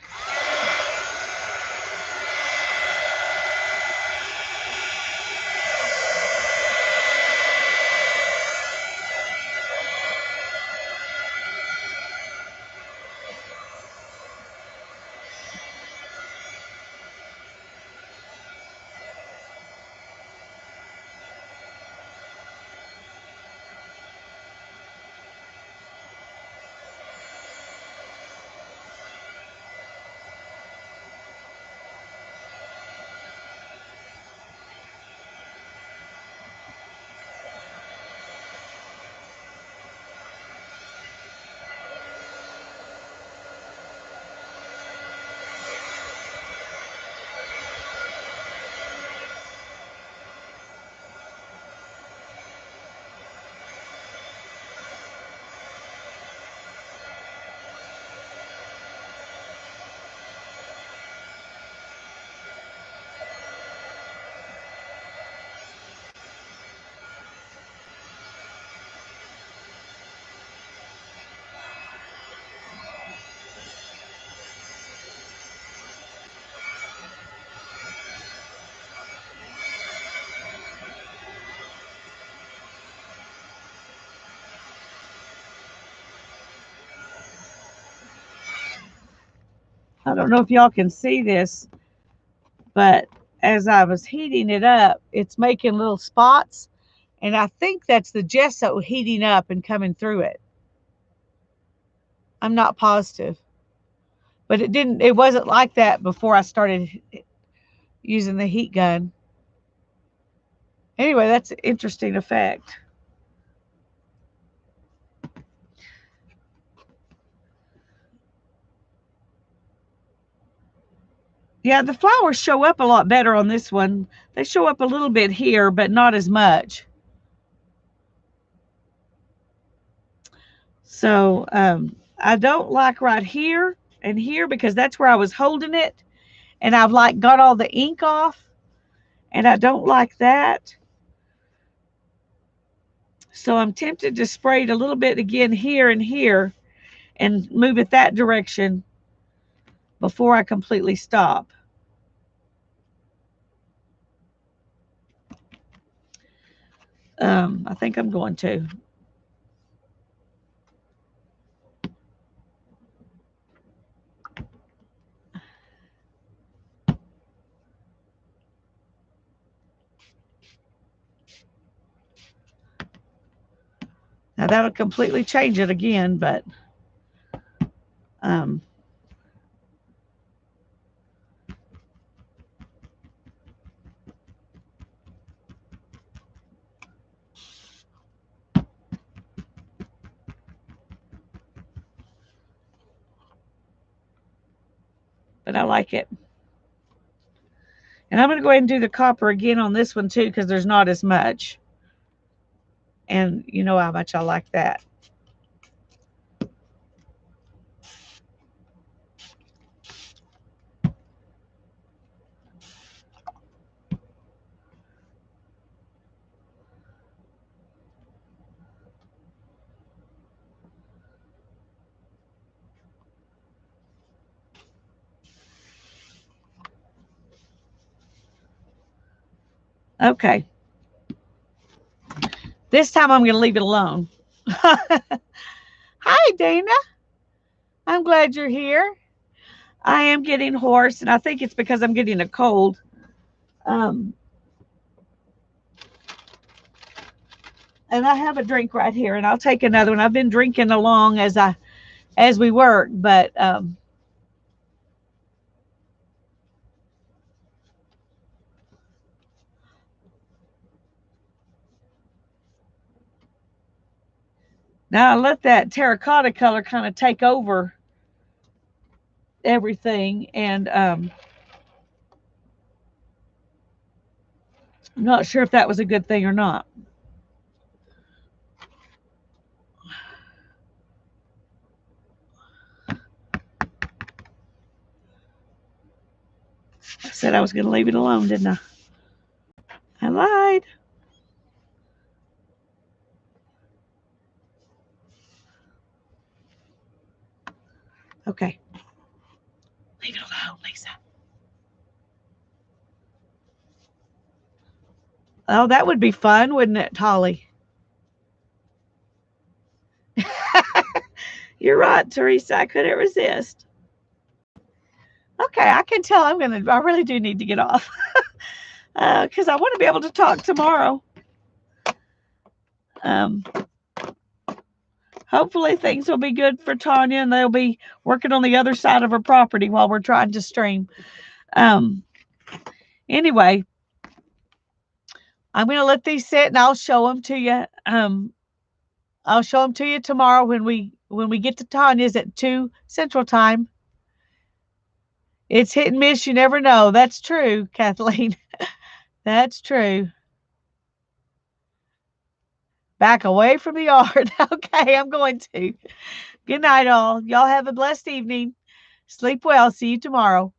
I don't know if y'all can see this, but as I was heating it up, it's making little spots. And I think that's the gesso heating up and coming through it. I'm not positive. But it wasn't like that before I started using the heat gun. Anyway, that's an interesting effect. Yeah, the flowers show up a lot better on this one. They show up a little bit here, but not as much. So I don't like right here and here because that's where I was holding it. And I've like got all the ink off. And I don't like that. So I'm tempted to spray it a little bit again here and here and move it that direction before I completely stop. I think I'm going to. Now that'll completely change it again, but I like it. And I'm going to go ahead and do the copper again on this one too, because there's not as much. And you know how much I like that. Okay. This time I'm going to leave it alone. Hi, Dana. I'm glad you're here. I am getting hoarse, and I think it's because I'm getting a cold. And I have a drink right here, and I'll take another one. I've been drinking along as we work, but now I let that terracotta color kind of take over everything, and I'm not sure if that was a good thing or not. I said I was going to leave it alone, didn't I? I lied. Okay. Leave it alone, Lisa. Oh, that would be fun, wouldn't it, Holly? You're right, Teresa. I couldn't resist. Okay, I can tell I really do need to get off. Because I want to be able to talk tomorrow. Hopefully things will be good for Tanya, and they'll be working on the other side of her property while we're trying to stream. Anyway, I'm going to let these sit, and I'll show them to you. I'll show them to you tomorrow when we get to Tanya's at 2 Central Time. It's hit and miss. You never know. That's true, Kathleen. That's true. Back away from the yard. Okay, I'm going to. Good night, all. Y'all have a blessed evening. Sleep well. See you tomorrow.